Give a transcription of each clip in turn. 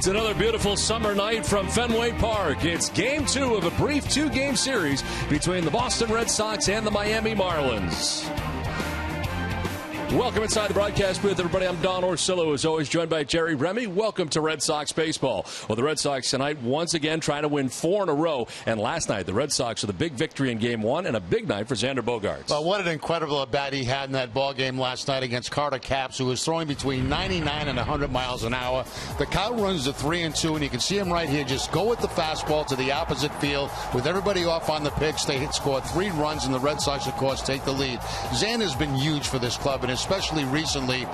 It's another beautiful summer night from Fenway Park. It's Game 2 of a brief two-game series between the Boston Red Sox and the Miami Marlins. Welcome inside the broadcast booth, everybody. I'm Don Orsillo, as always, joined by Jerry Remy. Welcome to Red Sox baseball. Well, the Red Sox tonight once again trying to win 4 in a row. And last night, the Red Sox with a big victory in Game 1 and a big night for Xander Bogaerts. Well, what an incredible at-bat he had in that ball game last night against Carter Capps, who was throwing between 99 and 100 miles an hour. The count runs to 3-2, and you can see him right here just go with the fastball to the opposite field. With everybody off on the pitch, they scored 3 runs, and the Red Sox, of course, take the lead. Xander's been huge for this club, and especially recently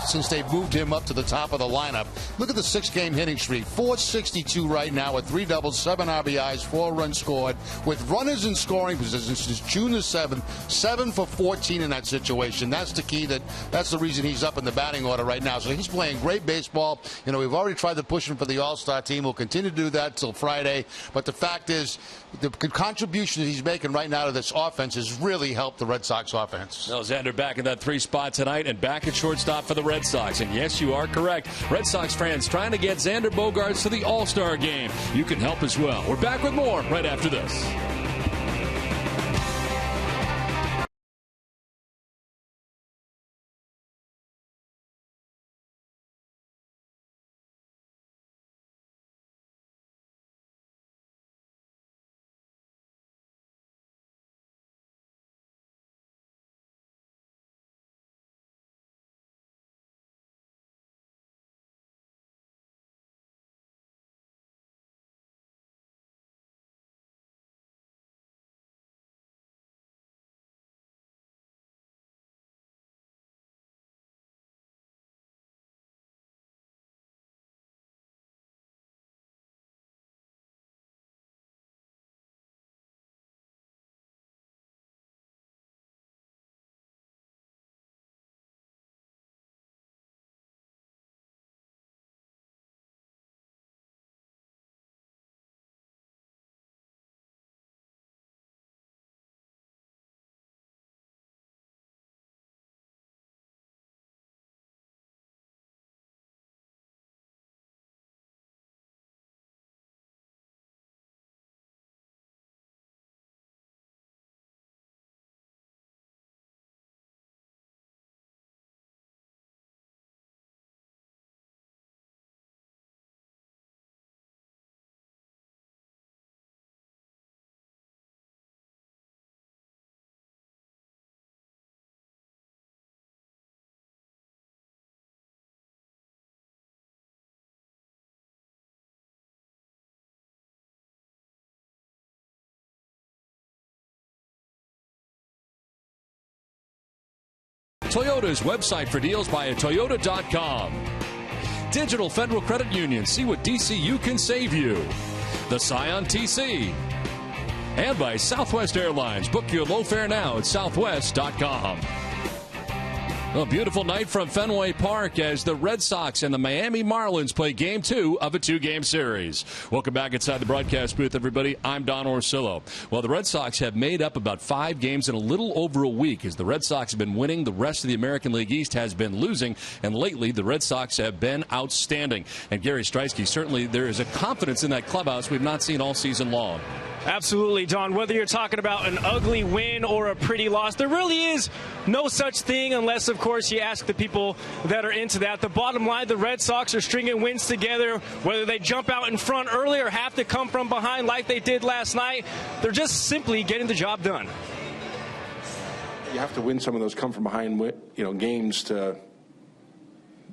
since they moved him up to the top of the lineup. Look at the 6-game hitting streak. 462 right now with 3 doubles, 7 RBIs, 4 runs scored. With runners in scoring positions since June the 7th, 7 for 14 in that situation. That's the key. That's the reason he's up in the batting order right now. So he's playing great baseball. You know, we've already tried to push him for the All-Star team. We'll continue to do that till Friday. But the fact is, the contribution that he's making right now to this offense has really helped the Red Sox offense. Well, Xander back in that 3 spot tonight and back at shortstop for the Red Sox. And yes, you are correct. Red Sox fans trying to get Xander Bogaerts to the All-Star game. You can help as well. We're back with more right after this. Toyota's website for deals by Toyota.com. Digital Federal Credit Union. See what DCU can save you. The Scion TC. And by Southwest Airlines. Book your low fare now at Southwest.com. A beautiful night from Fenway Park as the Red Sox and the Miami Marlins play Game 2 of a 2-game series. Welcome back inside the broadcast booth, everybody. I'm Don Orsillo. Well, the Red Sox have made up about 5 games in a little over a week as the Red Sox have been winning. The rest of the American League East has been losing. And lately, the Red Sox have been outstanding. And Gary Streisky, certainly there is a confidence in that clubhouse we've not seen all season long. Absolutely, Don. Whether you're talking about an ugly win or a pretty loss, there really is no such thing unless, of course, you ask the people that are into that. The bottom line, the Red Sox are stringing wins together. Whether they jump out in front early or have to come from behind like they did last night, they're just simply getting the job done. You have to win some of those come-from-behind games to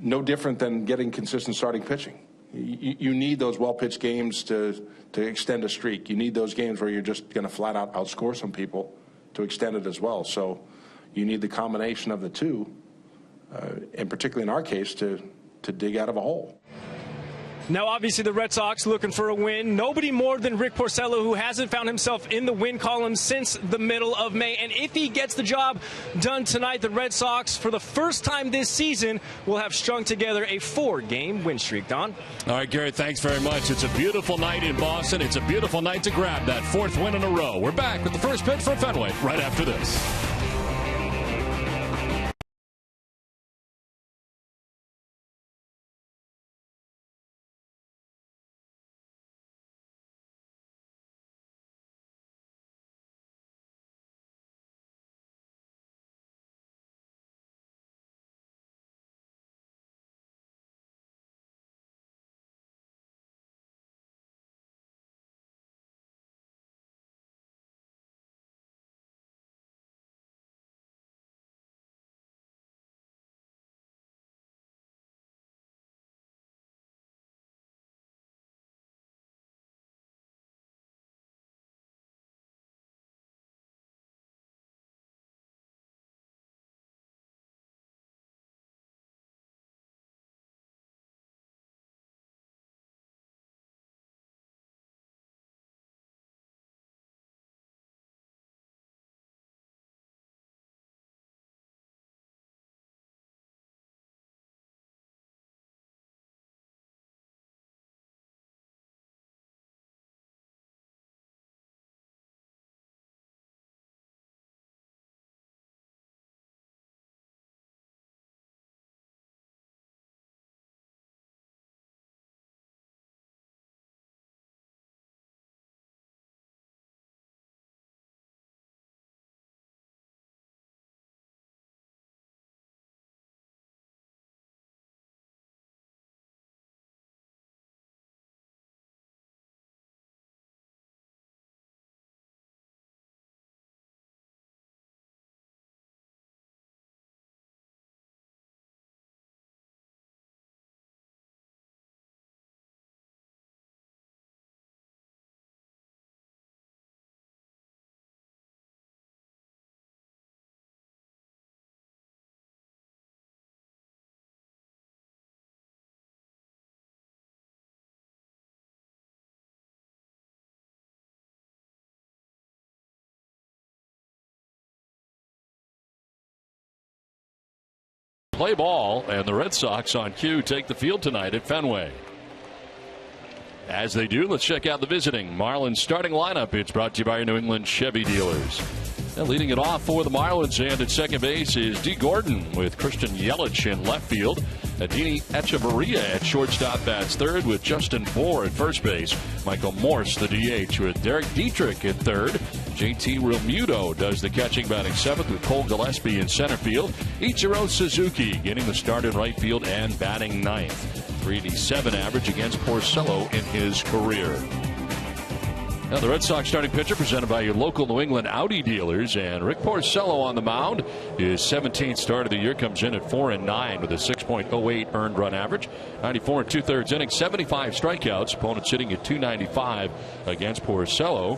no different than getting consistent starting pitching. You need those well-pitched games to extend a streak. You need those games where you're just going to flat-out outscore some people to extend it as well. So you need the combination of the two, and particularly in our case, to dig out of a hole. Now, obviously, the Red Sox looking for a win. Nobody more than Rick Porcello, who hasn't found himself in the win column since the middle of May. And if he gets the job done tonight, the Red Sox, for the first time this season, will have strung together a 4-game win streak. Don? All right, Gary, thanks very much. It's a beautiful night in Boston. It's a beautiful night to grab that 4th win in a row. We're back with the first pitch from Fenway right after this. Play ball, and the Red Sox on cue take the field tonight at Fenway. As they do, let's check out the visiting Marlins starting lineup. It's brought to you by your New England Chevy dealers. And leading it off for the Marlins and at second base is D. Gordon with Christian Yelich in left field. Adini Echeverria at shortstop bats third with Justin Bour at first base. Michael Morse, the DH, with Derek Dietrich at third. JT Realmuto does the catching, batting seventh with Cole Gillespie in center field. Ichiro Suzuki getting the start in right field and batting ninth. 387 average against Porcello in his career. Now the Red Sox starting pitcher presented by your local New England Audi dealers, and Rick Porcello on the mound. His 17th start of the year, comes in at 4-9 with a 6.08 earned run average. 94 2/3 innings, 75 strikeouts. Opponent sitting at 295 against Porcello.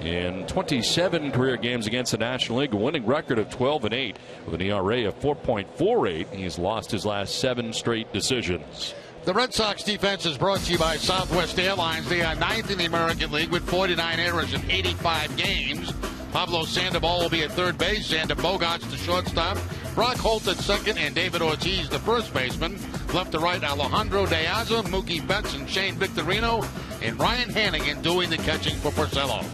In 27 career games against the National League, a winning record of 12-8 with an ERA of 4.48. He's lost his last 7 straight decisions. The Red Sox defense is brought to you by Southwest Airlines. They are 9th in the American League with 49 errors in 85 games. Pablo Sandoval will be at third base. Xander Bogaerts the shortstop. Brock Holt at second, and David Ortiz the first baseman. Left to right, Alejandro De Aza, Mookie Betts, and Shane Victorino, and Ryan Hannigan doing the catching for Porcello.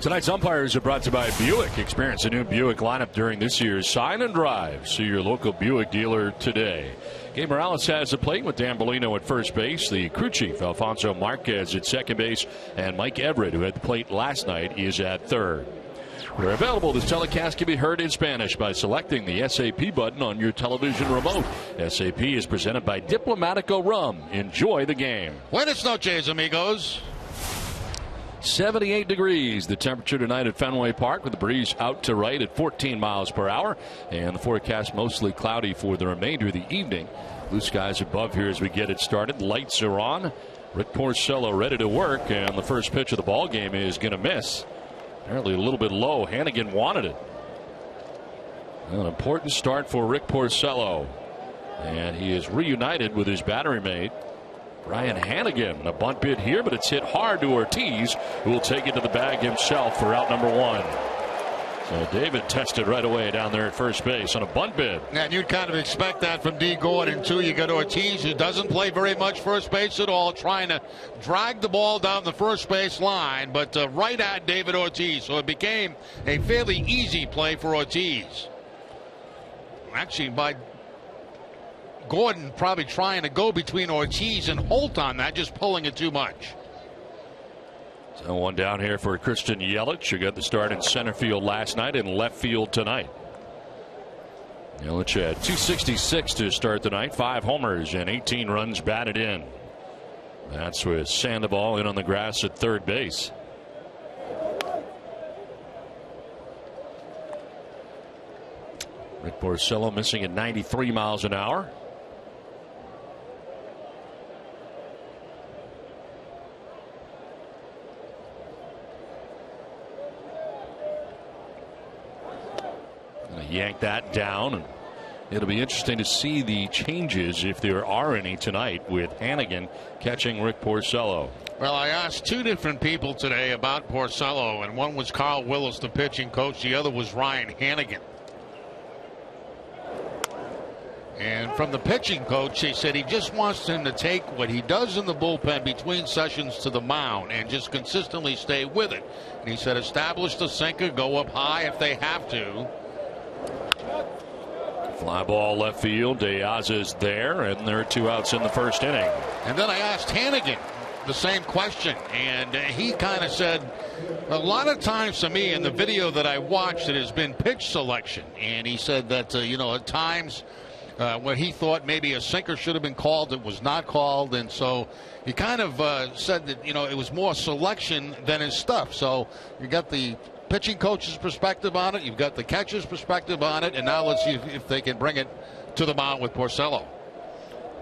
Tonight's umpires are brought to you by Buick. Experience a new Buick lineup during this year's Sign and Drive. See your local Buick dealer today. Gabe Morales has the plate with Dan Bellino at first base. The crew chief, Alfonso Marquez, at second base. And Mike Everett, who had the plate last night, is at third. Where available, this telecast can be heard in Spanish by selecting the SAP button on your television remote. SAP is presented by Diplomatico Rum. Enjoy the game. Buenas noches, amigos. 78 degrees the temperature tonight at Fenway Park, with the breeze out to right at 14 miles per hour, and the forecast mostly cloudy for the remainder of the evening. Blue skies above here as we get it started. Lights are on. Rick Porcello ready to work, and the first pitch of the ball game is going to miss. Apparently a little bit low. Hannigan wanted it. An important start for Rick Porcello, and he is reunited with his battery mate Ryan Hannigan. A bunt bid here, but it's hit hard to Ortiz, who will take it to the bag himself for out number one. So David tested right away down there at first base on a bunt bid. And you'd kind of expect that from D. Gordon, too. You got Ortiz, who doesn't play very much first base at all, trying to drag the ball down the first base line, but right at David Ortiz. So it became a fairly easy play for Ortiz. Actually, by Gordon probably trying to go between Ortiz and Holt on that, just pulling it too much. So one down here for Christian Yelich, who got the start in center field last night and left field tonight. Yelich had 266 to start the night, 5 homers and 18 runs batted in. That's with Sandoval in on the grass at third base. Rick Porcello missing at 93 miles an hour. Yank that down, and it'll be interesting to see the changes, if there are any, tonight with Hannigan catching Rick Porcello. Well, I asked 2 different people today about Porcello, and one was Carl Willis, the pitching coach. The other was Ryan Hannigan. And from the pitching coach, he said he just wants him to take what he does in the bullpen between sessions to the mound and just consistently stay with it. And he said establish the sinker, go up high if they have to. Fly ball left field. De Aza's there, and there are 2 outs in the first inning. And then I asked Hannigan the same question, and he kind of said, a lot of times to me in the video that I watched, it has been pitch selection. And he said that, at times where he thought maybe a sinker should have been called, it was not called. And so he kind of said that, it was more selection than his stuff. So you got the pitching coach's perspective on it, you've got the catcher's perspective on it, and now let's see if they can bring it to the mound with Porcello.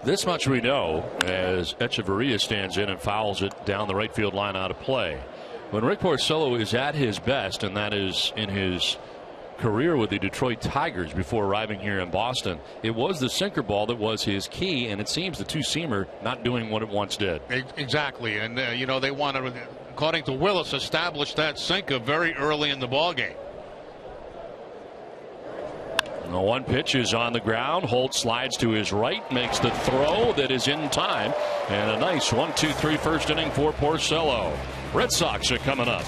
This much we know, as Echeverria stands in and fouls it down the right field line out of play. When Rick Porcello is at his best, and that is in his career with the Detroit Tigers before arriving here in Boston, it was the sinker ball that was his key, and it seems the two-seamer not doing what it once did. Exactly, and they want to, according to Willis, establish that sinker very early in the ballgame. The one pitch is on the ground. Holt slides to his right, makes the throw that is in time, and a nice 1-2-3 first inning for Porcello. Red Sox are coming up.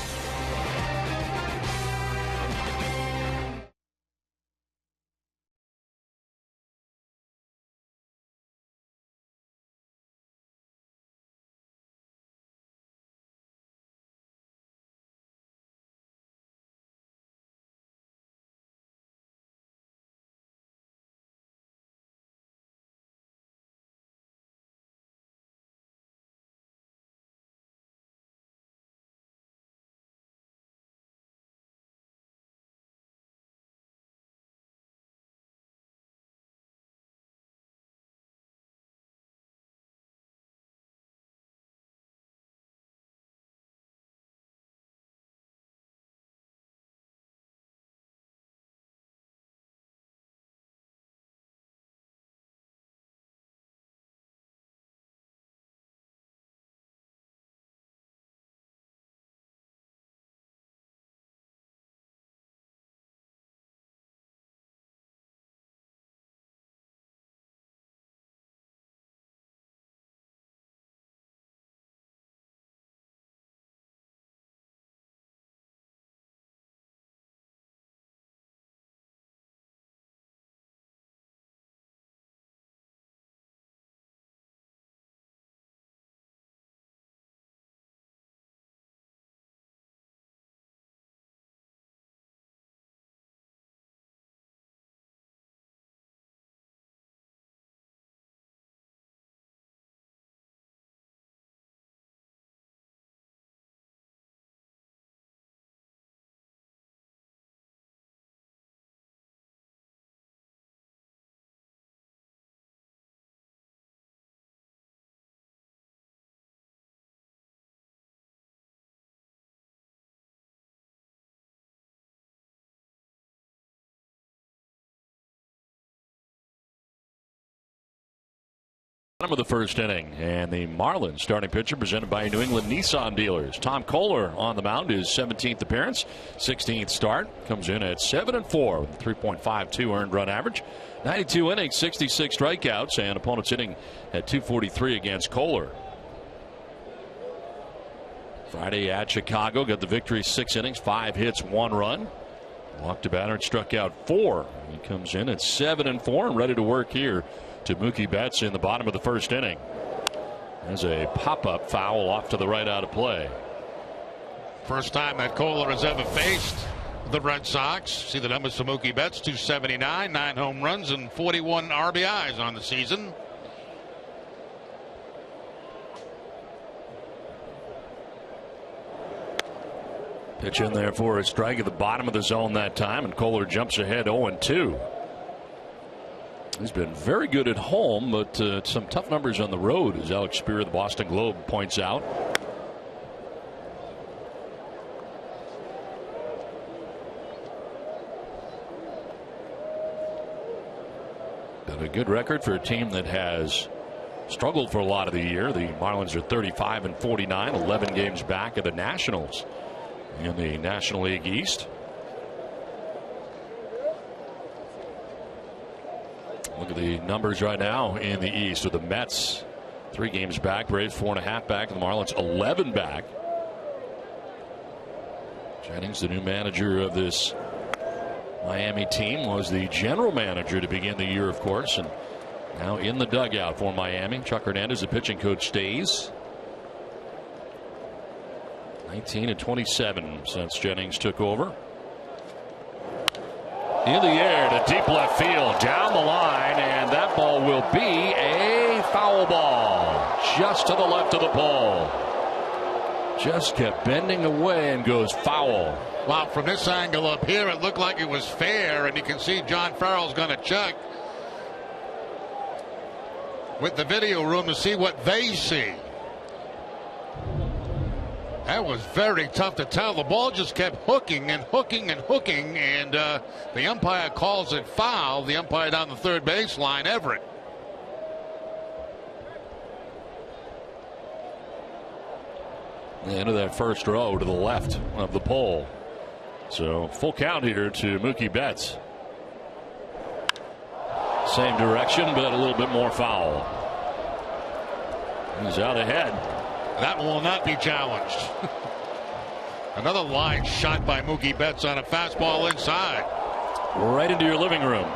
Of the first inning, and the Marlins starting pitcher presented by New England Nissan dealers. Tom Kohler on the mound, his 17th appearance, 16th start, comes in at 7-4 with a 3.52 earned run average, 92 innings, 66 strikeouts, and opponents hitting at 243 against Kohler. Friday at Chicago, got the victory, 6 innings, 5 hits, 1 run. Walked a batter and struck out 4. He comes in at 7-4 and ready to work here to Mookie Betts in the bottom of the first inning. There's a pop-up foul off to the right out of play. First time that Kohler has ever faced the Red Sox. See the numbers for Mookie Betts: 279, 9 home runs, and 41 RBIs on the season. Pitch in there for a strike at the bottom of the zone that time, and Kohler jumps ahead 0-2. He's been very good at home, but some tough numbers on the road, as Alex Spear of the Boston Globe points out. Got a good record for a team that has struggled for a lot of the year. The Marlins are 35-49, 11 games back of the Nationals in the National League East. Look at the numbers right now in the East with the Mets 3 games back, Braves 4.5 back, and the Marlins 11 back. Jennings, the new manager of this Miami team, was the general manager to begin the year, of course, and now in the dugout for Miami. Chuck Hernandez, the pitching coach, stays. 19-27 since Jennings took over. In the air to deep left field, down the line, and that ball will be a foul ball just to the left of the pole. Just kept bending away and goes foul. Wow, from this angle up here, it looked like it was fair, and you can see John Farrell's going to check with the video room to see what they see. That was very tough to tell. The ball just kept hooking and hooking and hooking, and the umpire calls it foul. The umpire down the third baseline, Everett. Into that first row to the left of the pole. So full count here to Mookie Betts. Same direction, but a little bit more foul. He's out ahead. That will not be challenged. Another line shot by Mookie Betts on a fastball inside. Right into your living room.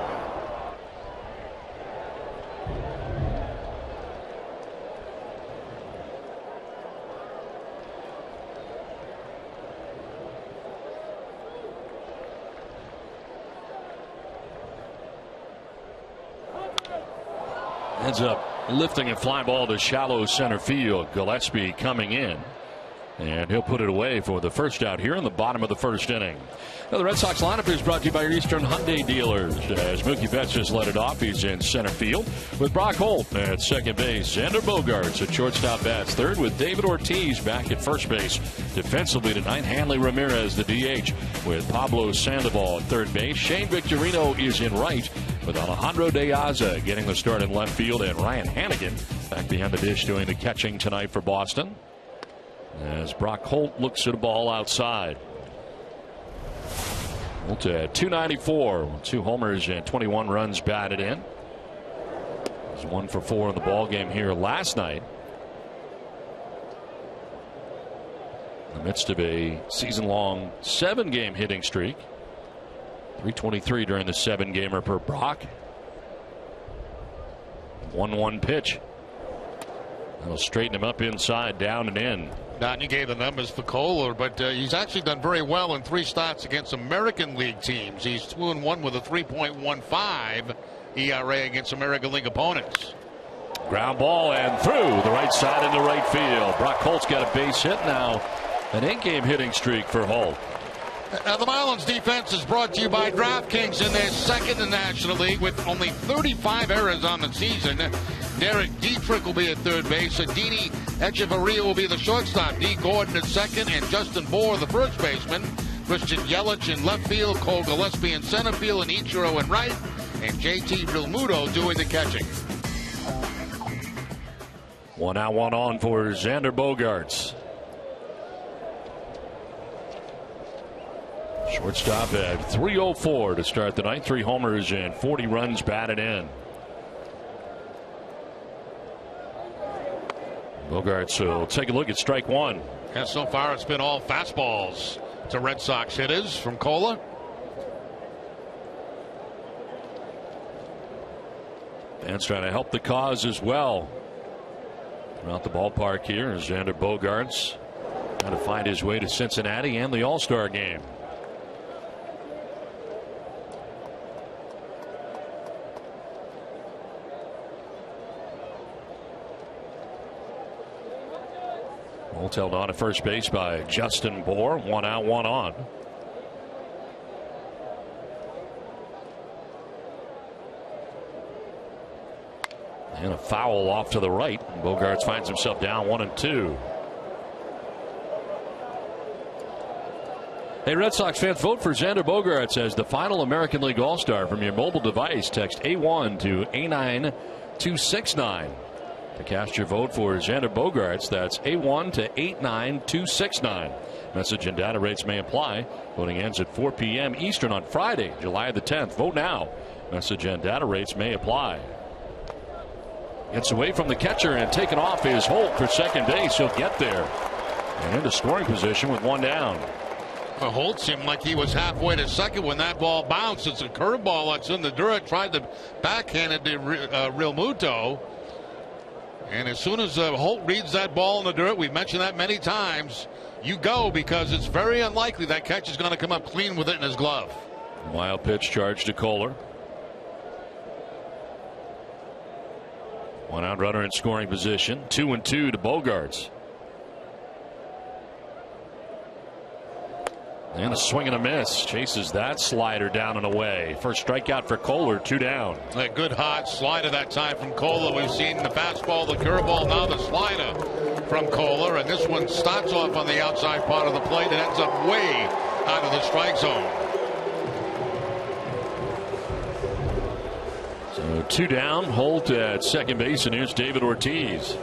Ends up lifting a fly ball to shallow center field. Gillespie coming in, and he'll put it away for the first out here in the bottom of the first inning. Now, the Red Sox lineup is brought to you by your Eastern Hyundai dealers. As Mookie Betts just let it off, he's in center field with Brock Holt at second base. Xander Bogaerts at shortstop bats third, with David Ortiz back at first base. Defensively tonight, Hanley Ramirez the DH, with Pablo Sandoval at third base. Shane Victorino is in right, with Alejandro De Aza getting the start in left field, and Ryan Hannigan back behind the dish doing the catching tonight for Boston, as Brock Holt looks at a ball outside. Holt at 294, 2 homers and 21 runs batted in. He's 1 for 4 in the ball game here last night, in the midst of a season-long 7-game hitting streak. 323 during the 7-gamer per Brock. 1-1 pitch. That'll straighten him up inside, down and in. Don, you gave the numbers for Kohler, but he's actually done very well in 3 starts against American League teams. He's 2-1 with a 3.15 ERA against American League opponents. Ground ball and through the right side into right field. Brock Holt's got a base hit now. An 8-game hitting streak for Holt. Now, the Marlins defense is brought to you by DraftKings in their second in the National League with only 35 errors on the season. Derek Dietrich will be at third base. Adini Echeverria will be the shortstop. D. Gordon at second, and Justin Bohr the first baseman. Christian Yelich in left field. Cole Gillespie in center field, and Ichiro in right. And J.T. Realmuto doing the catching. 1 out, 1 on for Xander Bogaerts. Shortstop at 304 to start the night. 3 homers and 40 runs batted in. Bogaerts will take a look at strike 1. And so far it's been all fastballs to Red Sox hitters from Kohler. Fans trying to help the cause as well throughout the ballpark here. Xander Bogaerts trying to find his way to Cincinnati and the All-Star game. Holt held on at first base by Justin Bohr. 1 out, 1 on. And a foul off to the right. Bogaerts finds himself down 1-2. Hey, Red Sox fans, vote for Xander Bogaerts as the final American League All-Star from your mobile device. Text A1 to A9269 to cast your vote for Xander Bogaerts. That's A1 to 89269. Message and data rates may apply. Voting ends at 4 p.m. Eastern on Friday, July the 10th. Vote now. Message and data rates may apply. Gets away from the catcher, and taken off is Holt for second base. He'll get there and into scoring position with 1 down. Well, Holt seemed like he was halfway to second when that ball bounced. It's a curveball that's in the dirt. Tried to backhand it to Realmuto. And as soon as Holt reads that ball in the dirt, we've mentioned that many times, you go, because it's very unlikely that catch is going to come up clean with it in his glove. Wild pitch charge to Kohler. 1 out runner in scoring position. 2-2 to Bogaerts. And a swing and a miss. Chases that slider down and away. First strikeout for Kohler, 2 down. A good hot slider that time from Kohler. We've seen the fastball, the curveball, now the slider from Kohler. And this one starts off on the outside part of the plate and ends up way out of the strike zone. So 2 down. Holt at second base, and here's David Ortiz.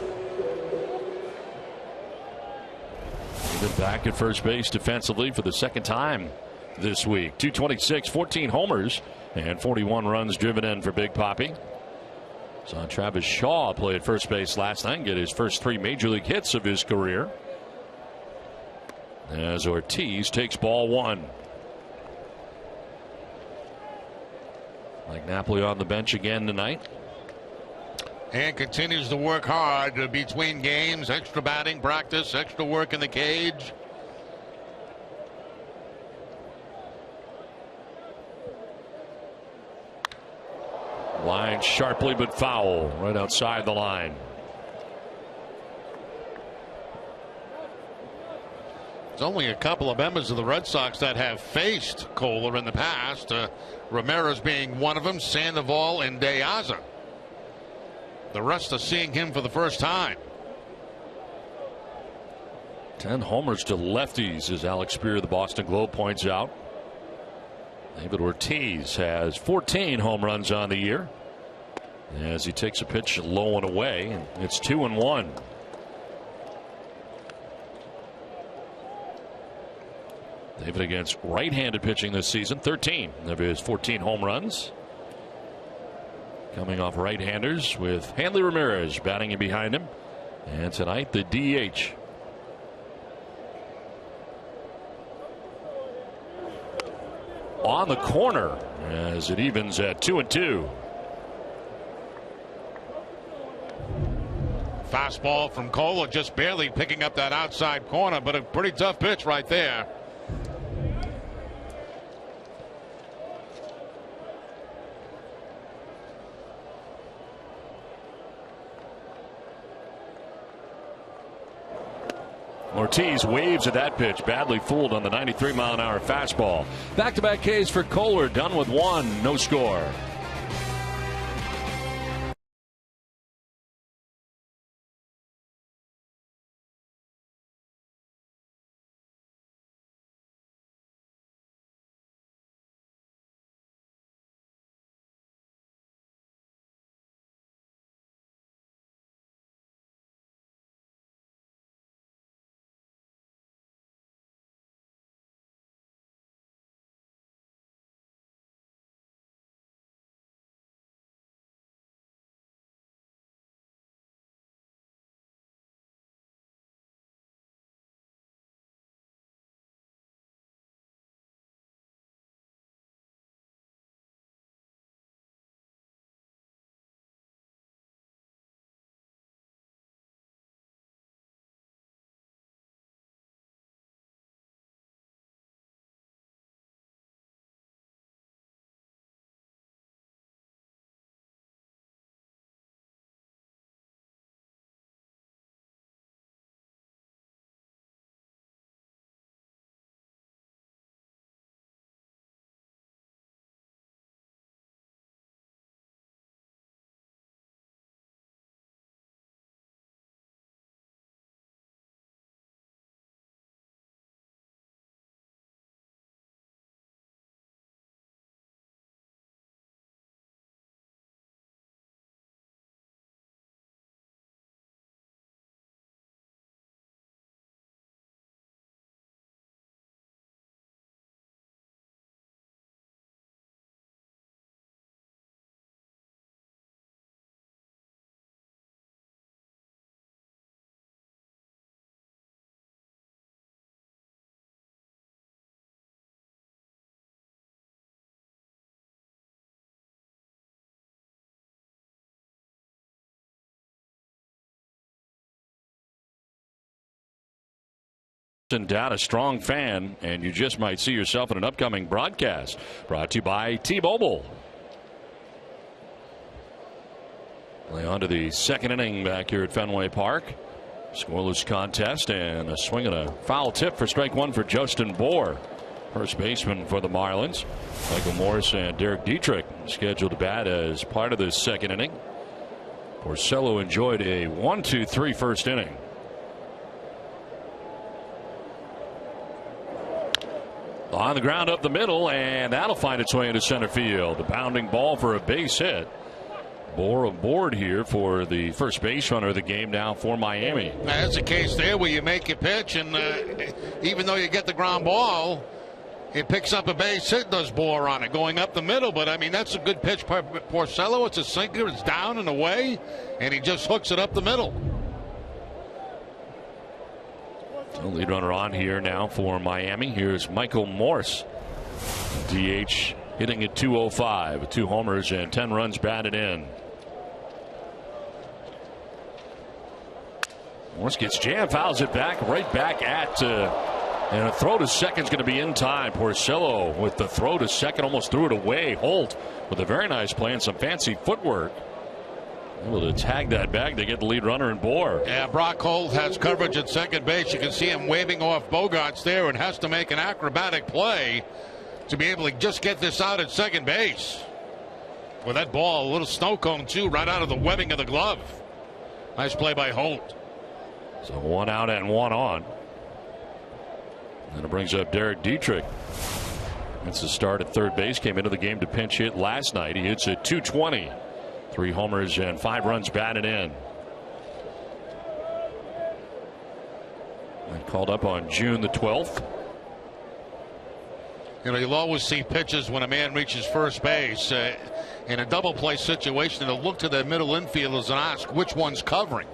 David back at first base defensively for the second time this week. 226, 14 homers, And 41 runs driven in for Big Poppy. Saw Travis Shaw play at first base last night and get his first 3 major league hits of his career. As Ortiz takes ball 1. Mike Napoli on the bench again tonight. And continues to work hard between games. Extra batting practice, extra work in the cage. Line sharply but foul right outside the line. There's only a couple of members of the Red Sox that have faced Kohler in the past. Ramirez being one of them, Sandoval and De Aza. The rest are seeing him for the first time. 10 homers to lefties, as Alex Spear of the Boston Globe points out. David Ortiz has 14 home runs on the year as he takes a pitch low and away, and it's 2-1. David against right-handed pitching this season, 13 of his 14 home runs coming off right-handers, with Hanley Ramirez batting in behind him, and tonight the DH. On the corner as it evens at 2-2. Fastball from Kohler, just barely picking up that outside corner, but a pretty tough pitch right there. Ortiz waves at that pitch, badly fooled on the 93-mile-an-hour fastball. Back-to-back Ks for Kohler, done with 1, no score. Down a strong fan, and you just might see yourself in an upcoming broadcast. Brought to you by T-Mobile. Play on to the second inning back here at Fenway Park. Scoreless contest, and a swing and a foul tip for strike 1 for Justin Bour, first baseman for the Marlins. Michael Morris and Derek Dietrich scheduled to bat as part of this second inning. Porcello enjoyed a 1-2-3 first inning. On the ground up the middle, and that'll find its way into center field. The bounding ball for a base hit. Bour aboard here for the first base runner of the game now for Miami. That's the case there where you make your pitch, and even though you get the ground ball, It picks up a base hit, does Bohr on it, going up the middle. But, I mean, that's a good pitch by Porcello. It's a sinker. It's down and away, and he just hooks it up the middle. The lead runner on here now for Miami. Here's Michael Morse. DH hitting at 205 with 2 homers and 10 runs batted in. Morse gets jammed, fouls it back, right back at and a throw to second is going to be in time. Porcello with the throw to second, almost threw it away. Holt with a very nice play and some fancy footwork, able to tag that bag to get the lead runner in Bohr. Yeah, Brock Holt has coverage at second base. You can see him waving off Bogarts there and has to make an acrobatic play to be able to just get this out at second base. With that ball, a little snow cone too, right out of the webbing of the glove. Nice play by Holt. So 1 out and 1 on. And it brings up Derek Dietrich. That's the start at third base. Came into the game to pinch hit last night. He hits at 220. 3 homers and 5 runs batted in. And called up on June the 12th. You know, you'll always see pitches when a man reaches first base. In a double play situation, they'll look to the middle infielders and ask which one's covering.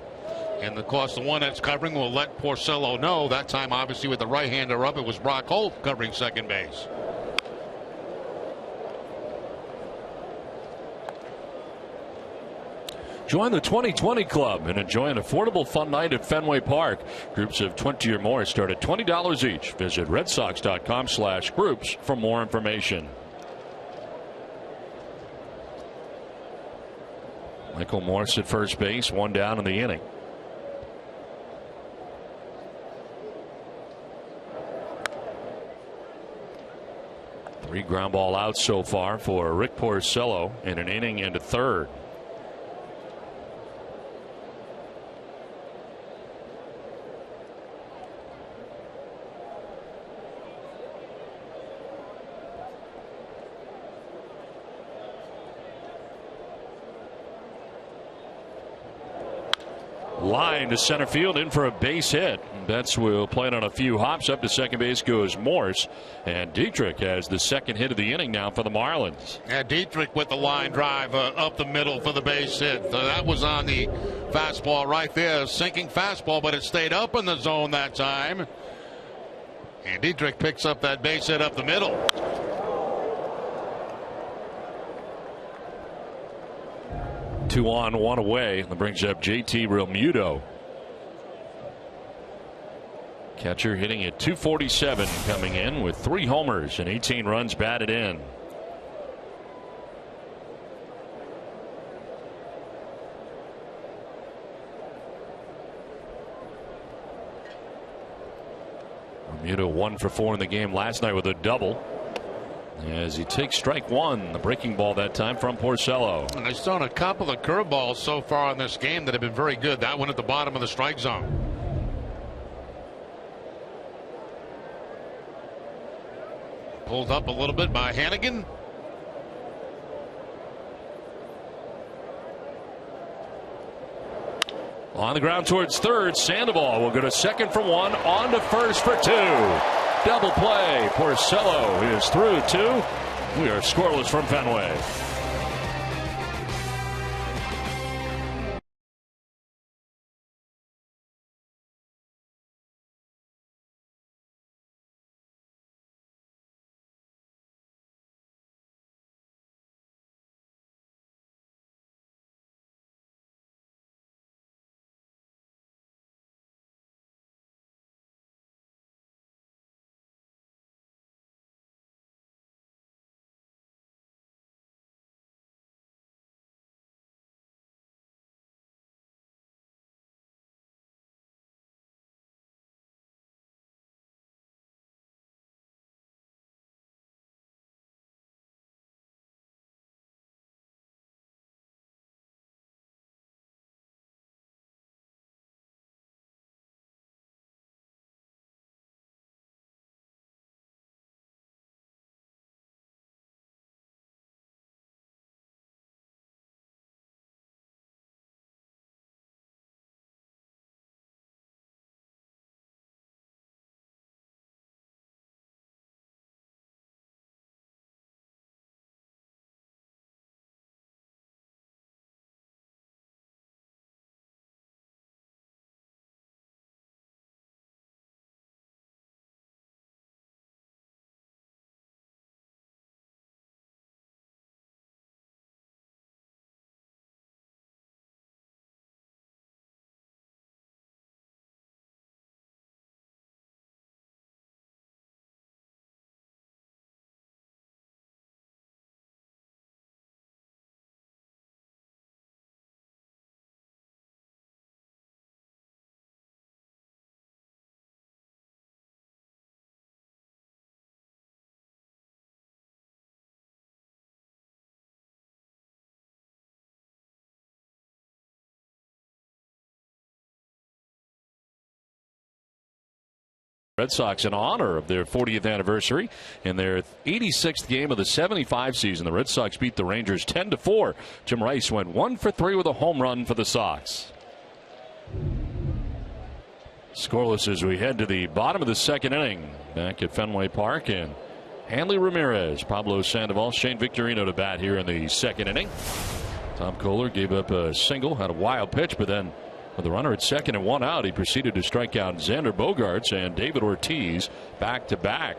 And of course, the one that's covering will let Porcello know. That time, obviously, with the right-hander up, it was Brock Holt covering second base. Join the 2020 Club and enjoy an affordable fun night at Fenway Park. Groups of 20 or more start at $20 each. Visit redsox.com/groups for more information. Michael Morse at first base, 1 down in the inning. Three ground ball outs so far for Rick Porcello in an inning and a third. Line to center field, in for a base hit. Betts will play it on a few hops. Up to second base goes Morse, and Dietrich has the second hit of the inning now for the Marlins. Yeah, Dietrich with the line drive up the middle for the base hit. That was on the fastball right there, sinking fastball, but it stayed up in the zone that time. And Dietrich picks up that base hit up the middle. Two on, 1 away. That brings up JT Realmuto. Catcher hitting at 247, coming in with 3 homers and 18 runs batted in. Realmuto 1 for 4 in the game last night with a double. As he takes strike 1, the breaking ball that time from Porcello. And he's thrown a couple of curveballs so far in this game that have been very good. That one at the bottom of the strike zone. Pulled up a little bit by Hannigan. On the ground towards third, Sandoval will go to second for 1, on to first for 2. Double play. Porcello is through 2. We are scoreless from Fenway. Red Sox in honor of their 40th anniversary in their 86th game of the 75 season. The Red Sox beat the Rangers 10-4. Jim Rice went 1 for 3 with a home run for the Sox. Scoreless as we head to the bottom of the second inning back at Fenway Park, and Hanley Ramirez, Pablo Sandoval, Shane Victorino to bat here in the second inning. Tom Kohler gave up a single, had a wild pitch, but then with the runner at second and 1 out, he proceeded to strike out Xander Bogaerts and David Ortiz back to back.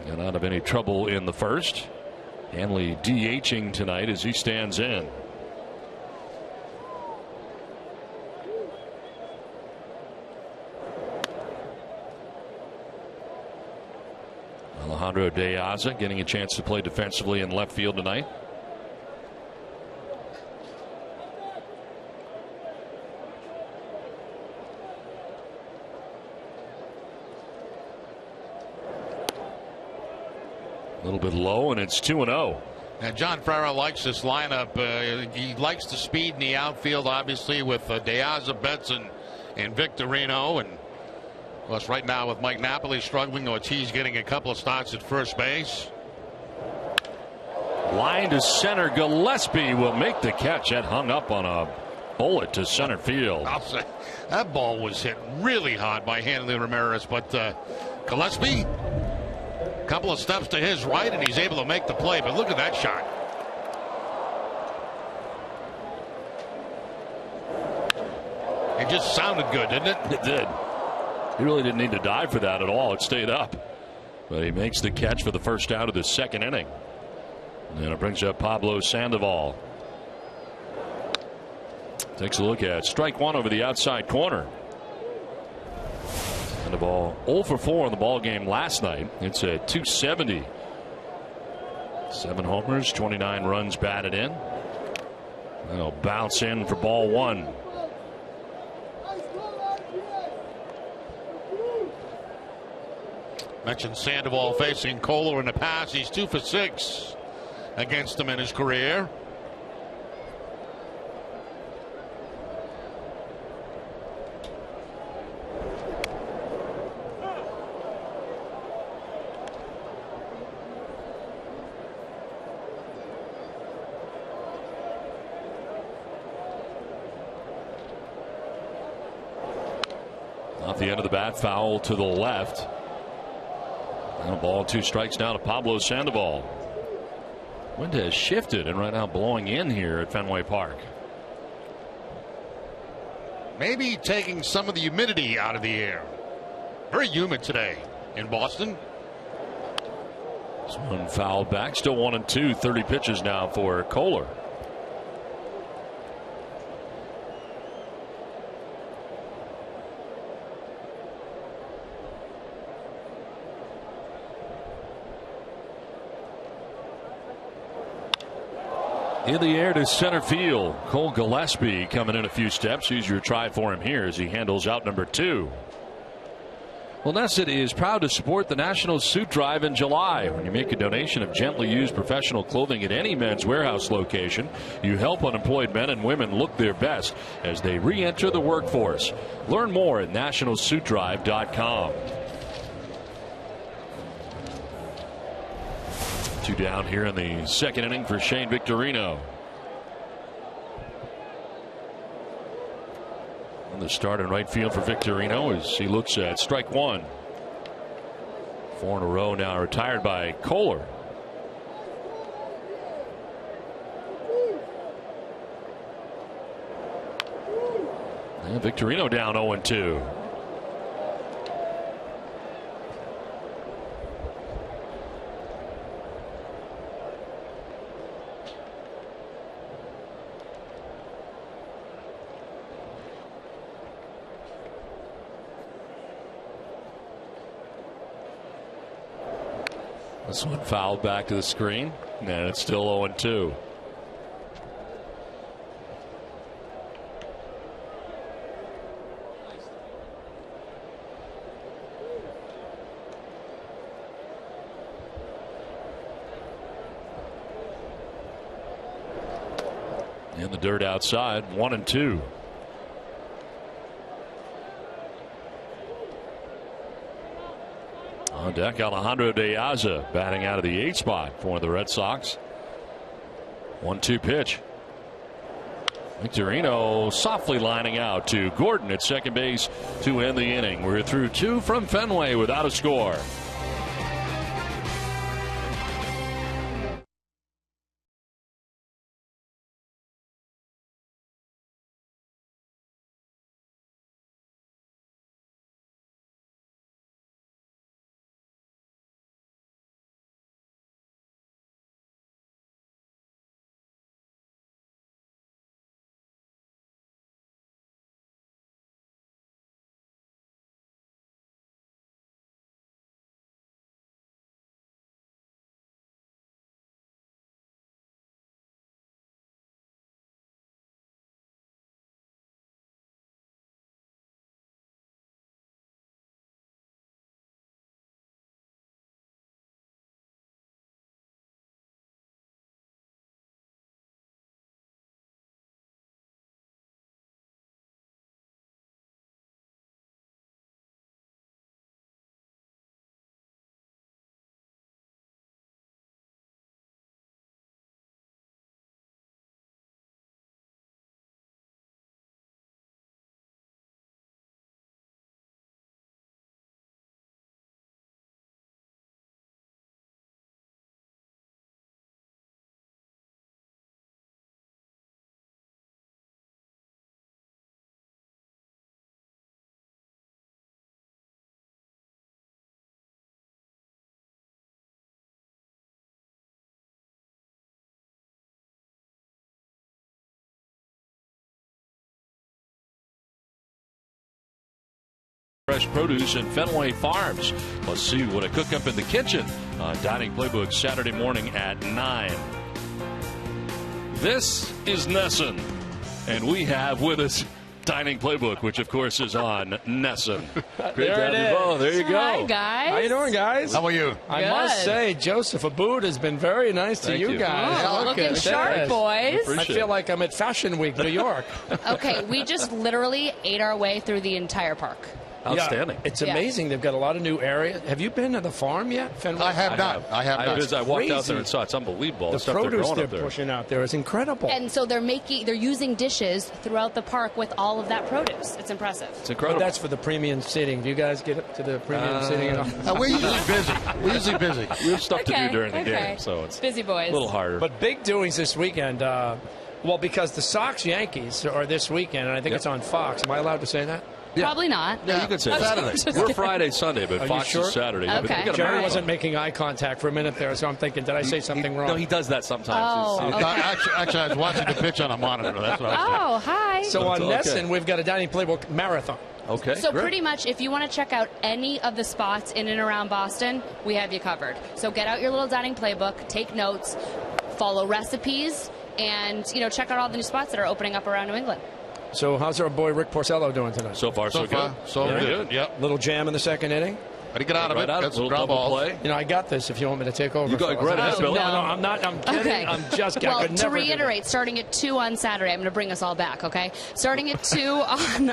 Got out of any trouble in the first. Hanley DHing tonight as he stands in. Alejandro De Aza getting a chance to play defensively in left field tonight. A little bit low, and it's 2-0. And John Ferrer likes this lineup. He likes the speed in the outfield, obviously, with De Aza, Betson, and Victorino. And of course, right now with Mike Napoli struggling, Ortiz getting a couple of starts at first base. Line to center. Gillespie will make the catch. That hung up on a bullet to center field. I'll say that ball was hit really hard by Hanley Ramirez, but Gillespie, a couple of steps to his right, and he's able to make the play. But look at that shot. It just sounded good, didn't it? It did. He really didn't need to dive for that at all. It stayed up. But he makes the catch for the first out of the second inning. And it brings up Pablo Sandoval. Takes a look at strike one over the outside corner. Sandoval 0 for 4 in the ball game last night. It's at .270. 7 homers, 29 runs batted in. They'll bounce in for ball one. Mentioned Sandoval facing Kohler in the past. He's 2 for 6 against him in his career. Off the end of the bat, foul to the left. And a ball, 2 strikes now to Pablo Sandoval. Wind has shifted and right now blowing in here at Fenway Park. Maybe taking some of the humidity out of the air. Very humid today in Boston. This one fouled back. Still 1-2. 30 pitches now for Kohler. In the air to center field. Cole Gillespie coming in a few steps. Here's your try for him here as he handles out number 2. Well, Nesset is proud to support the National Suit Drive in July. When you make a donation of gently used professional clothing at any Men's Warehouse location, you help unemployed men and women look their best as they re-enter the workforce. Learn more at nationalsuitdrive.com. 2 down here in the second inning for Shane Victorino. On the start in right field for Victorino as he looks at strike one. 4 in a row now retired by Kohler. And Victorino down 0-2. This one fouled back to the screen, and it's still 0-2. In the dirt outside, 1-2. On deck, Alejandro De Aza batting out of the 8th spot for the Red Sox. 1-2 pitch. Victorino softly lining out to Gordon at second base to end the inning. We're through 2 from Fenway without a score. Fresh produce and Fenway Farms. Let's see what I cook up in the kitchen on Dining Playbook Saturday morning at 9. This is Nesson, and we have with us Dining Playbook, which of course is on Nesson. Great to have you both. There you go. Hi, guys. How you doing, guys? How are you? I must say, Joseph Abood has been very nice to you guys. Oh, looking sharp, boys. I feel like I'm at Fashion Week, New York. Okay, we just literally ate our way through the entire park. Outstanding. Yeah, it's amazing. They've got a lot of new areas. Have you been to the farm yet, Fenway? I have not. I have not. I walked out there and saw it's unbelievable. The stuff produce they're they're pushing out there is incredible. And so they're using dishes throughout the park with all of that produce. It's impressive. It's incredible. But that's for the premium seating. Do you guys get up to the premium seating at all? We're usually busy. We're usually busy. We have stuff to do during the game, so it's busy boys. A little harder. But big doings this weekend. Well, because the Sox-Yankees are this weekend, and I think it's on Fox. Am I allowed to say that? Yeah. Probably not. Yeah, you could say Saturday. We're Friday, Sunday, but Fox is Saturday. Okay. But you Jerry wasn't making eye contact for a minute there, so I'm thinking, did I say something wrong? No, he does that sometimes. Oh, okay. Actually, I was watching the pitch on a monitor. That's what I was saying. Oh, hi. So on Okay. Nesson, we've got a Dining Playbook marathon. Okay. So great. pretty much, if you want to check out any of the spots in and around Boston, we have you covered. So get out your little dining playbook, take notes, follow recipes, and check out all the new spots that are opening up around New England. So how's our boy Rick Porcello doing tonight? So far, so good. So good. Yep. Little jam in the second inning? How to get out of it? Right That's little ground double balls. play. I got this if you want me to take over. You go right ahead, Billy. No, I'm not. I'm kidding. Okay. I'm just Well, I could to never do that. reiterate, starting at 2 on Saturday, I'm going to bring us all back, okay? Starting at 2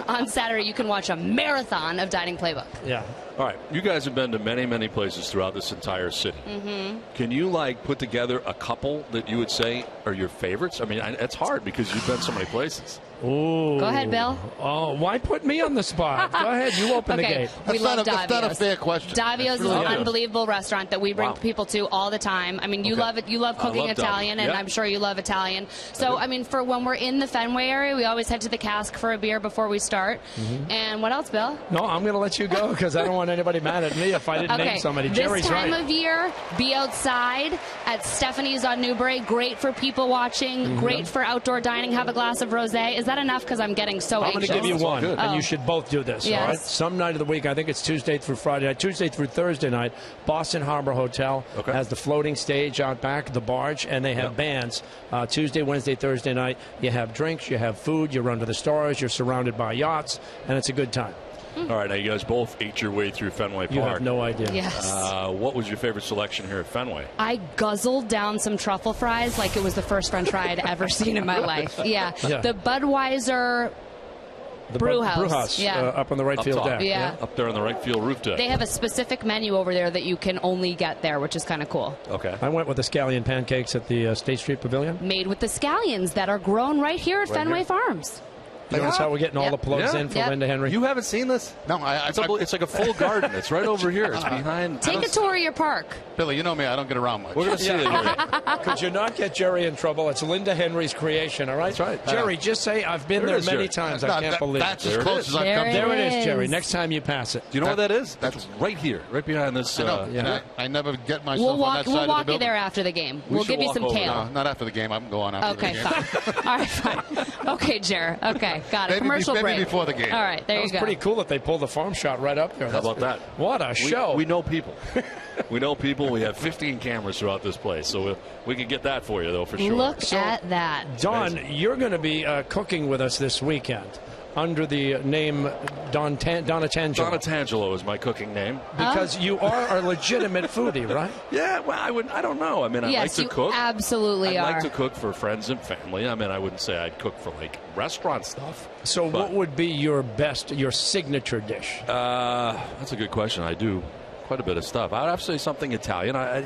on Saturday, you can watch a marathon of Dining Playbook. Yeah. All right, you guys have been to many, many places throughout this entire city. Mm-hmm. Can you put together a couple that you would say are your favorites? I mean, it's hard because you've been so many places. Ooh. Go ahead, Bill. Oh, why put me on the spot? Go ahead, you open the gate. We love That's not a Davio's. fair question. Davio's is an unbelievable restaurant that we bring people to all the time. I mean, you love it. You love cooking love Italian, Davio's. and Yeah. I'm sure you love Italian. So, I mean, for when we're in the Fenway area, we always head to the Cask for a beer before we start. Mm-hmm. And what else, Bill? No, I'm going to let you go because I don't want anybody mad at me if I didn't name somebody. Jerry's this time right. of year, be outside at Stephanie's on Newbury. Great for people watching. Mm-hmm. Great for outdoor dining. Have a glass of rosé. Is that enough? Because I'm getting so I'm going anxious. to give you one, good. and you should both do this. Yes. All right? Some night of the week, I think it's Tuesday through Friday night, Tuesday through Thursday night, Boston Harbor Hotel has the floating stage out back, the barge, and they have bands. Tuesday, Wednesday, Thursday night, you have drinks, you have food, you're under the stars, you're surrounded by yachts, and it's a good time. All right, now you guys both ate your way through Fenway Park. You have no idea. Yes. What was your favorite selection here at Fenway? I guzzled down some truffle fries like it was the first French fry I'd ever seen in my life. Yeah. Yeah. The Budweiser The Brew House. up on the right field deck. Yeah. Up there on the right field roof deck. They have a specific menu over there that you can only get there, which is kind of cool. Okay. I went with the scallion pancakes at the State Street Pavilion. Made with the scallions that are grown right here at Fenway Farms. You notice how we're getting all the plugs in for Linda Henry? You haven't seen this? No, it's like a full garden. It's right over here. It's behind. Take a tour of your park. Billy, you know me. I don't get around much. We're going to see it. Could you not get Jerry in trouble? It's Linda Henry's creation, all right? That's right. Jerry, just say, I've been there many times. I can't believe that's it. as close as I've come to There it. it is, Jerry. Next time you pass it. Do you know what that is? That's right here, right behind this. I never get myself on that side We'll of the walk you building. there after the game. We'll give you some kale. No, not after the game. I can go on after the game. Okay, fine. All right, fine. Okay, Jerry. Okay, got it. Commercial break. Maybe before the game. All right, there you go. It's pretty cool if they pull the farm shot right up there. How about that? What a show. We know people. We know people. We have 15 cameras throughout this place, so we can get that for you, though, for sure. Look at that. Don, you're going to be cooking with us this weekend under the name Donatangelo. Donatangelo is my cooking name. Because you are a legitimate foodie, right? Yeah, well, I don't know. I mean, I like to cook. Absolutely I are. like to cook for friends and family. I mean, I wouldn't say I'd cook for, like, restaurant stuff. So what would be your signature dish? That's a good question. I do quite a bit of stuff. I'd have to say something Italian. I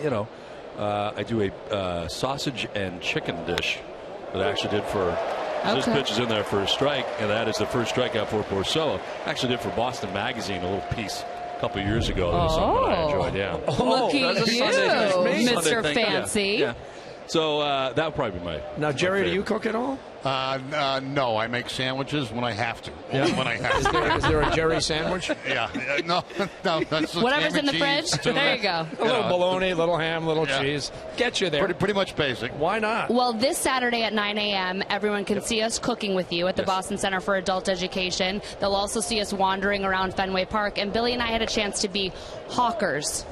do a sausage and chicken dish that I actually did for... This pitch is in there for a strike, and that is the first strikeout for Porcello. Actually did for Boston Magazine a little piece a couple of years ago. That was something that I enjoyed, Look at you, Mr. Fancy. Yeah. So that would probably be my... Now, Jerry, do you cook at all? No, I make sandwiches when I have to. Only when I have to. Is there a Jerry sandwich? Yeah. No. That's whatever's in the fridge. There you go. A little bologna, a little ham, a little cheese. Get you there. Pretty much basic. Why not? Well, this Saturday at 9 a.m., everyone can see us cooking with you at the Boston Center for Adult Education. They'll also see us wandering around Fenway Park. And Billy and I had a chance to be hawkers.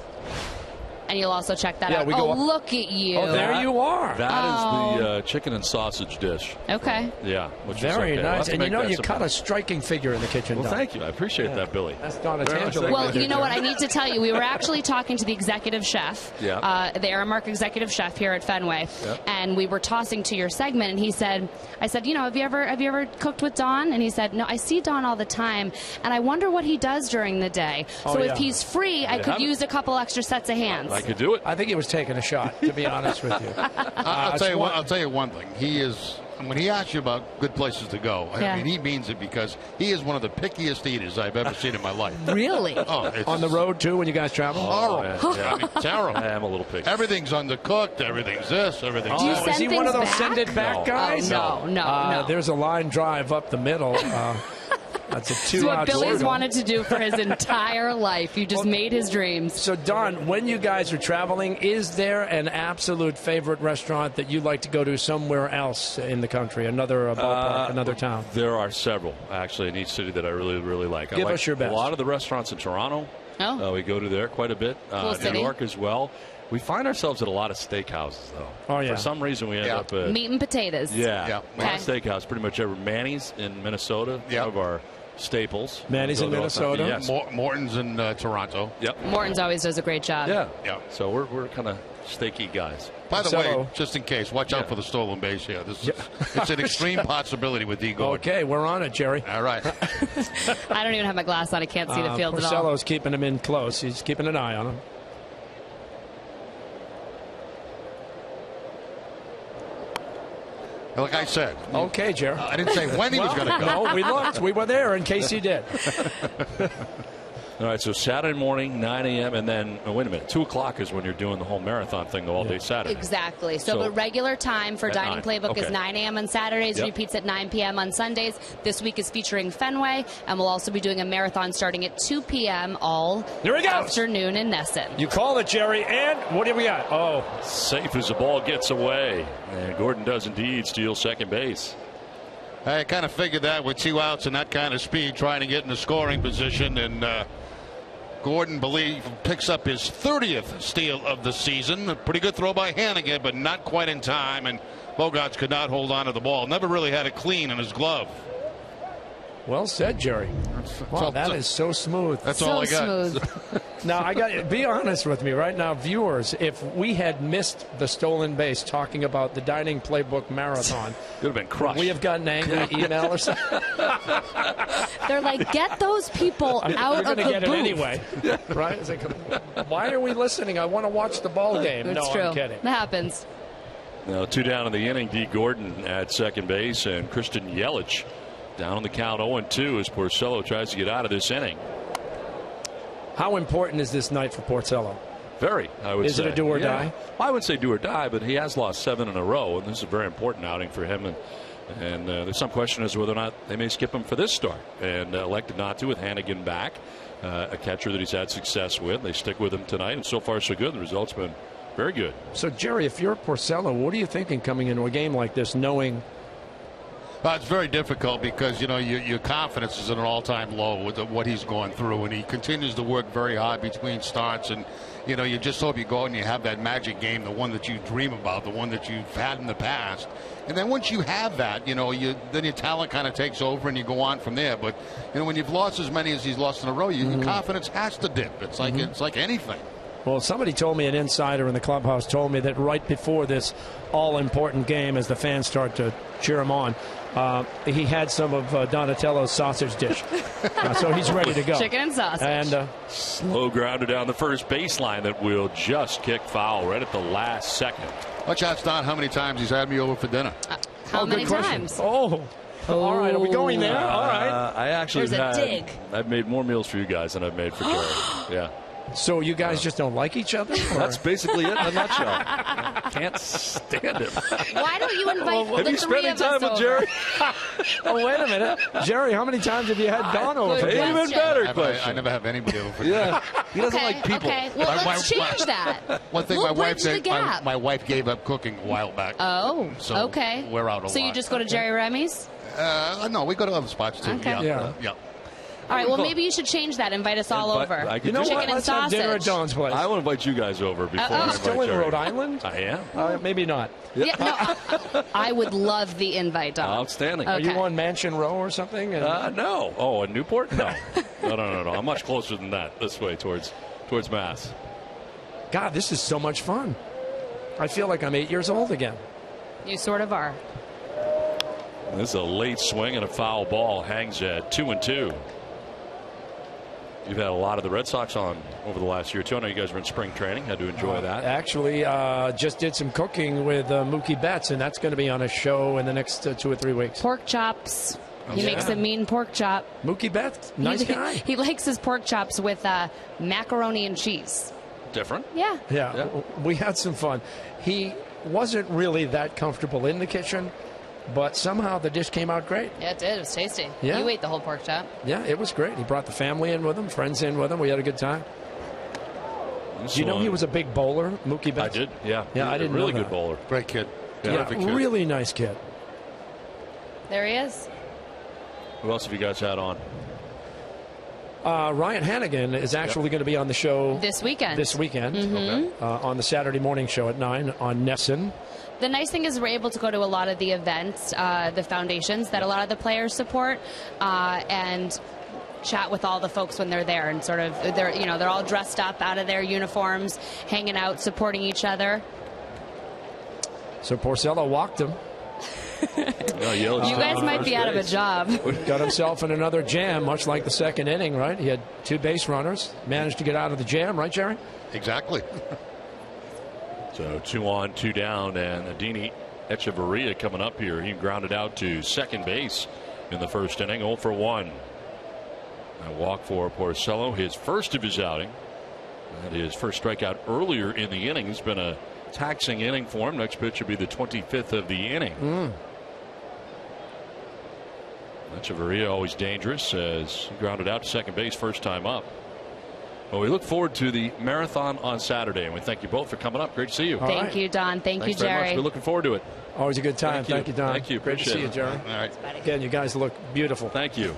And you'll also check that out. Look at you. Oh, there you are. That is the chicken and sausage dish. Okay. Yeah. Which Very is nice. And you cut a striking figure in the kitchen. Well, thank you. I appreciate that, Billy. That's Donatangelo. Well, you know what? I need to tell you, we were actually talking to the executive chef, the Aramark executive chef here at Fenway, and we were tossing to your segment, and he said, I said, have you ever cooked with Don? And he said, no, I see Don all the time, and I wonder what he does during the day. So if he's free, I could use a couple extra sets of hands. I could do it. I think he was taking a shot, to be honest with you. I'll tell you one thing. He is, when he asks you about good places to go, I mean, he means it, because he is one of the pickiest eaters I've ever seen in my life. Really? On the road, too, when you guys travel? Horrible. I mean, terrible. I am a little picky. Everything's undercooked. Everything's this. Everything's Do you that. send is he one of those send it back guys? No. There's a line drive up the middle. That's a 2-out. It's what Billy's single. wanted to do for his entire life. You just made his dreams. So, Don, when you guys are traveling, is there an absolute favorite restaurant that you'd like to go to somewhere else in the country, another ballpark, another town? There are several, actually, in each city that I really, really like. Give us your best. A lot of the restaurants in Toronto. We go to there quite a bit. Cool city. New York as well. We find ourselves at a lot of steakhouses, though. Oh, yeah. For some reason, we end up at... Meat and potatoes. Yeah. Steakhouse, pretty much every. Manny's in Minnesota. One of our staples. Manny's in Minnesota. Yes. Morton's in Toronto. Yep. Morton's always does a great job. Yeah. So we're kind of steaky guys. By the way, just in case, watch out for the stolen base here. It's an extreme possibility with D. Gordon. Okay, we're on it, Jerry. All right. I don't even have my glass on. I can't see the field at all. Porcello's keeping him in close. He's keeping an eye on him. Like I said. Okay, Jerry. I didn't say when he was going to go. No, we looked. We were there in case he did. All right, so Saturday morning, 9 a.m., and then, wait a minute, 2 o'clock is when you're doing the whole marathon thing all day Saturday. Exactly. So the regular time for Dining Playbook is 9 a.m. on Saturdays, repeats at 9 p.m. on Sundays. This week is featuring Fenway, and we'll also be doing a marathon starting at 2 p.m. all afternoon in Nesson. You called it, Jerry, and what do we got? Oh. Safe as the ball gets away, and Gordon does indeed steal second base. I kind of figured that with 2 outs and that kind of speed, trying to get in the scoring position, and Gordon picks up his 30th steal of the season. A pretty good throw by Hannigan, but not quite in time, and Bogarts could not hold on to the ball. Never really had it clean in his glove. Well said, Jerry. Wow, that is so smooth. That's all I got. Smooth. Now, I got to be honest with me right now, viewers. If we had missed the stolen base talking about the dining playbook marathon, could have been crushed. We have gotten an angry email or something. They're like, get those people out of the get booth. It anyway, right? It's like, why are we listening? I want to watch the ball game. It's no, true. I'm kidding. That happens. Now 2 down in the inning. D. Gordon at second base, and Christian Yelich down on the count 0-2 as Porcello tries to get out of this inning. How important is this night for Porcello? Very, I would say. Is it a do or die? Well, I wouldn't say do or die, but he has lost 7 in a row, and this is a very important outing for him. And there's some question as to whether or not they may skip him for this start, and elected not to with Hannigan back, a catcher that he's had success with. They stick with him tonight, and so far so good. The result's been very good. So, Jerry, if you're Porcello, what are you thinking coming into a game like this, knowing? It's very difficult because, your confidence is at an all-time low with what he's going through, and he continues to work very hard between starts. And, you just hope you go out and you have that magic game, the one that you dream about, the one that you've had in the past. And then once you have that, then your talent kind of takes over and you go on from there. But, when you've lost as many as he's lost in a row, your confidence has to dip. It's like anything. Well, somebody told me, an insider in the clubhouse told me that right before this all-important game, as the fans start to cheer him on, he had some of Donatello's sausage dish. So he's ready to go. Chicken and sausage. And slow grounder down the first baseline that will just kick foul right at the last second. Let's ask Don how many times he's had me over for dinner. How many times? Oh. All right, are we going there? All right. I actually There's a dig. I've made more meals for you guys than I've made for Jerry. Yeah. So you guys just don't like each other? That's basically it in a nutshell. Can't stand him. Why don't you invite Have the you three spent any of time us with over? Jerry? Oh, wait a minute. Jerry, how many times have you had Don over? good Even question. better question. I never have anybody over for dinner. Yeah. He doesn't like people. Okay, well, let's change that. One thing We'll my wife bridge the said, gap. my wife gave up cooking a while back. Oh, So okay. we're out a So you lot. just go to Jerry Remy's? No, we go to other spots too. Okay. Yeah. All right, well, maybe you should change that. Invite us all over. I could You know do what? Chicken and Let's have dinner at sausage. Don's place. I will invite you guys over before I invite Still in Jerry. Rhode Island? I am. Maybe not. Yeah, no, I would love the invite, Don. Outstanding. Are Okay. you on Mansion Row or something? No. Oh, in Newport? No. No. I'm much closer than that. This way towards Mass. God, this is so much fun. I feel like I'm 8 years old again. You sort of are. This is a late swing and a foul ball. Hangs at 2-2. You've had a lot of the Red Sox on over the last year or two. I know you guys were in spring training. Had to enjoy that. Actually, just did some cooking with Mookie Betts, and that's going to be on a show in the next 2 or 3 weeks. Pork chops. He makes a mean pork chop. Mookie Betts, nice guy. He likes his pork chops with macaroni and cheese. Different. Yeah. Yeah, we had some fun. He wasn't really that comfortable in the kitchen, but somehow the dish came out great. Yeah, it did. It was tasty. Yeah. You ate the whole pork chop. Yeah, it was great. He brought the family in with him, friends in with him. We had a good time. This Do you know one- he was a big bowler, Mookie Betts? I did. Yeah. Yeah, I He's a didn't really know good that. bowler. Great kid. Yeah, Terrific kid. really nice kid. There he is. Who else have you guys had on? Ryan Hannigan is actually going to be on the show This weekend. Okay. on the Saturday morning show at 9 on Nesson. The nice thing is we're able to go to a lot of the events, the foundations that a lot of the players support, and chat with all the folks when they're there, and sort of they're all dressed up out of their uniforms, hanging out, supporting each other. So Porcello walked him. You You guys might be out of a job. Got himself in another jam, much like the second inning, right? He had 2 base runners, managed to get out of the jam, right, Jerry? Exactly. So 2 on, 2 down, and Adini Echeverria coming up here. He grounded out to second base in the first inning, 0 for 1. A walk for Porcello, his first of his outing. And his first strikeout earlier in the inning. It's been a taxing inning for him. Next pitch will be the 25th of the inning. Echeverria always dangerous as he grounded out to second base first time up. Well, we look forward to the marathon on Saturday, and we thank you both for coming up. Great to see you. Thank you, Don. Thank Thanks you, very much. Jerry. We're looking forward to it. Always a good time. Thank you, Don. Thank you. Great to see Appreciate you, it. Jerry. All right. Again, you guys look beautiful. Thank you.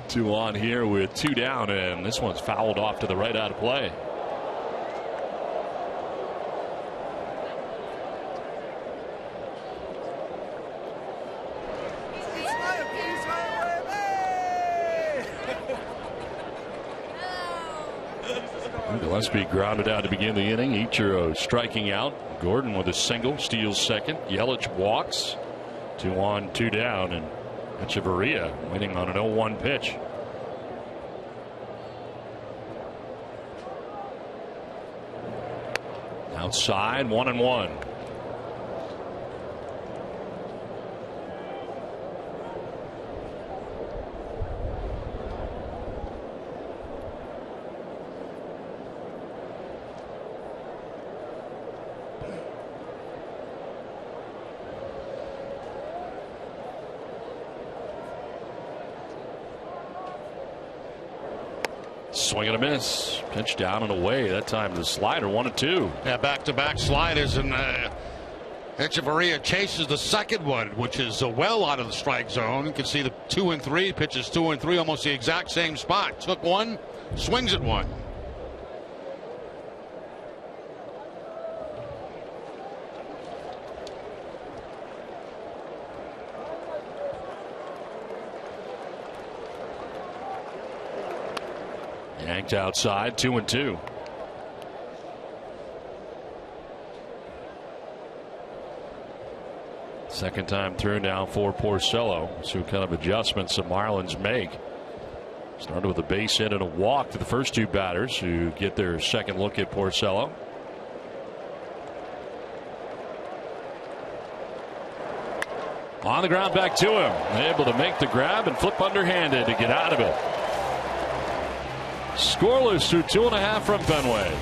2 on here with 2 down, and this one's fouled off to the right out of play. Must be grounded out to begin the inning. Ichiro striking out. Gordon with a single, steals second. Yelich walks. 2 on, 2 down, and Echeverria waiting on an 0-1 pitch. Outside, 1-1. Swing and a miss. Pitch down and away. That time the slider, 1-2. Yeah, back-to-back sliders, and Echeverria chases the second one, which is well out of the strike zone. You can see the 2 and 3 pitches, 2 and 3, almost the exact same spot. Took one, swings at one. Yanked outside, 2-2. Second time through now for Porcello. See what kind of adjustments the Marlins make. Started with a base hit and a walk to the first 2 batters who get their second look at Porcello. On the ground back to him. Able to make the grab and flip underhanded to get out of it. Scoreless through 2.5 from Fenway.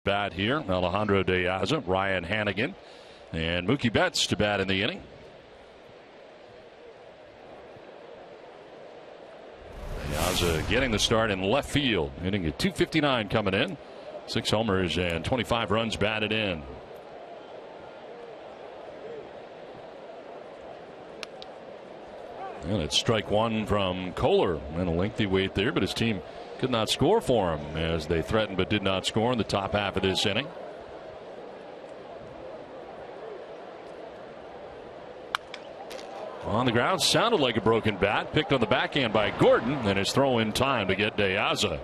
Bat here, Alejandro De Aza, Ryan Hannigan, and Mookie Betts to bat in the inning. De Aza getting the start in left field, hitting at .259 coming in. 6 homers and 25 runs batted in. And it's strike 1 from Kohler, and a lengthy wait there, but his team could not score for him as they threatened but did not score in the top half of this inning. On the ground, sounded like a broken bat, picked on the backhand by Gordon, and his throw in time to get De Aza.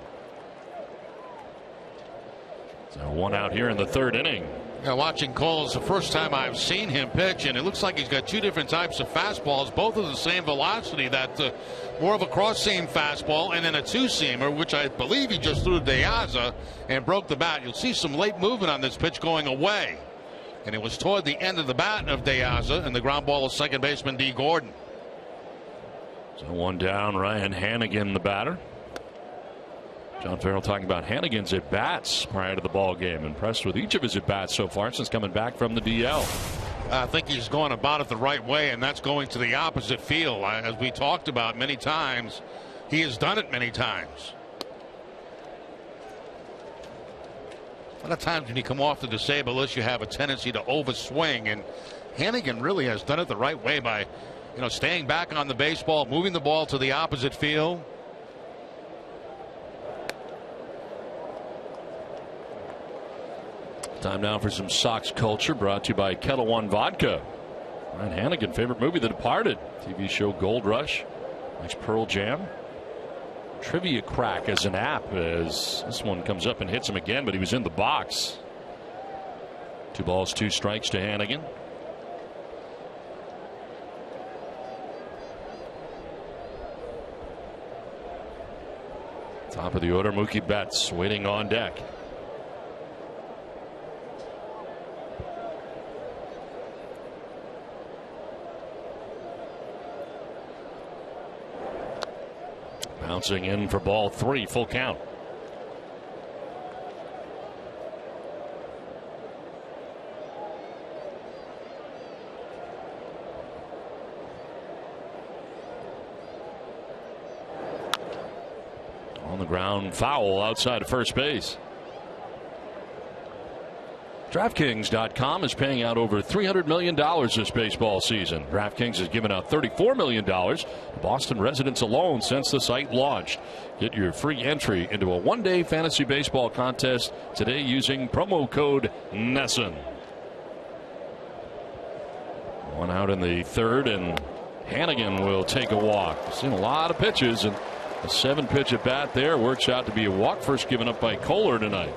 So 1 out here in the 3rd inning. Now, watching Cole is the first time I've seen him pitch, and it looks like he's got two different types of fastballs, both of the same velocity. That more of a cross-seam fastball and then a two-seamer, which I believe he just threw to De Aza and broke the bat. You'll see some late movement on this pitch going away, and it was toward the end of the bat of De Aza, and the ground ball of second baseman D. Gordon. So one down, Ryan Hannigan, the batter. John Farrell talking about Hannigan's at-bats prior to the ball game. Impressed with each of his at-bats so far since coming back from the DL. I think he's going about it the right way, and that's going to the opposite field. As we talked about many times, he has done it many times. A lot of times when you come off the disabled list, you have a tendency to overswing, and Hannigan really has done it the right way by, staying back on the baseball, moving the ball to the opposite field. Time now for some Sox culture, brought to you by Kettle One Vodka. Ryan Hannigan, favorite movie, The Departed. TV show Gold Rush. Nice Pearl Jam. Trivia Crack as an app, as this one comes up and hits him again, but he was in the box. 2 balls, 2 strikes to Hannigan. Top of the order, Mookie Betts waiting on deck. Bouncing in for ball 3, full count. On the ground, foul outside of first base. DraftKings.com is paying out over $300 million this baseball season. DraftKings has given out $34 million to Boston residents alone since the site launched. Get your free entry into a one-day fantasy baseball contest today using promo code NESSN. One out in the third, and Hannigan will take a walk. Seen a lot of pitches, and a 7-pitch at bat there works out to be a walk, first given up by Kohler tonight.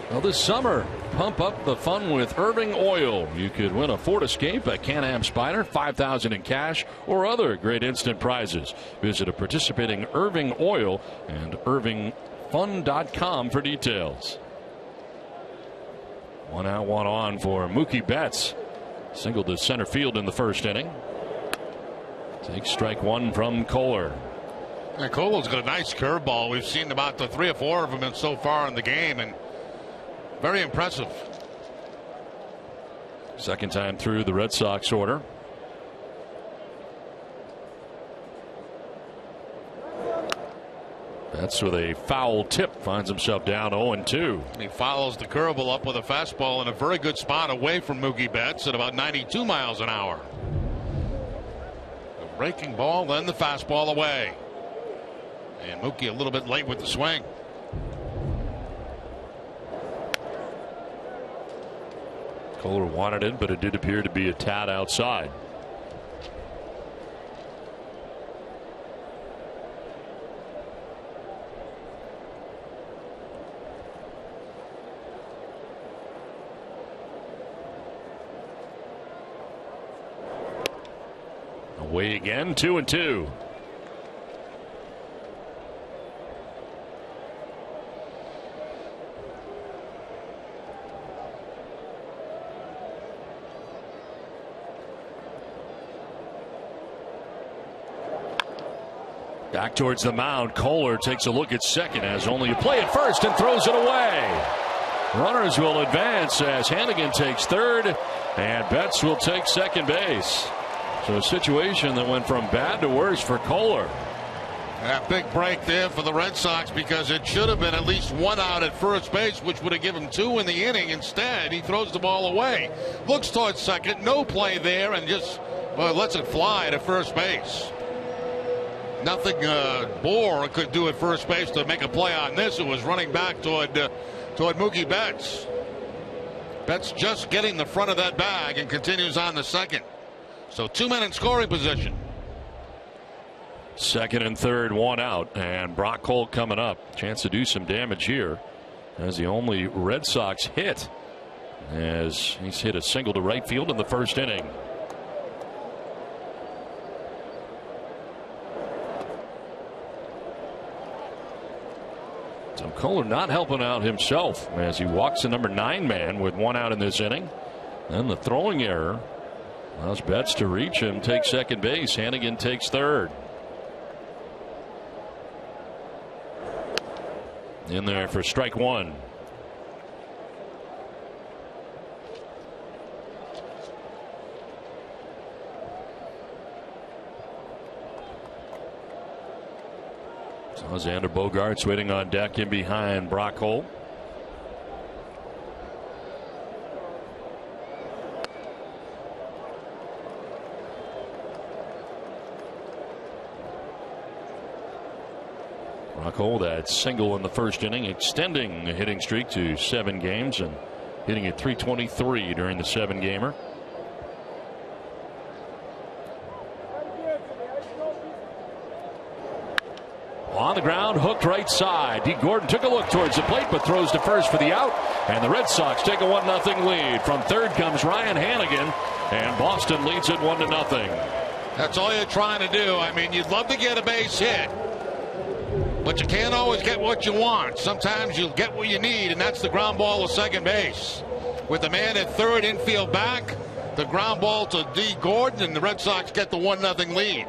Well, this summer, pump up the fun with Irving Oil. You could win a Ford Escape, a Can-Am Spyder, $5,000 in cash, or other great instant prizes. Visit a participating Irving Oil and IrvingFun.com for details. 1 out, 1 on for Mookie Betts. Singled to center field in the first inning. Takes strike 1 from Kohler. And Kohler's got a nice curveball. We've seen about 3 or 4 of them so far in the game, and very impressive. Second time through the Red Sox order. Betts with a foul tip finds himself down 0-2. He follows the curveball up with a fastball in a very good spot away from Mookie Betts at about 92 miles an hour. The breaking ball, then the fastball away. And Mookie a little bit late with the swing. Kohler wanted it, but it did appear to be a tad outside. Away again, 2-2. Back towards the mound. Kohler takes a look at second, has only a play at first and throws it away. Runners will advance as Hannigan takes third and Betts will take second base. So a situation that went from bad to worse for Kohler. That big break there for the Red Sox, because it should have been at least 1 out at first base, which would have given him 2 in the inning. Instead, he throws the ball away. Looks towards second, no play there, and just lets it fly to first base. Nothing Bohr could do at first base to make a play on this. It was running back toward Mookie Betts. Betts just getting the front of that bag and continues on the second. So 2 men in scoring position. Second and third, one out, and Brock Cole coming up. Chance to do some damage here as the only Red Sox hit, as he's hit a single to right field in the first inning. So Kohler not helping out himself as he walks the number 9 man with one out in this inning. Then the throwing error allows Betts to reach him, take second base. Hannigan takes third. In there for strike one. So Xander Bogaerts waiting on deck in behind Brock Cole. Cole, that single in the first inning, extending the hitting streak to 7 games and hitting at .323 during the 7-gamer. On the ground, hooked right side. D. Gordon took a look towards the plate, but throws to first for the out. And the Red Sox take a 1-0 lead. From third comes Ryan Hannigan, and Boston leads it 1-0. That's all you're trying to do. I mean, you'd love to get a base hit, but you can't always get what you want. Sometimes you'll get what you need, and that's the ground ball to second base. With the man at third, infield back, the ground ball to D. Gordon, and the Red Sox get the 1-0 lead.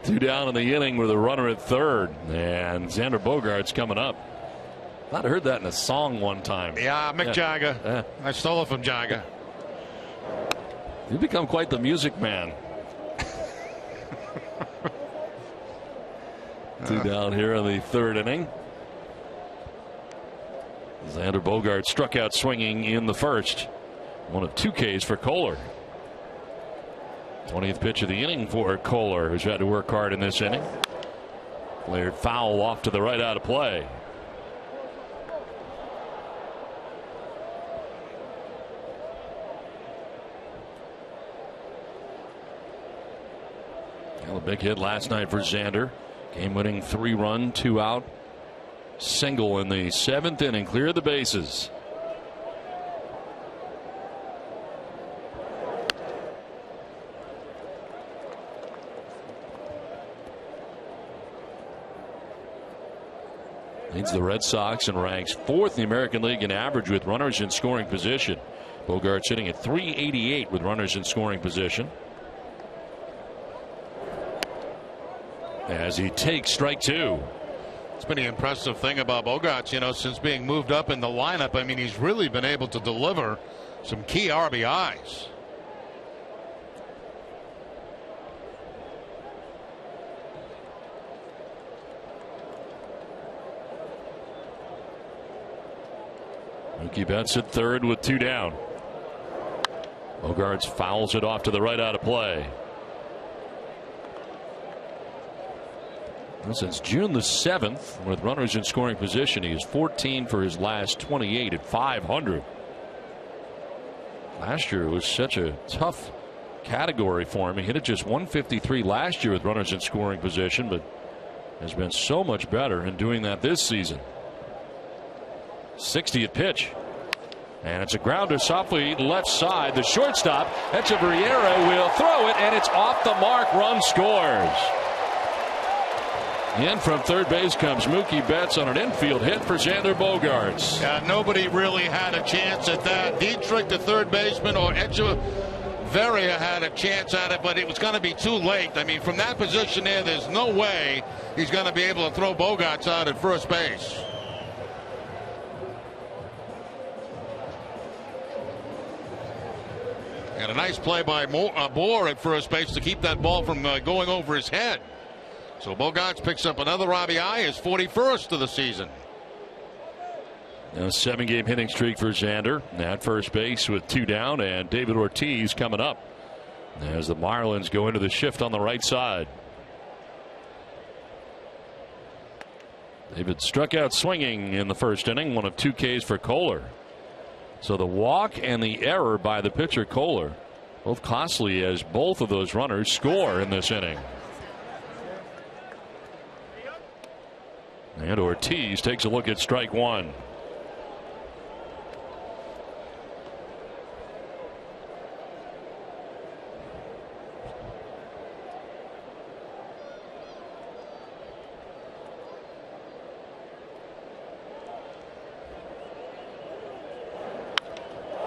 Two down in the inning with a runner at third, and Xander Bogaerts coming up. I'd heard that in a song one time. Yeah, Mick Jagger. Yeah. I stole it from Jagger. You've become quite the music man. Two down here in the third inning. Xander Bogaerts struck out swinging in the first. One of 2 Ks for Kohler. 20th pitch of the inning for Kohler, who's had to work hard in this inning. Flared foul off to the right, out of play. A big hit last night for Xander. Game-winning 3-run, 2-out single in the 7th inning. Cleared the bases. Leads the Red Sox and ranks 4th in the American League in average with runners in scoring position. Bogaerts hitting at .388 with runners in scoring position. As he takes strike 2. It's been the impressive thing about Bogaerts, you know, since being moved up in the lineup. I mean, he's really been able to deliver some key RBIs. Mookie Betts at third with 2 down. Bogaerts fouls it off to the right, out of play. Well, since June the 7th, with runners in scoring position, he is 14 for his last 28 at .500. Last year was such a tough category for him. He hit it just .153 last year with runners in scoring position, but has been so much better in doing that this season. 60th pitch. And it's a grounder softly left side. The shortstop, Echeverriera, will throw it, and it's off the mark. Run scores. In from third base comes Mookie Betts on an infield hit for Xander Bogaerts. Nobody really had a chance at that. Dietrich, the third baseman, or Echeverria had a chance at it, but it was going to be too late. I mean, from that position there, there's no way he's going to be able to throw Bogaerts out at first base. And a nice play by Bohr at first base to keep that ball from going over his head. So Bogaerts picks up another RBI, his 41st of the season. A 7-game hitting streak for Xander at first base with 2 down, and David Ortiz coming up as the Marlins go into the shift on the right side. David struck out swinging in the first inning, one of 2 Ks for Kohler. So the walk and the error by the pitcher Kohler, both costly as both of those runners score in this inning. And Ortiz takes a look at strike one.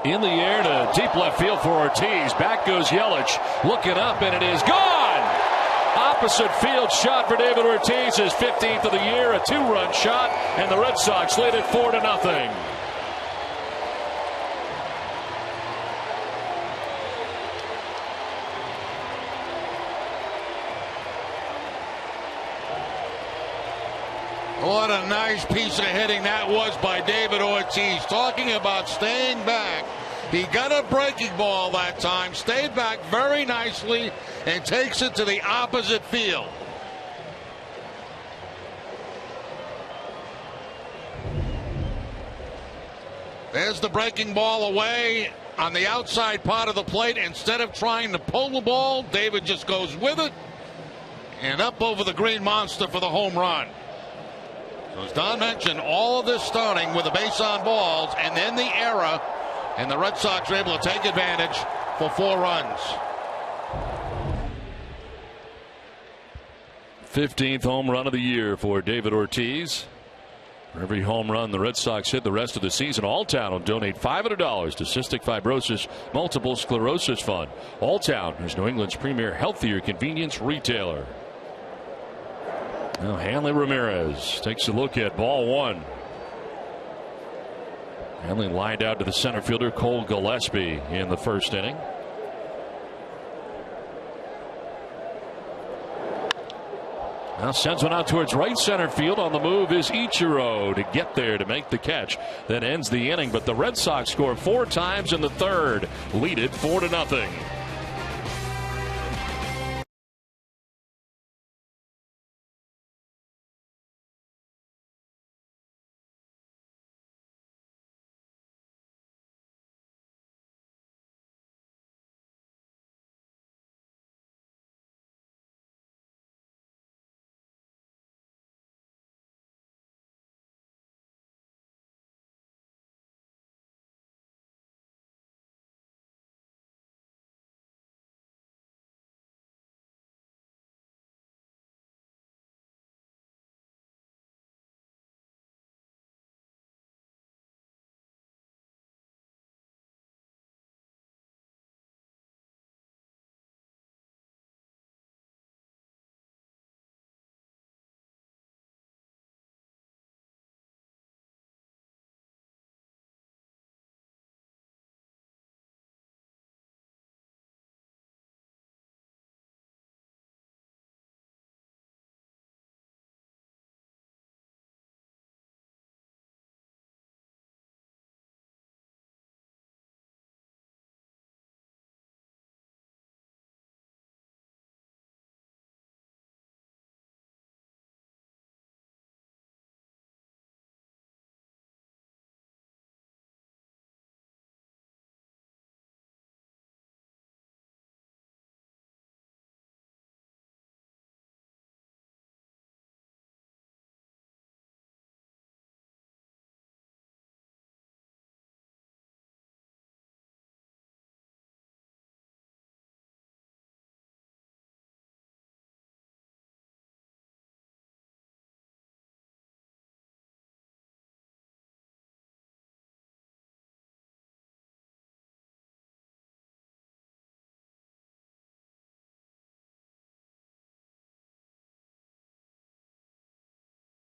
In the air to deep left field for Ortiz. Back goes Yelich. Looking up, and it is gone. Opposite field shot for David Ortiz. His 15th of the year. A 2-run shot, and the Red Sox lead it 4-0. What a nice piece of hitting that was by David Ortiz. Talking about staying back. He got a breaking ball that time, stayed back very nicely, and takes it to the opposite field. There's the breaking ball away on the outside part of the plate. Instead of trying to pull the ball, David just goes with it and up over the green monster for the home run. So as Don mentioned, all of this starting with the base on balls and then the error, and the Red Sox are able to take advantage for 4 runs. 15th home run of the year for David Ortiz. For every home run the Red Sox hit the rest of the season, Alltown will donate $500 to Cystic Fibrosis Multiple Sclerosis Fund. Alltown is New England's premier healthier convenience retailer. Now Hanley Ramirez takes a look at ball one. Hanley lined out to the center fielder Cole Gillespie in the first inning. Now sends one out towards right center field. On the move is Ichiro to get there to make the catch. That ends the inning, but the Red Sox score 4 times in the third. Lead it 4-0.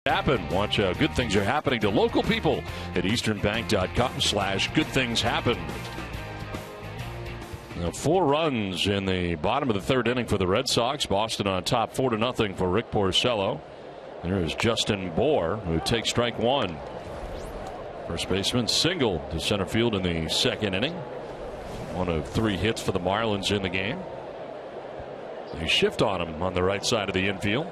Happen. Watch how good things are happening to local people at easternbank.com/goodthingshappen. Now 4 runs in the bottom of the third inning for the Red Sox. Boston on top 4-0 for Rick Porcello. There is Justin Bour, who takes strike one. First baseman single to center field in the second inning. One of 3 hits for the Marlins in the game. They shift on him on the right side of the infield.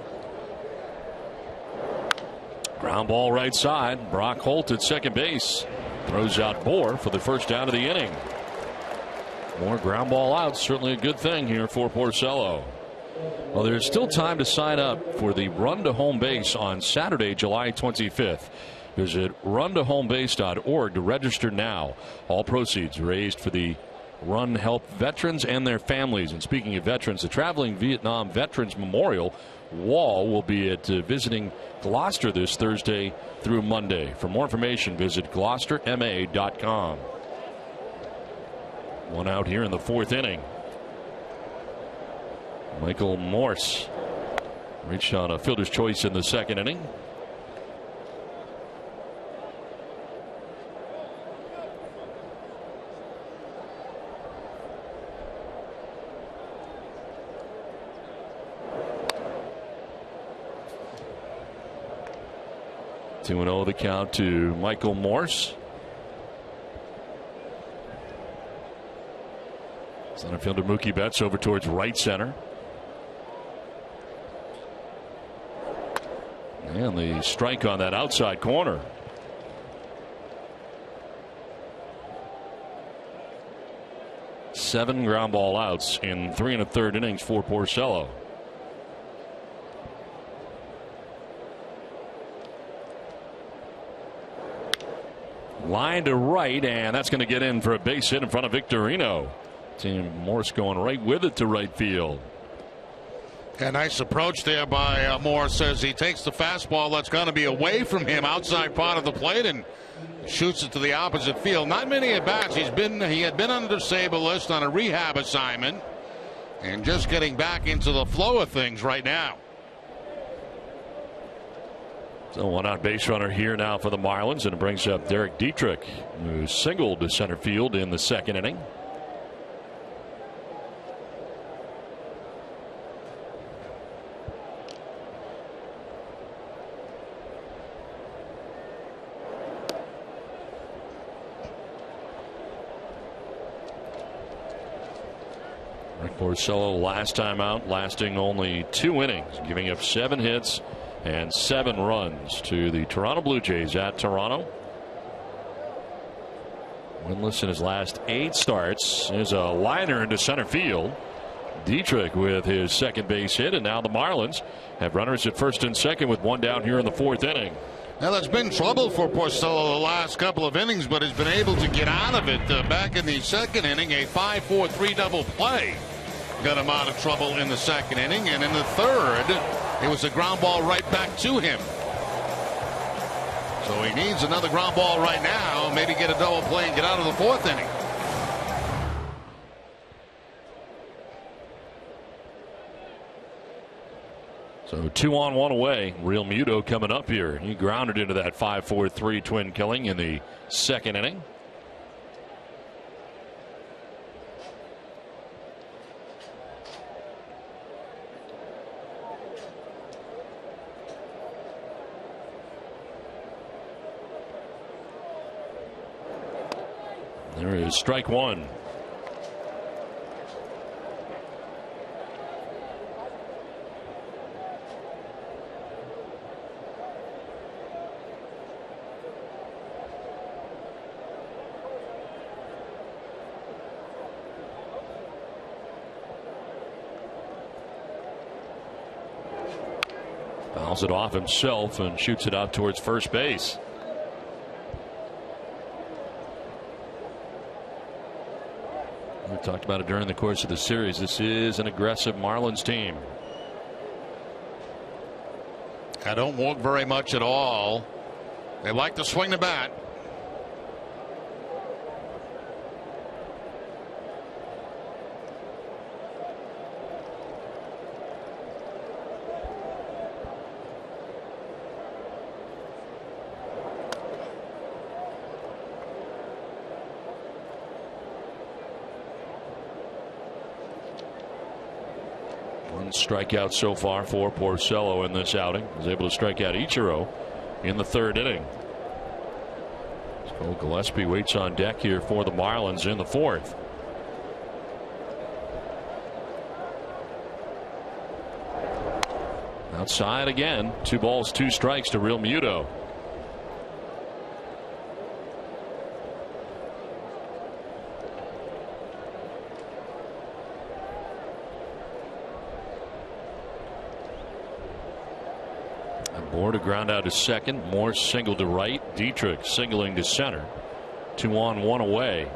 Ground ball right side. Brock Holt at second base. Throws out Bohr for the first out of the inning. More ground ball outs, certainly a good thing here for Porcello. Well, there's still time to sign up for the Run to Home Base on Saturday, July 25th. Visit runtohomebase.org to register now. All proceeds raised for the run help veterans and their families. And speaking of veterans, the Traveling Vietnam Veterans Memorial Wall will be at visiting Gloucester this Thursday through Monday. For more information, visit gloucesterma.com. One out here in the fourth inning. Michael Morse reached on a fielder's choice in the second inning. Two and 0 the count to Michael Morse. Center fielder Mookie Betts over towards right center. And the strike on that outside corner. Seven ground ball outs in 3 1/3 innings for Porcello. Line to right, and that's going to get in for a base hit in front of Victorino. Team Morse going right with it to right field. A nice approach there by Morse as he takes the fastball that's going to be away from him outside part of the plate and shoots it to the opposite field. Not many at bats. He had been on the disabled list on a rehab assignment and just getting back into the flow of things right now. So one out base runner here now for the Marlins, and it brings up Derek Dietrich, who singled to center field in the second inning. Rick Porcello last time out, lasting only 2 innings, giving up 7 hits and 7 runs to the Toronto Blue Jays at Toronto. Winless in his last 8 starts. There's a liner into center field. Dietrich with his second base hit, and now the Marlins have runners at first and second with 1 down here in the 4th inning. Now, that's been trouble for Porcello the last couple of innings, but has been able to get out of it. Back in the second inning, a 5-4-3 double play got him out of trouble in the second inning, and in the third, it was a ground ball right back to him. So he needs another ground ball right now, maybe get a double play and get out of the 4th inning. So 2 on 1 away. Real Muto coming up here. He grounded into that 5-4-3 twin killing in the second inning. There is strike one. Fouls it off himself and shoots it out towards first base. We talked about it during the course of the series. This is an aggressive Marlins team. I don't walk very much at all. They like to swing the bat. Strikeout so far for Porcello in this outing. He's able to strike out Ichiro in the third inning. So Gillespie waits on deck here for the Marlins in the fourth. Outside again. 2 balls, 2 strikes to Real Muto. Moore to ground out to second. Moore single to right. Dietrich singling to center. 2 on, 1 away.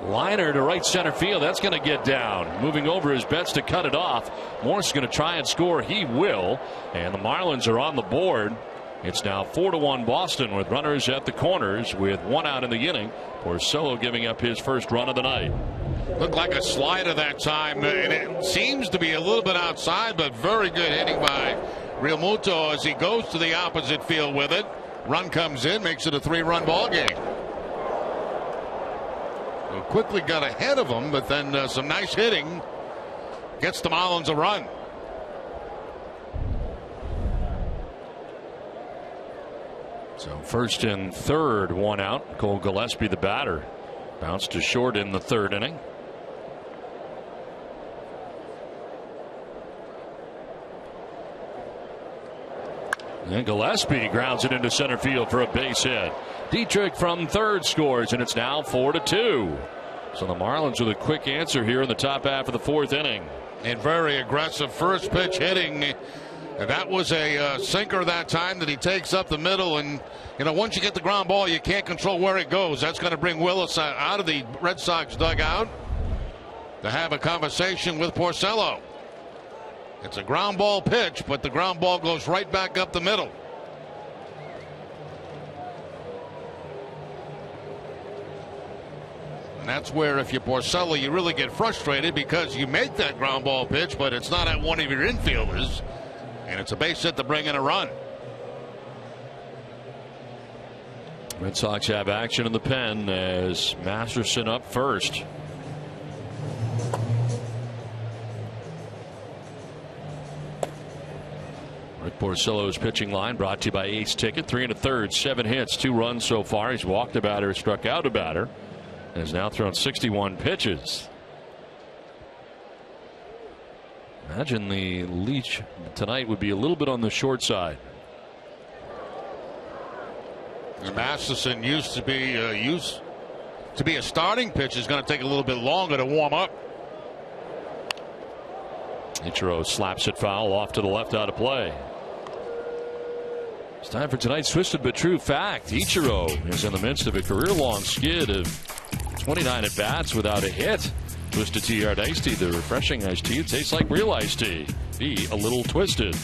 Liner to right center field. That's going to get down. Moving over his bets to cut it off. Morse going to try and score. He will. And the Marlins are on the board. It's now 4-1 Boston with runners at the corners with 1 out in the inning. Porcello giving up his first run of the night. Looked like a slider that time, and it seems to be a little bit outside, but very good hitting by Real Muto as he goes to the opposite field with it. Run comes in, makes it a 3-run ball game. So quickly got ahead of him, but then some nice hitting gets the Marlins a run. So first and third, 1 out. Cole Gillespie, the batter, bounced to short in the 3rd inning. And Gillespie grounds it into center field for a base hit. Dietrich from third scores, and it's now 4-2. So the Marlins with a quick answer here in the top half of the 4th inning. And very aggressive first pitch hitting. That was a sinker that time that he takes up the middle, and once you get the ground ball, you can't control where it goes. That's going to bring Willis out of the Red Sox dugout to have a conversation with Porcello. It's a ground ball pitch, but the ground ball goes right back up the middle. And that's where, if you're Porcello, you really get frustrated because you make that ground ball pitch, but it's not at one of your infielders. And it's a base hit to bring in a run. Red Sox have action in the pen as Masterson up first. Rick Porcello's pitching line brought to you by Ace Ticket. 3 1/3, 7 hits, 2 runs so far. He's walked a batter, struck out a batter, and has now thrown 61 pitches. Imagine the leash tonight would be a little bit on the short side. Masterson used to be a starting pitch. Is going to take a little bit longer to warm up. Ichiro slaps it foul off to the left, out of play. It's time for tonight's Twisted but True Fact. Ichiro is in the midst of a career-long skid of 29 at bats without a hit. Twisted Tea Hard Iced Tea, the refreshing iced tea. It tastes like real iced tea. Be a little twisted.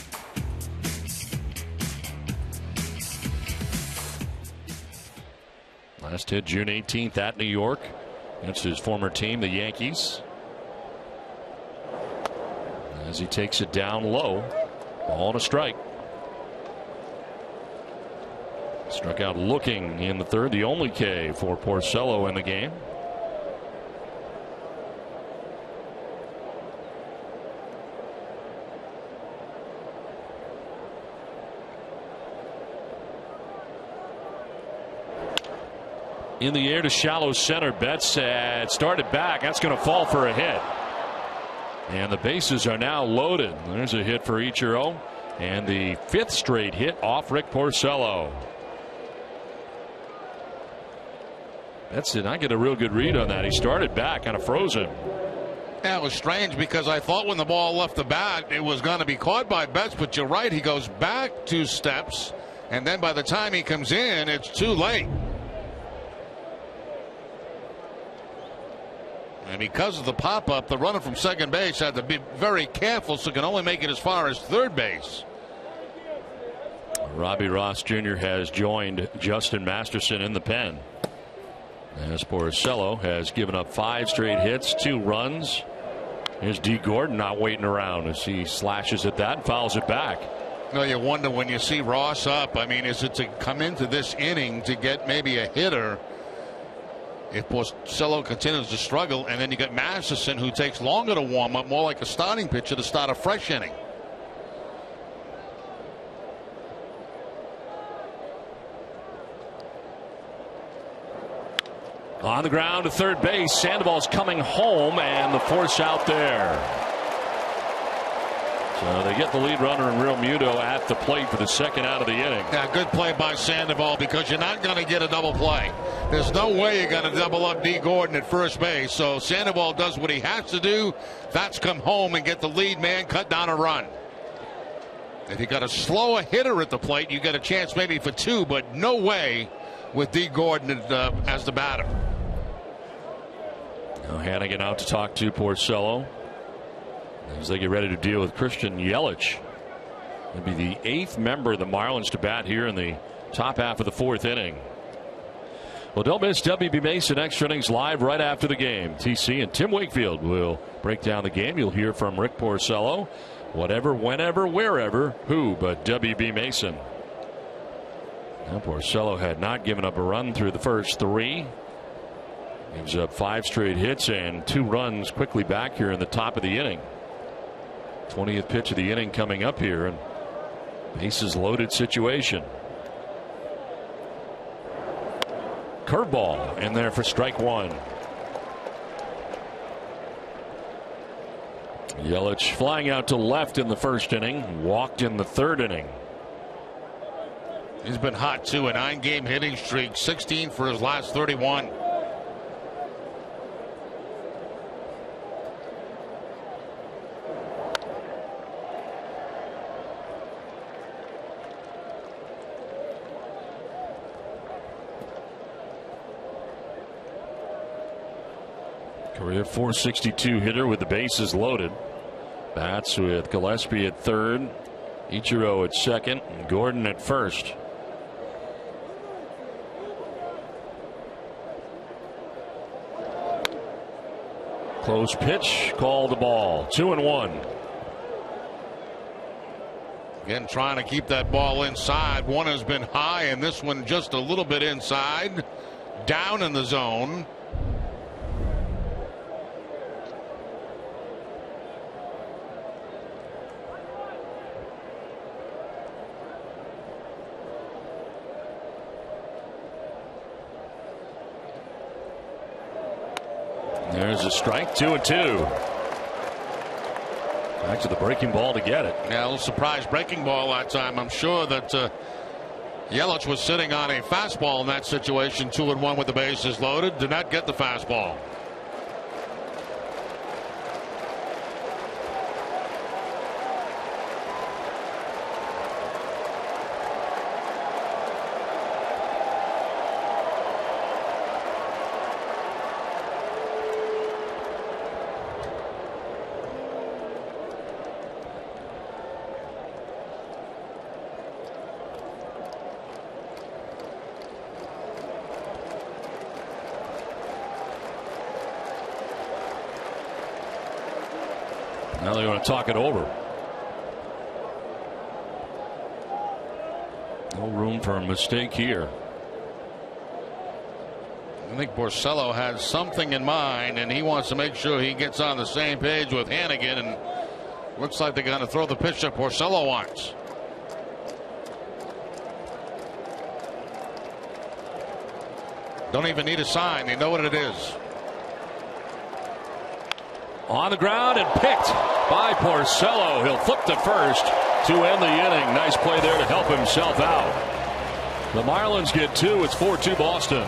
Last hit June 18th at New York against his former team, the Yankees. As he takes it down low, ball and a strike. Struck out looking in the 3rd, the only K for Porcello in the game. In the air to shallow center. Betts started back. That's going to fall for a hit. And the bases are now loaded. There's a hit for Ichiro. And the 5th straight hit off Rick Porcello. Betts did not get a real good read on that. He started back, kind of froze him. Yeah, it was strange because I thought when the ball left the bat it was going to be caught by Betts, but you're right. He goes back 2 steps, and then by the time he comes in, it's too late. And because of the pop-up, the runner from second base had to be very careful, so can only make it as far as third base. Robbie Ross Jr. has joined Justin Masterson in the pen. As Porcello has given up 5 straight hits, 2 runs. Here's D. Gordon not waiting around as he slashes at that and fouls it back. No, you wonder when you see Ross up. I mean, is it to come into this inning to get maybe a hitter? If Porcello continues to struggle, and then you got Masterson, who takes longer to warm up, more like a starting pitcher to start a fresh inning. On the ground to third base. Sandoval's coming home, and the force out there. So they get the lead runner in Real Muto at the plate for the 2nd out of the inning. Yeah, good play by Sandoval because you're not going to get a double play. There's no way you're going to double up D. Gordon at first base. So Sandoval does what he has to do. That's come home and get the lead man, cut down a run. If you got a slower hitter at the plate, you got a chance maybe for 2, but no way with D. Gordon as the batter. Now Hannigan out to talk to Porcello as they get ready to deal with Christian Yelich. It'll be the 8th member of the Marlins to bat here in the top half of the 4th inning. Well, don't miss WB Mason Extra Innings live right after the game. TC and Tim Wakefield will break down the game. You'll hear from Rick Porcello. Whatever, whenever, wherever, who but WB Mason. Now Porcello had not given up a run through the first 3. Gives up 5 straight hits and 2 runs quickly back here in the top of the inning. 20th pitch of the inning coming up here, and bases loaded situation. Curveball in there for strike 1. Yelich flying out to left in the first inning, walked in the 3rd inning. He's been hot too, a 9-game hitting streak, 16 for his last 31. Career .462 hitter with the bases loaded. Bats with Gillespie at 3rd, Ichiro at 2nd, and Gordon at 1st. Close pitch, called the ball. 2-1. Again, trying to keep that ball inside. One has been high, and this one just a little bit inside. Down in the zone. There's a strike, 2-2. Back to the breaking ball to get it. Yeah, a little surprise breaking ball that time. I'm sure that Yelich was sitting on a fastball in that situation. 2-1 with the bases loaded. Did not get the fastball. Now they want to talk it over. No room for a mistake here. I think Porcello has something in mind, and he wants to make sure he gets on the same page with Hannigan, and looks like they're going to throw the pitch that Porcello wants. Don't even need a sign. They know what it is. On the ground and picked by Porcello. He'll flip to first to end the inning. Nice play there to help himself out. The Marlins get 2. It's 4-2 Boston.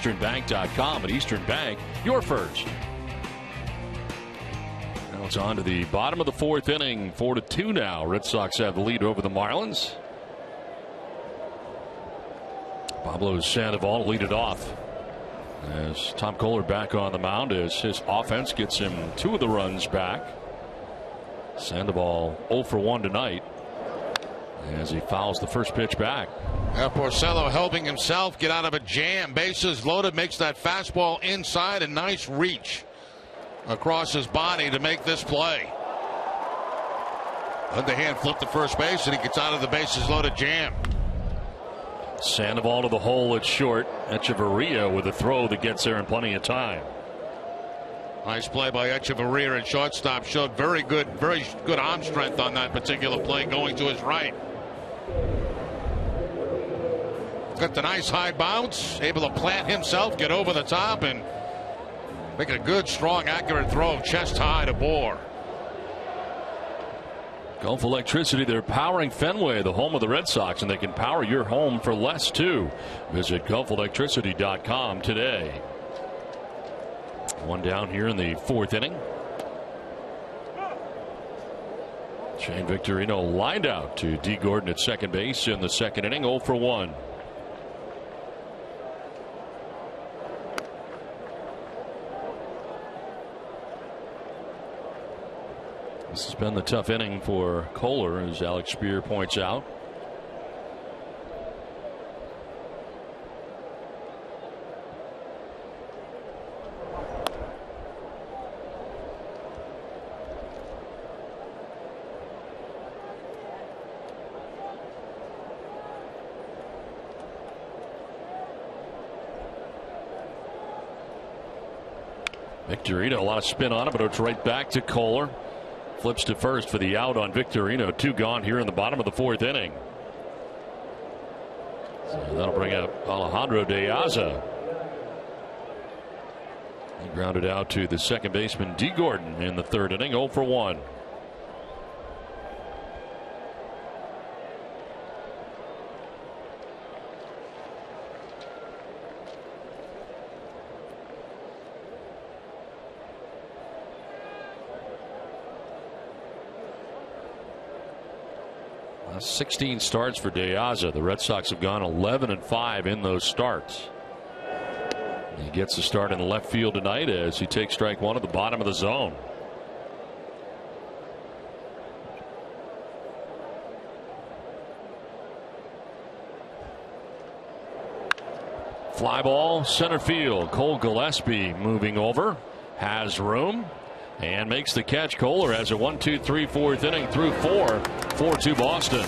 EasternBank.com. At Eastern Bank, you're first. Now it's on to the bottom of the fourth inning. 4-2 now. Red Sox have the lead over the Marlins. Pablo Sandoval lead it off as Tom Kohler back on the mound as his offense gets him 2 of the runs back. Sandoval 0 for 1 tonight as he fouls the first pitch back. Porcello helping himself get out of a jam. Bases loaded, makes that fastball inside. A nice reach across his body to make this play. Underhand flip to first base, and he gets out of the bases loaded jam. Sandoval to the hole at short. Echeverria with a throw that gets there in plenty of time. Nice play by Echeverria at shortstop. Showed very good arm strength on that particular play, going to his right. Got the nice high bounce, able to plant himself, get over the top, and make a good, strong, accurate throw chest high to Bohr. Gulf Electricity, they're powering Fenway, the home of the Red Sox, and they can power your home for less too. Visit GulfElectricity.com today. One down here in the fourth inning. Shane Victorino lined out to D. Gordon at second base in the second inning, 0 for 1. This has been the tough inning for Kohler, as Alex Spear points out. Victorino, a lot of spin on it, but it's right back to Kohler. Flips to first for the out on Victorino. 2 gone here in the bottom of the fourth inning. So that'll bring up Alejandro De Aza. He grounded out to the second baseman D. Gordon in the third inning, 0 for 1. Well, 16 starts for De Aza. The Red Sox have gone 11-5 in those starts. He gets a start in the left field tonight as he takes strike one at the bottom of the zone. Fly ball center field. Cole Gillespie moving over, has room and makes the catch. Kohler has a 1-2-3 fourth inning through 4-4-2 Boston.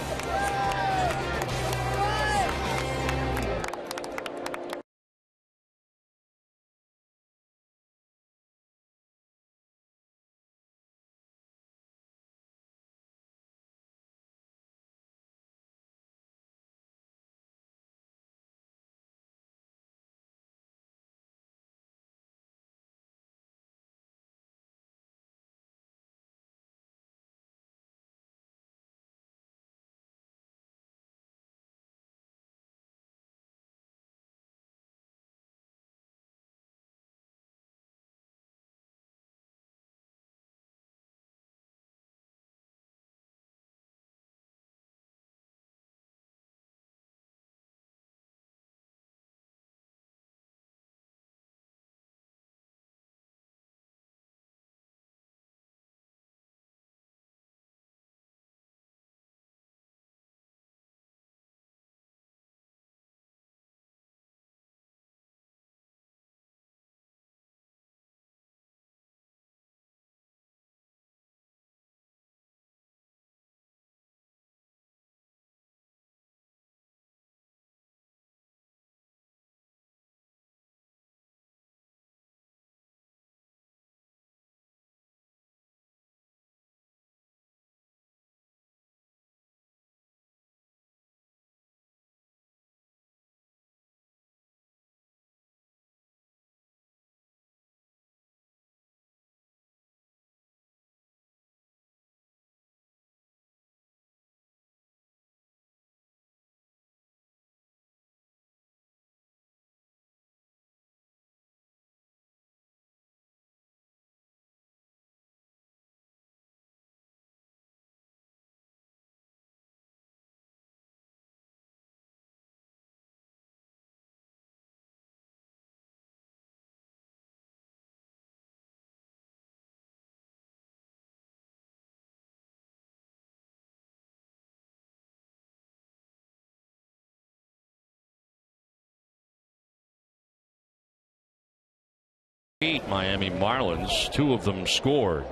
Miami Marlins, 2 of them scored.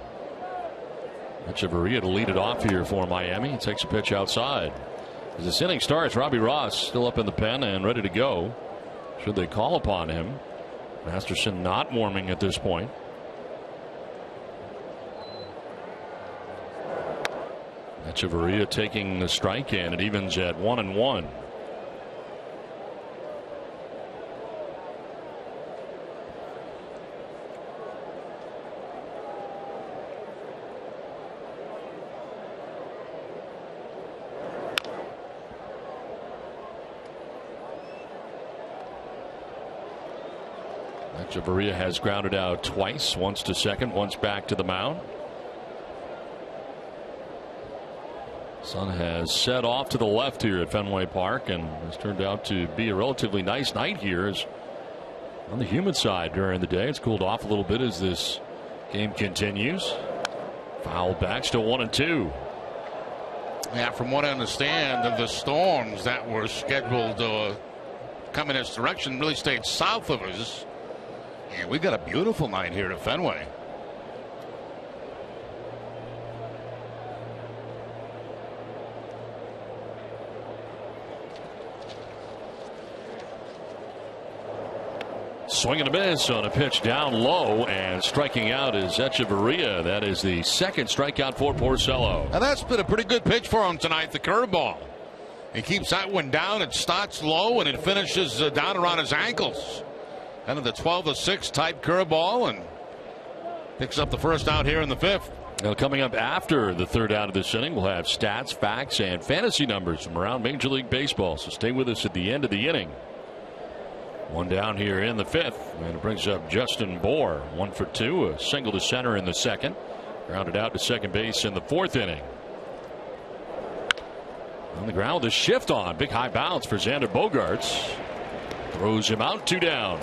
Echeverria to lead it off here for Miami. He takes a pitch outside. As this inning starts, Robbie Ross still up in the pen and ready to go should they call upon him. Masterson not warming at this point. Echeverria taking the strike, and it evens at 1-1. Echeverria has grounded out twice, once to second, once back to the mound. Sun has set off to the left here at Fenway Park, and it's turned out to be a relatively nice night here. As on the humid side during the day, it's cooled off a little bit as this game continues. Foul back, still 1-2. Yeah, from what I understand, of the storms that were scheduled to come in this direction really stayed south of us. And we got a beautiful night here at Fenway. Swing and a miss on a pitch down low, and striking out is Echeverria. That is the second strikeout for Porcello. And that's been a pretty good pitch for him tonight, the curveball. He keeps that one down. It starts low and it finishes down around his ankles. Kind of the 12-6 type curveball, and picks up the first out here in the 5th. Now, coming up after the 3rd out of this inning, we'll have stats, facts, and fantasy numbers from around Major League Baseball. So stay with us at the end of the inning. One down here in the 5th, and it brings up Justin Bour. 1 for 2, a single to center in the 2nd. Grounded out to second base in the 4th inning. On the ground with a shift on. Big high bounce for Xander Bogaerts. Throws him out, 2 down.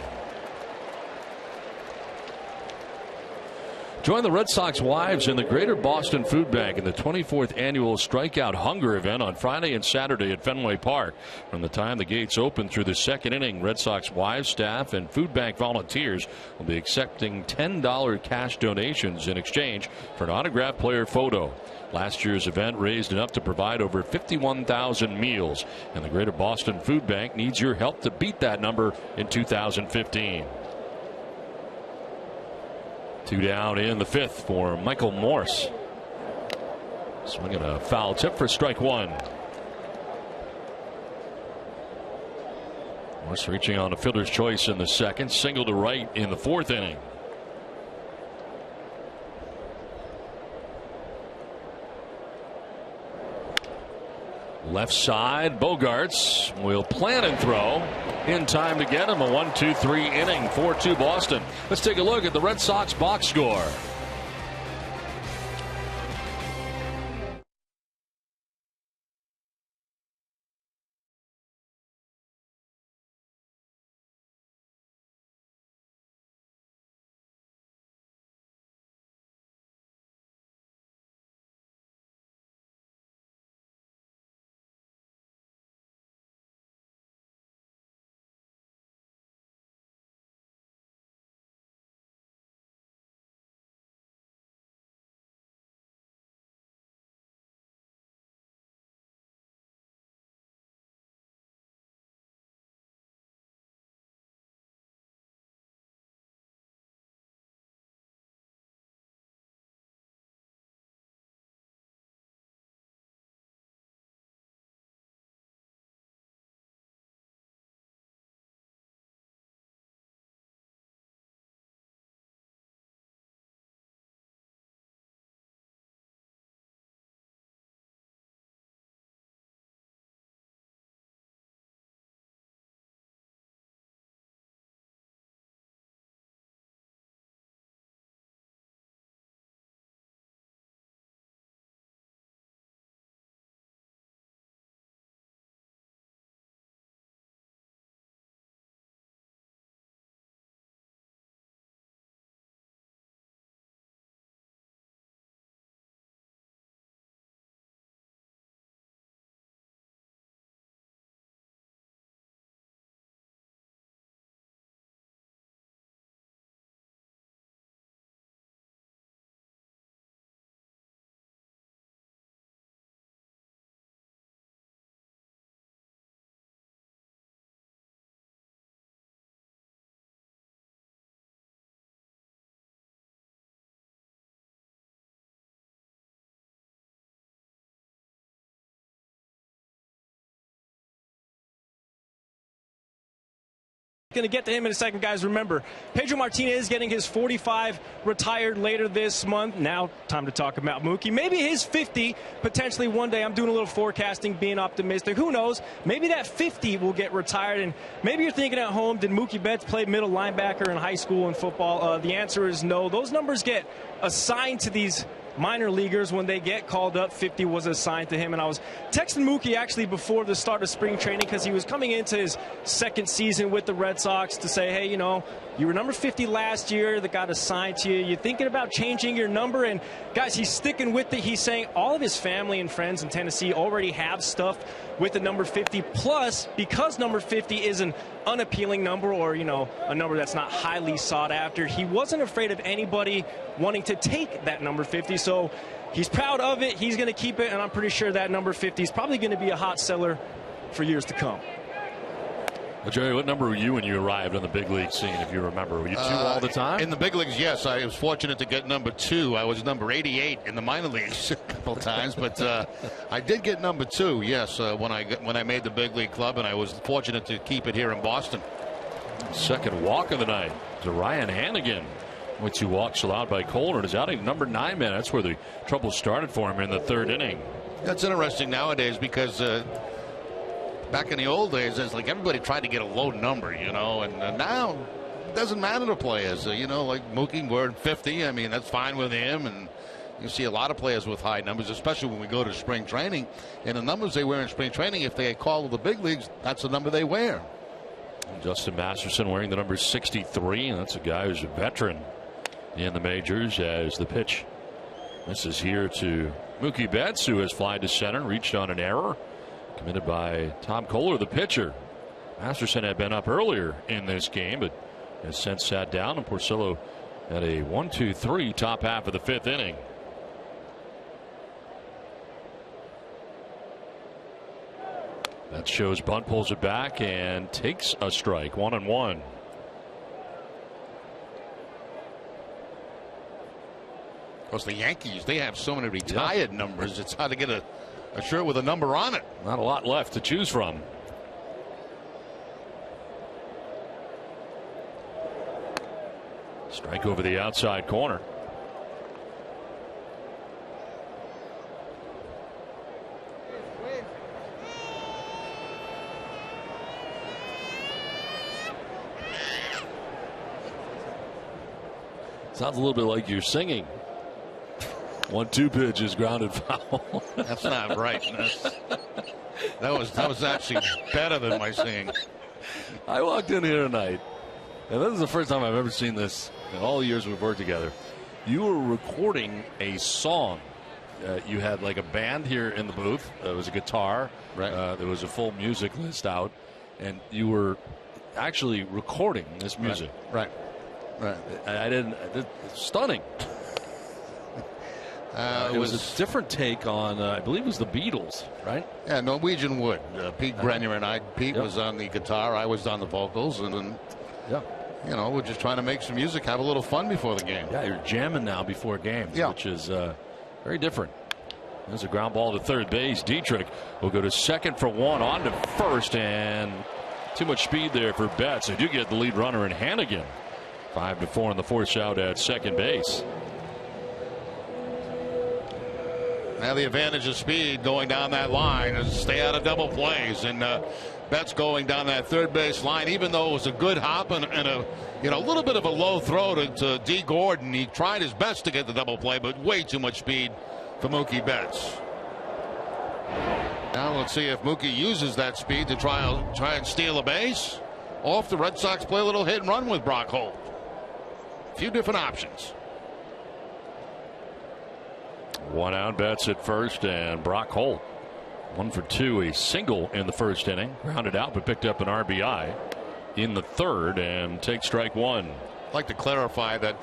Join the Red Sox wives in the Greater Boston Food Bank in the 24th annual Strikeout Hunger event on Friday and Saturday at Fenway Park. From the time the gates open through the 2nd inning, Red Sox wives, staff, and food bank volunteers will be accepting $10 cash donations in exchange for an autographed player photo. Last year's event raised enough to provide over 51,000 meals, and the Greater Boston Food Bank needs your help to beat that number in 2015. 2 down in the 5th for Michael Morse. Swinging a foul tip for strike 1. Morse reaching on a fielder's choice in the 2nd. Single to right in the 4th inning. Left side, Bogaerts will plant and throw in time to get him. A 1-2-3 inning, 4-2 Boston. Let's take a look at the Red Sox box score. Going to get to him in a second, guys. Remember, Pedro Martinez is getting his 45 retired later this month. Now, time to talk about Mookie. Maybe his 50, potentially one day. I'm doing a little forecasting, being optimistic. Who knows? Maybe that 50 will get retired. And maybe you're thinking at home, did Mookie Betts play middle linebacker in high school and football? The answer is no. Those numbers get assigned to these minor leaguers when they get called up. 50 was assigned to him, and I was texting Mookie actually before the start of spring training because he was coming into his second season with the Red Sox to say, hey, you know, you were number 50 last year that got assigned to you. You're thinking about changing your number, and guys, he's sticking with it. He's saying all of his family and friends in Tennessee already have stuff with the number 50. Plus, because number 50 is an unappealing number, or, you know, a number that's not highly sought after, he wasn't afraid of anybody wanting to take that number 50. So he's proud of it. He's going to keep it, and I'm pretty sure that number 50 is probably going to be a hot seller for years to come. Well, Jerry, what number were you when you arrived on the big league scene, if you remember? Were you 2 all the time? In the big leagues, yes. I was fortunate to get number 2. I was number 88 in the minor leagues a couple times, but I did get number 2, yes, when I made the big league club, and I was fortunate to keep it here in Boston. Second walk of the night to Ryan Hannigan, which he walks allowed by Kohler. Is out in number 9 man. That's where the trouble started for him in the third inning. That's interesting nowadays because back in the old days, it's like everybody tried to get a low number, you know, and now it doesn't matter to players. You know, like Mookie, we're at 50. I mean, that's fine with him, and you see a lot of players with high numbers, especially when we go to spring training. And the numbers they wear in spring training, if they call to the big leagues, that's the number they wear. Justin Masterson wearing the number 63, and that's a guy who's a veteran in the majors. As the pitch, this is here to Mookie Betts, who has flied to center, reached on an error committed by Tom Kohler, the pitcher. Masterson had been up earlier in this game, but has since sat down, and Porcello had a 1-2-3 top half of the 5th inning. That shows bunt, pulls it back, and takes a strike. 1-1. Because the Yankees, they have so many retired numbers, it's hard to get a shirt with a number on it. Not a lot left to choose from. Strike over the outside corner. Sounds a little bit like you're singing. 1-2 pitch is grounded foul. That's not right. That was actually better than my singing. I walked in here tonight, and this is the first time I've ever seen this in all the years we've worked together. You were recording a song. You had like a band here in the booth. There was a guitar. Right. There was a full music list out, and you were actually recording this music. Right. I didn't. It's stunning. It was a different take on, I believe it was the Beatles, right? Yeah, Norwegian Wood. Pete Brenner and I. Pete was on the guitar. I was on the vocals. And then, you know, we're just trying to make some music, have a little fun before the game. Yeah, you're jamming now before games, which is very different. There's a ground ball to third base. Dietrich will go to second for one, on to first, and too much speed there for Betts. They do get the lead runner in Hannigan. 5-4 in the force out at second base. Now the advantage of speed going down that line is stay out of double plays, and Betts going down that third base line. Even though it was a good hop and a little bit of a low throw to D. Gordon, he tried his best to get the double play, but way too much speed for Mookie Betts. Now let's see if Mookie uses that speed to try and steal a base, or if the Red Sox play a little hit and run with Brock Holt. A few different options. One out, Betts at first, and Brock Holt 1 for 2, a single in the first inning, grounded out but picked up an RBI in the third, and takes strike one. I'd like to clarify that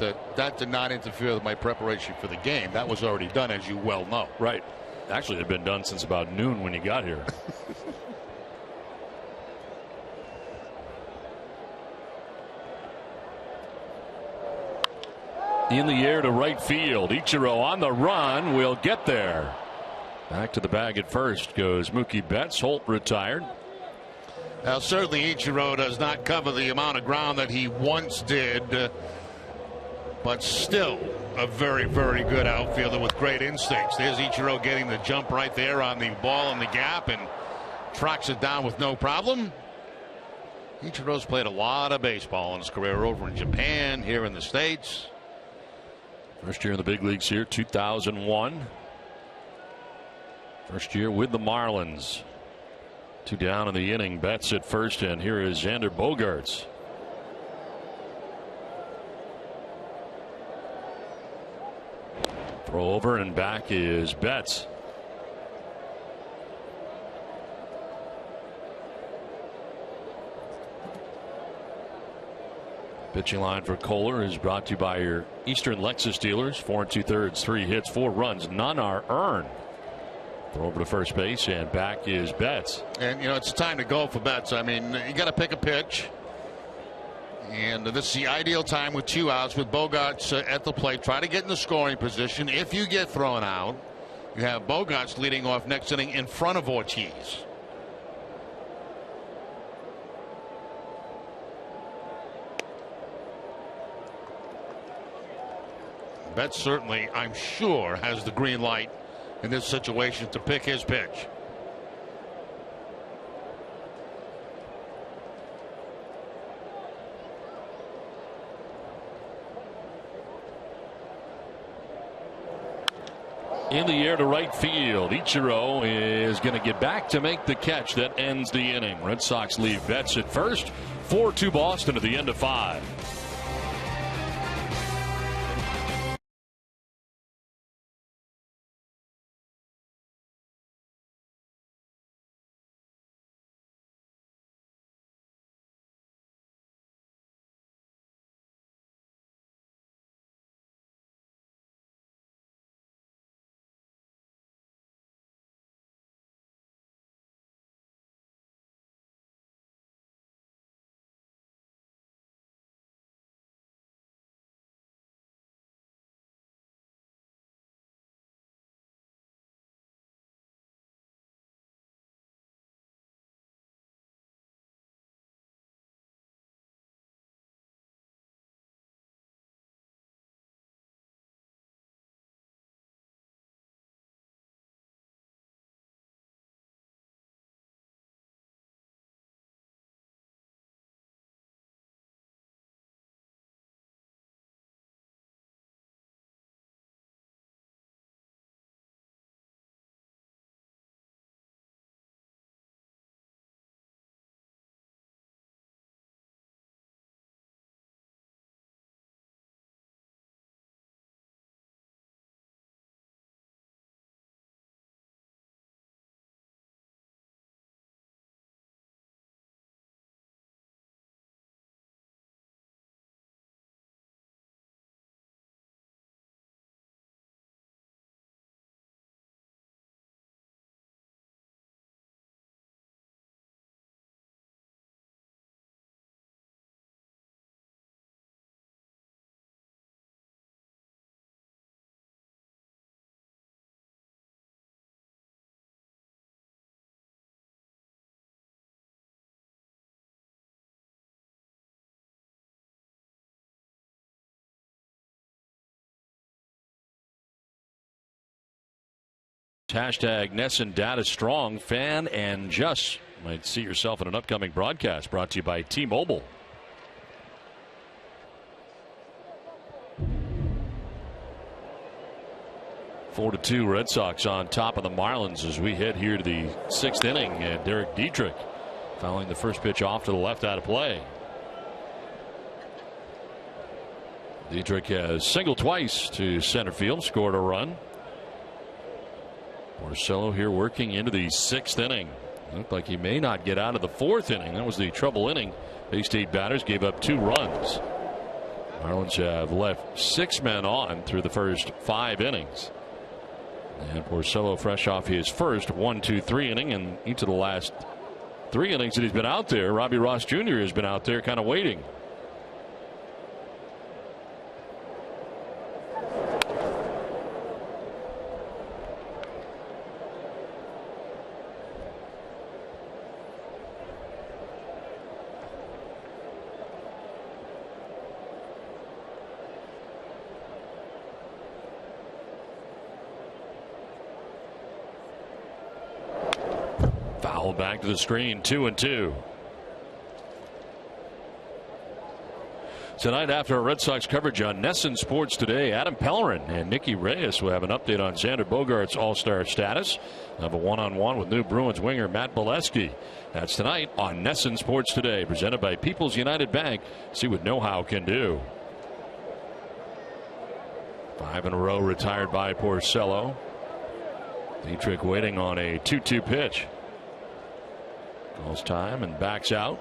did not interfere with my preparation for the game. That was already done, as you well know. Right. Actually, it had been done since about noon when you got here. In the air to right field. Ichiro on the run. Will get there. Back to the bag at first goes Mookie Betts. Holt retired. Now, certainly Ichiro does not cover the amount of ground that he once did, but still a very, very good outfielder with great instincts. There's Ichiro getting the jump right there on the ball in the gap and tracks it down with no problem. Ichiro's played a lot of baseball in his career over in Japan, here in the States. First year in the big leagues here, 2001. First year with the Marlins. 2 down in the inning. Betts at first, and here is Xander Bogaerts. Throw over and back is Betts. Pitching line for Kohler is brought to you by your Eastern Lexus dealers. 4 2/3, 3 hits, 4 runs, none are earned. Throw over to first base, and back is Betts. And, it's time to go for Betts. I mean, you got to pick a pitch. And this is the ideal time with 2 outs with Bogaerts at the plate. Try to get in the scoring position. If you get thrown out, you have Bogaerts leading off next inning in front of Ortiz. Betts certainly, I'm sure, has the green light in this situation to pick his pitch. In the air to right field. Ichiro is going to get back to make the catch that ends the inning. Red Sox leave Betts at first. 4-2 Boston at the end of 5. Hashtag Nesson Data Strong. Fan and just might see yourself in an upcoming broadcast brought to you by T-Mobile. Four to 2 Red Sox on top of the Marlins as we head here to the 6th inning. And Derek Dietrich fouling the first pitch off to the left out of play. Dietrich has singled twice to center field, scored a run. Porcello here working into the 6th inning. Looked like he may not get out of the 4th inning. That was the trouble inning. Faced 8 batters, gave up 2 runs. Marlins have left 6 men on through the first 5 innings. And Porcello fresh off his first 1-2-3 inning, and each of the last 3 innings that he's been out there, Robbie Ross Jr. has been out there kind of waiting. Foul back to the screen, 2-2. Tonight, after our Red Sox coverage on NESN Sports Today, Adam Pellerin and Nicky Reyes will have an update on Xander Bogaerts' All-Star status. They'll have a one-on-one with new Bruins winger Matt Bolesky. That's tonight on NESN Sports Today, presented by People's United Bank. See what know-how can do. 5 in a row retired by Porcello. Dietrich waiting on a 2-2 pitch. Calls time and backs out.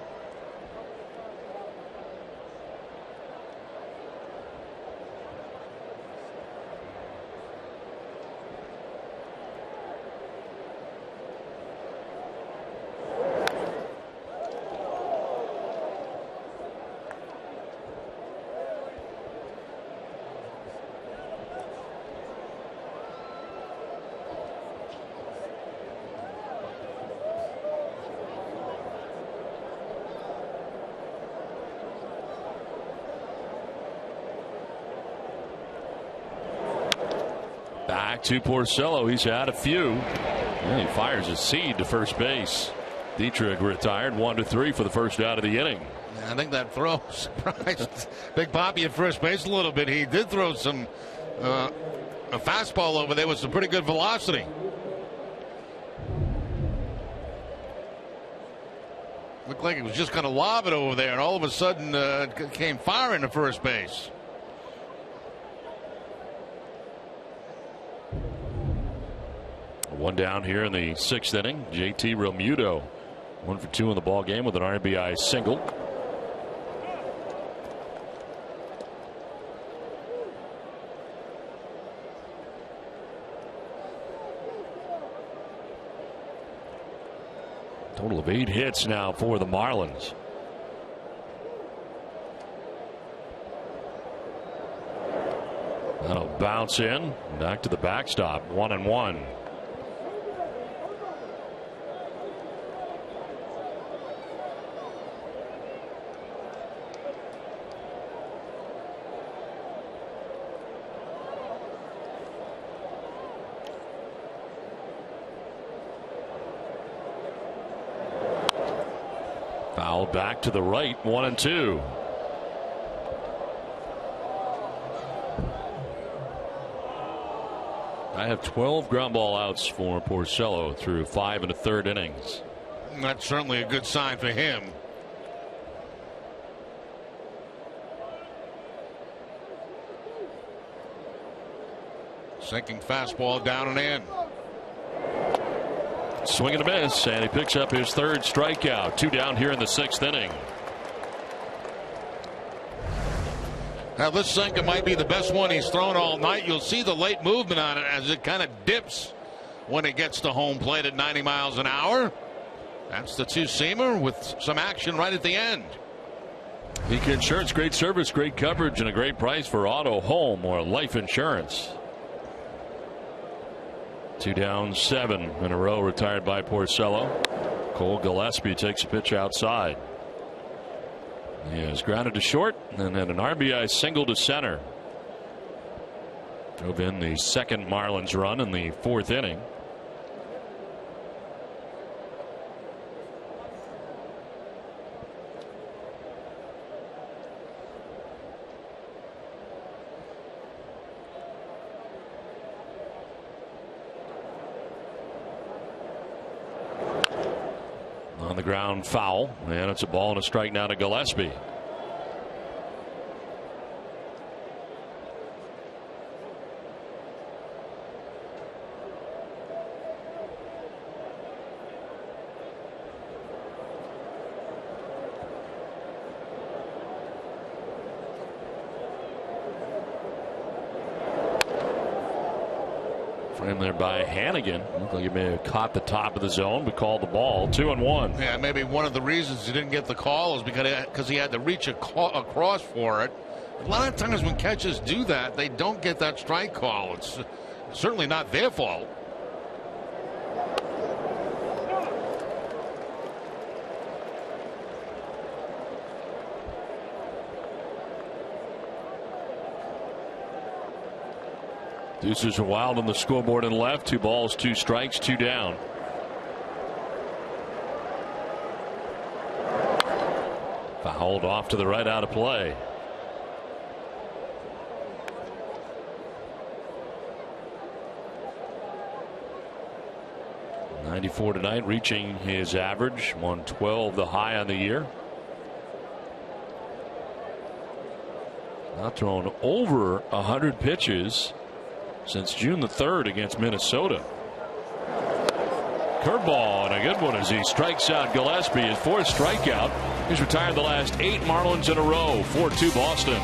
Back to Porcello. He's had a few. And he fires a seed to first base. Dietrich retired 1-3 for the first out of the inning. I think that throw surprised Big Papi at first base a little bit. He did throw some a fastball over there with some pretty good velocity. Looked like he was just going to lob it over there, and all of a sudden came firing to first base. One down here in the 6th inning. JT Realmuto 1 for 2 in the ball game with an RBI single. Total of 8 hits now for the Marlins. That'll bounce in back to the backstop. 1-1. Foul back to the right, 1-2. I have 12 ground ball outs for Porcello through 5 1/3 innings. That's certainly a good sign for him. Sinking fastball down and in. Swing and a miss, and he picks up his 3rd strikeout. 2 down here in the 6th inning. Now this sinker might be the best one he's thrown all night. You'll see the late movement on it as it kind of dips when it gets to home plate at 90 miles an hour. That's the 2-seamer with some action right at the end. Peak Insurance, great service, great coverage, and a great price for auto, home, or life insurance. 2 down, 7 in a row retired by Porcello. Cole Gillespie takes a pitch outside. He is grounded to short and then an RBI single to center. Drove in the 2nd Marlins run in the 4th inning. On the ground, foul, and it's a ball and a strike now to Gillespie. Framed there by Hannigan. Looked like he may have caught the top of the zone, but called the ball. 2-1. Yeah, maybe one of the reasons he didn't get the call is because he had to reach across for it. A lot of times when catchers do that, they don't get that strike call. It's certainly not their fault. Deuces are wild on the scoreboard and left. 2 balls, 2 strikes, 2 down. Fouled off to the right, out of play. .94 tonight, reaching his average. 112 the high on the year. Not thrown over 100 pitches since June the 3rd against Minnesota. Curveball, and a good one as he strikes out Gillespie. His 4th strikeout. He's retired the last 8 Marlins in a row. 4-2 Boston.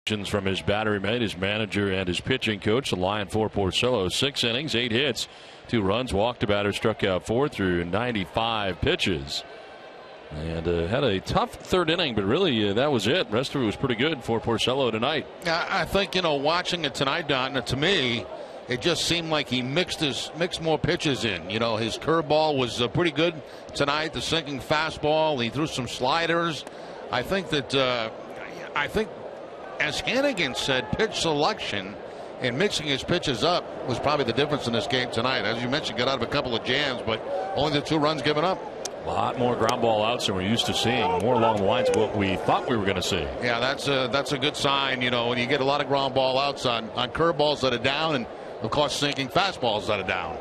From his battery mate, his manager, and his pitching coach, the Lion for Porcello. 6 innings, 8 hits, 2 runs, walked a batter, struck out 4 through 95 pitches. And had a tough 3rd inning, but really that was it. The rest of it was pretty good for Porcello tonight. I think, watching it tonight, Don, to me, it just seemed like he mixed more pitches in. His curveball was pretty good tonight, the sinking fastball. He threw some sliders. I think as Hannigan said, pitch selection and mixing his pitches up was probably the difference in this game tonight. As you mentioned, got out of a couple of jams, but only the 2 runs given up. A lot more ground ball outs than we're used to seeing. More along the lines of what we thought we were going to see. Yeah, that's a good sign, when you get a lot of ground ball outs on curveballs that are down and, of course, sinking fastballs that are down.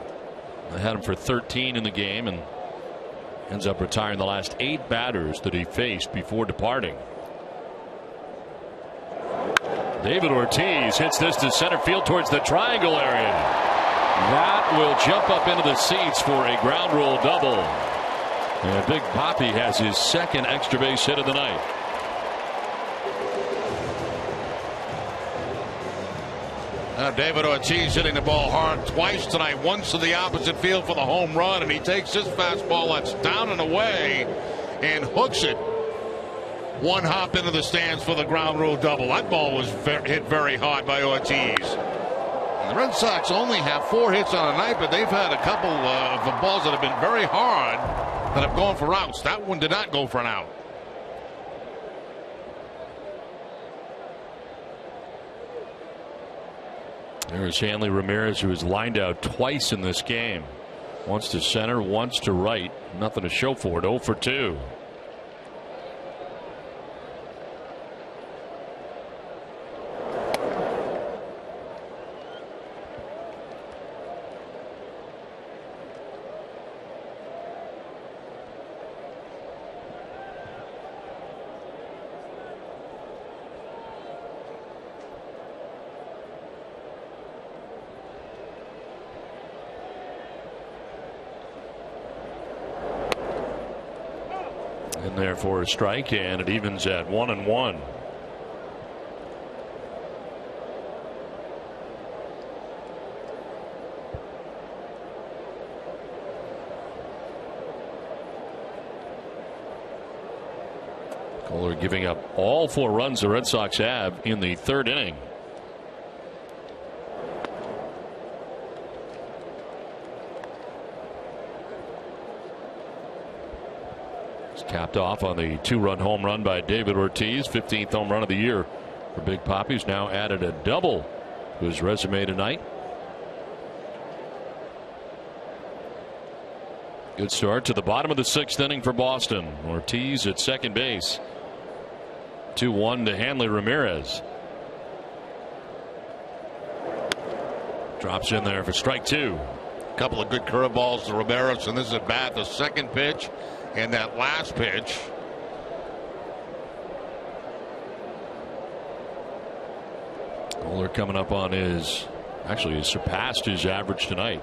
I had him for 13 in the game and ends up retiring the last 8 batters that he faced before departing. David Ortiz hits this to center field towards the triangle area. That will jump up into the seats for a ground rule double. And Big Papi has his 2nd extra base hit of the night. David Ortiz hitting the ball hard twice tonight. Once to the opposite field for the home run, and he takes his fastball that's down and away and hooks it. 1 hop into the stands for the ground rule double. That ball was hit very hard by Ortiz. And the Red Sox only have 4 hits on a night, but they've had a couple of balls that have been very hard that have gone for outs. That one did not go for an out. There's Hanley Ramirez, who has lined out twice in this game. Once to center, once to right. Nothing to show for it. 0 for 2. In there for a strike, and it evens at 1-1. Kohler giving up all 4 runs the Red Sox have in the 3rd inning. It's capped off on the 2-run home run by David Ortiz, 15th home run of the year for Big Papi. He's now added a double to his resume tonight. Good start to the bottom of the 6th inning for Boston. Ortiz at second base. 2-1 to Hanley Ramirez. Drops in there for strike 2. A couple of good curveballs to Ramirez, and this is at bat. The second pitch and that last pitch. Kohler coming up on his, actually has surpassed his average tonight.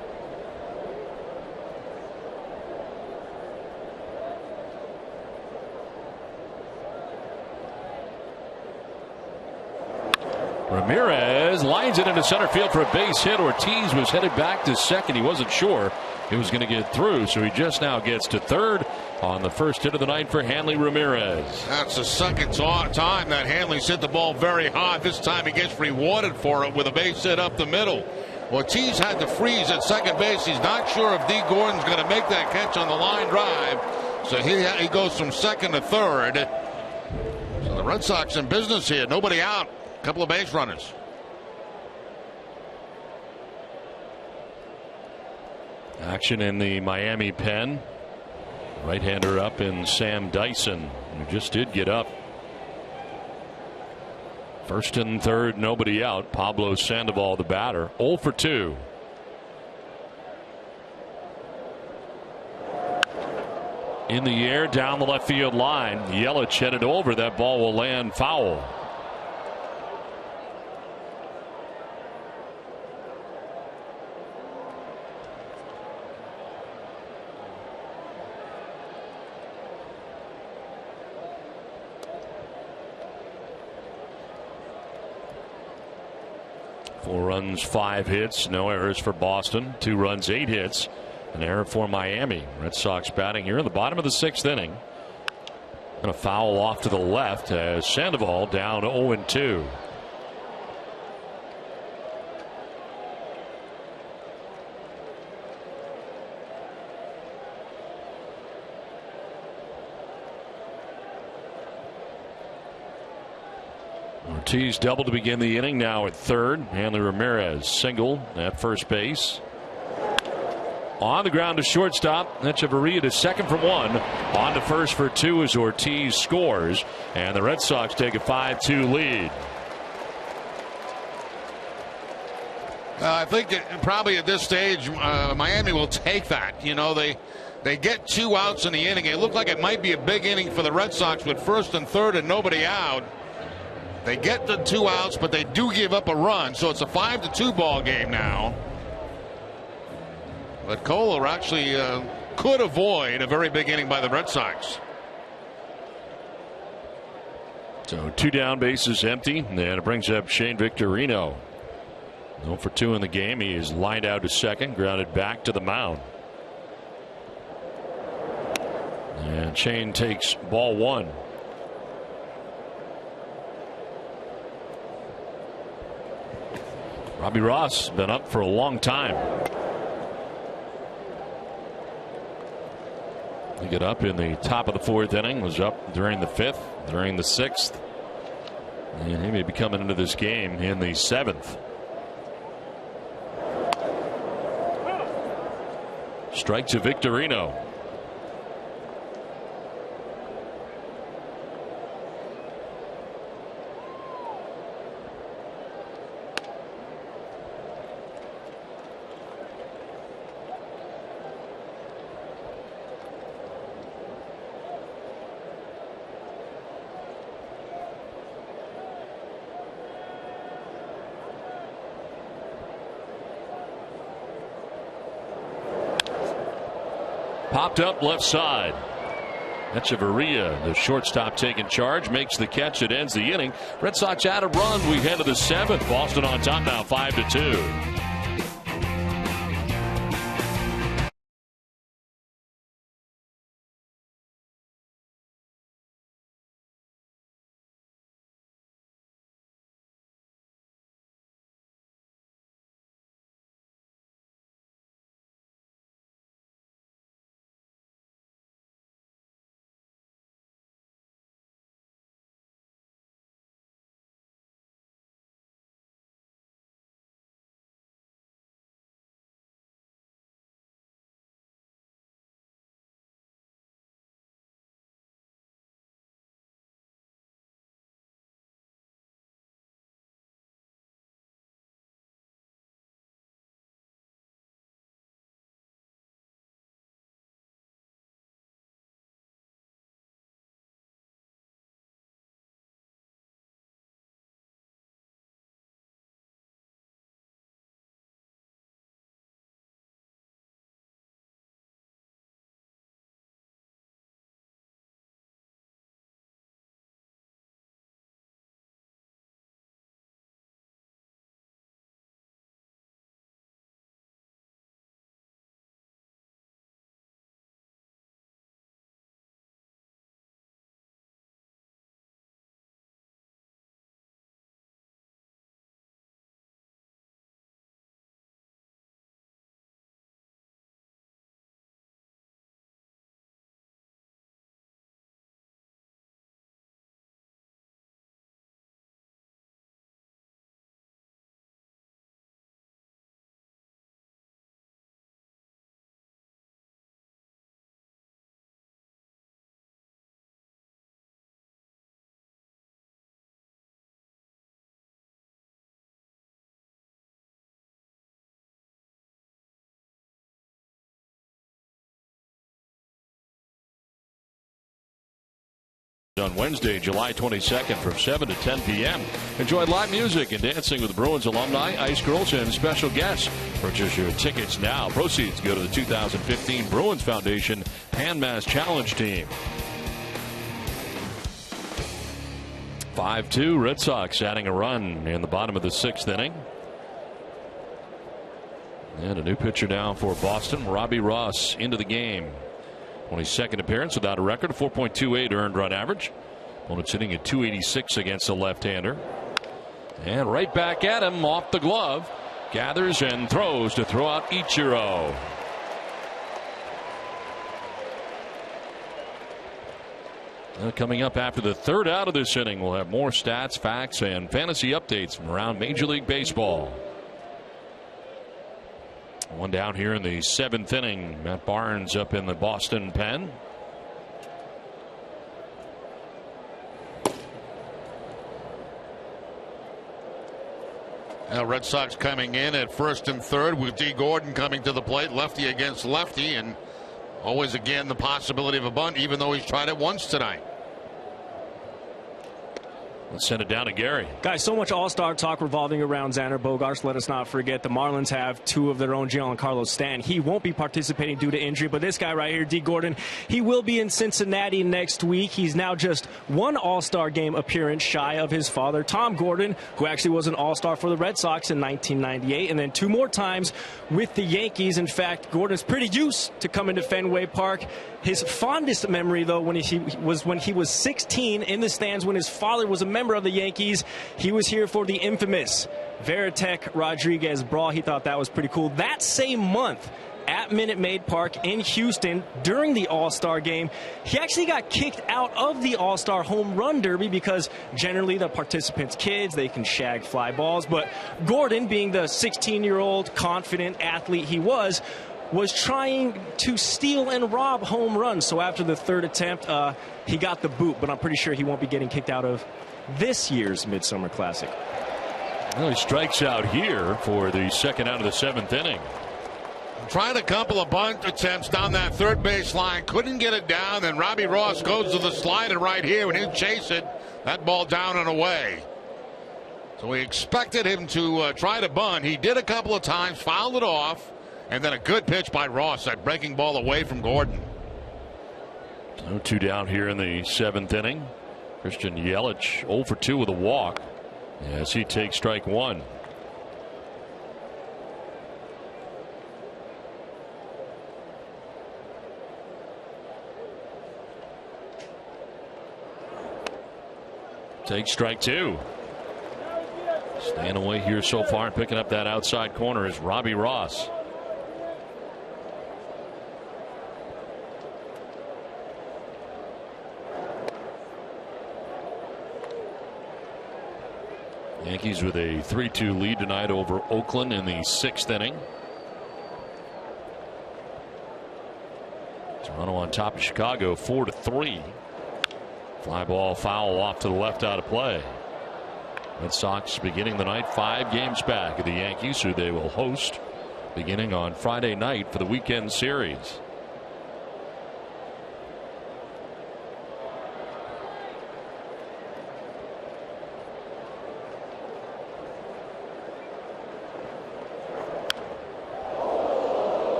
Ramirez lines it into center field for a base hit. Ortiz was headed back to second. He wasn't sure it was going to get through, so he just now gets to third on the first hit of the night for Hanley Ramirez. That's the second time that Hanley's hit the ball very hard. This time he gets rewarded for it with a base hit up the middle. Ortiz had to freeze at second base. He's not sure if D. Gordon's going to make that catch on the line drive, so he goes from second to third. So the Red Sox in business here. Nobody out. Couple of base runners. Action in the Miami pen. Right-hander up in Sam Dyson, who just did get up. First and third, nobody out. Pablo Sandoval, the batter, 0 for 2. In the air, down the left field line. Yelich headed over. That ball will land foul. Four runs, 5 hits, no errors for Boston. 2 runs, 8 hits, an error for Miami. Red Sox batting here in the bottom of the 6th inning. And a foul off to the left as Sandoval down 0-2. Ortiz double to begin the inning, now at third. Hanley Ramirez single at first base. On the ground to shortstop. Echeverria to second for 1. On to first for 2 as Ortiz scores. And the Red Sox take a 5-2 lead. I think that probably at this stage Miami will take that. You know, they get 2 outs in the inning. It looked like it might be a big inning for the Red Sox with first and third and nobody out. They get the 2 outs, but they do give up a run, so it's a 5-2 ball game now. But Kohler actually could avoid a very big inning by the Red Sox. So 2 down, bases empty, and it brings up Shane Victorino. 0 for 2 in the game. He is lined out to second, grounded back to the mound. And Shane takes ball 1. Robbie Ross been up for a long time. He got up in the top of the 4th inning, was up during the 5th, during the 6th, and he may be coming into this game in the 7th. Strike to Victorino. Popped up left side. Echeverria, the shortstop, taking charge, makes the catch. It ends the inning. Red Sox add a run. We head to the 7th. Boston on top now, 5-2. On Wednesday, July 22nd from 7 to 10 p.m. Enjoy live music and dancing with Bruins alumni, ice girls, and special guests. Purchase your tickets now. Proceeds go to the 2015 Bruins Foundation Hand Mass Challenge Team. 5-2, Red Sox adding a run in the bottom of the 6th inning. And a new pitcher now for Boston, Robbie Ross, into the game. 22nd appearance without a record, 4.28 earned run average. Opponent's hitting at 286 against the left-hander. And right back at him off the glove. Gathers and throws to throw out Ichiro. Coming up after the 3rd out of this inning, we'll have more stats, facts, and fantasy updates from around Major League Baseball. One down here in the 7th inning. Matt Barnes up in the Boston pen. Now Red Sox coming in at 1st and 3rd with D. Gordon coming to the plate, lefty against lefty, and always again the possibility of a bunt, even though he's tried it once tonight. Let's send it down to Gary. Guys, so much all-star talk revolving around Xander Bogaerts. Let us not forget the Marlins have 2 of their own, Giancarlo Stanton. He won't be participating due to injury, but this guy right here, D. Gordon, he will be in Cincinnati next week. He's now just 1 all-star game appearance shy of his father, Tom Gordon, who actually was an all-star for the Red Sox in 1998, and then 2 more times with the Yankees. In fact, Gordon's pretty used to coming to Fenway Park. His fondest memory, though, when he was 16 in the stands when his father was a member of the Yankees. He was here for the infamous Veritek Rodriguez brawl. He thought that was pretty cool. That same month at Minute Maid Park in Houston during the All-Star game, he actually got kicked out of the All-Star Home Run Derby because generally the participants' kids, they can shag fly balls. But Gordon, being the 16-year-old confident athlete he was trying to steal and rob home runs. So after the 3rd attempt, he got the boot, but I'm pretty sure he won't be getting kicked out of this year's Midsummer Classic. Well, he strikes out here for the 2nd out of the 7th inning. Tried a couple of bunt attempts down that 3rd base line, couldn't get it down, then Robbie Ross goes to the slider right here. When he chase it, that ball down and away. So we expected him to try to bunt. He did a couple of times, fouled it off. And then a good pitch by Ross, that breaking ball away from Gordon. So 2 down here in the 7th inning. Christian Yelich 0 for 2 with a walk as he takes strike 1. Takes strike 2. Staying away here so far and picking up that outside corner is Robbie Ross. Yankees with a 3-2 lead tonight over Oakland in the 6th inning. Toronto on top of Chicago 4-3. Fly ball foul off to the left out of play. Red Sox beginning the night 5 games back of the Yankees, who they will host beginning on Friday night for the weekend series.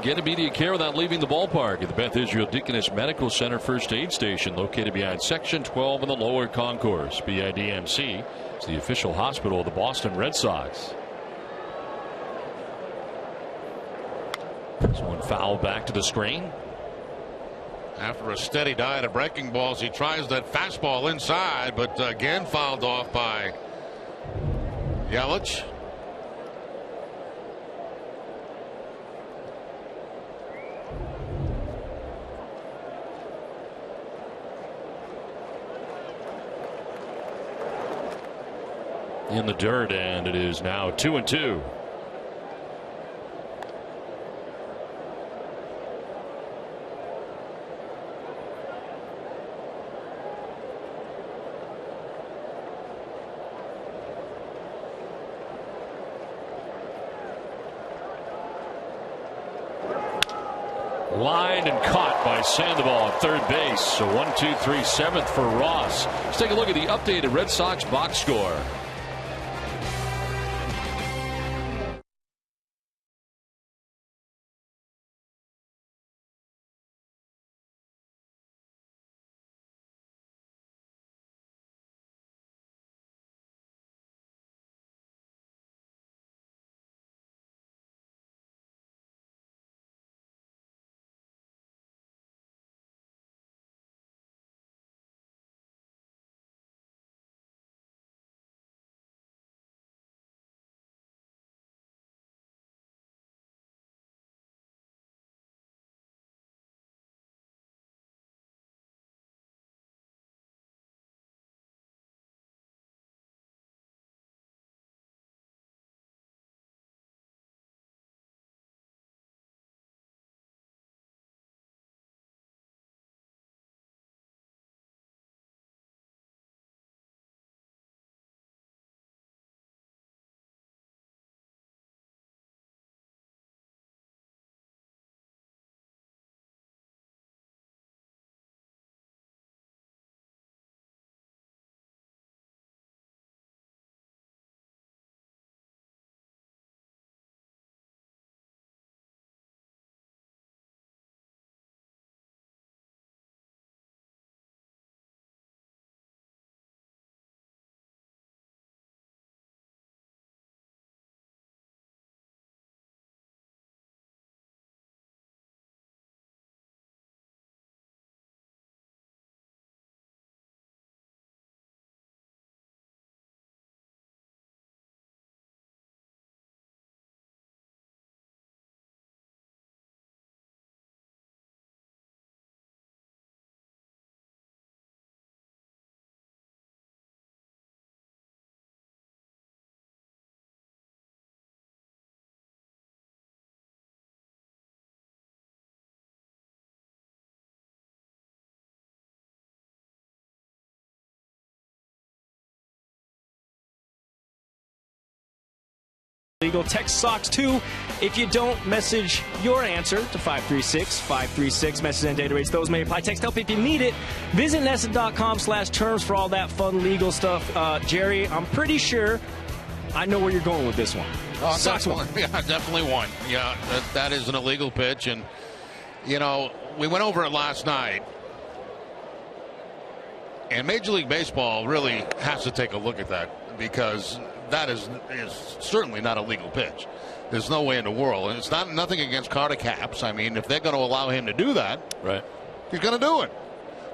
Get immediate care without leaving the ballpark at the Beth Israel Deaconess Medical Center First Aid Station, located behind Section 12 in the lower concourse. BIDMC is the official hospital of the Boston Red Sox. This one foul back to the screen. After a steady diet of breaking balls, he tries that fastball inside, but again fouled off by Yelich. In the dirt, and it is now 2-2. Lined and caught by Sandoval at third base. So 1-2-3 7th for Ross. Let's take a look at the updated Red Sox box score. Legal. Text Sox 2 If you don't, message your answer to 536-536. Message and data rates, those may apply. Text help if you need it. Visit NESSA.com/terms for all that fun legal stuff. Jerry, I'm pretty sure I know where you're going with this one. Sox one. Yeah, definitely one. Yeah, that is an illegal pitch. And, you know, we went over it last night. And Major League Baseball really has to take a look at that, because that is certainly not a legal pitch. There's no way in the world. And it's nothing against Carter Capps. I mean, if they're going to allow him to do that, right, he's going to do it.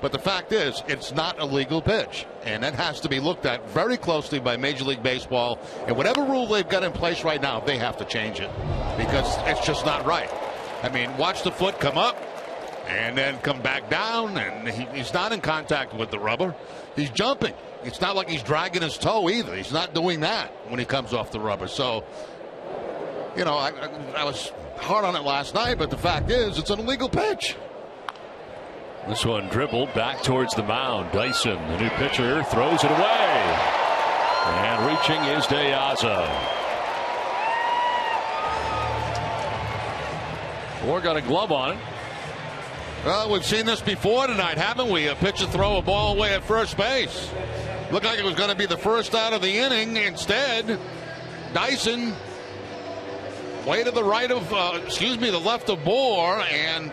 But the fact is, it's not a legal pitch. And that has to be looked at very closely by Major League Baseball. And whatever rule they've got in place right now, they have to change it, because it's just not right. I mean, watch the foot come up and then come back down, and he's not in contact with the rubber. He's jumping. It's not like he's dragging his toe either. He's not doing that when he comes off the rubber. So, you know, I was hard on it last night, but the fact is, it's an illegal pitch. This one dribbled back towards the mound. Dyson, the new pitcher, throws it away. And reaching is De Aza. Moore got a glove on it. Well, we've seen this before tonight, haven't we? A pitcher throw a ball away at first base. Looked like it was going to be the first out of the inning. Instead, Dyson way to the right of, the left of Bohr, and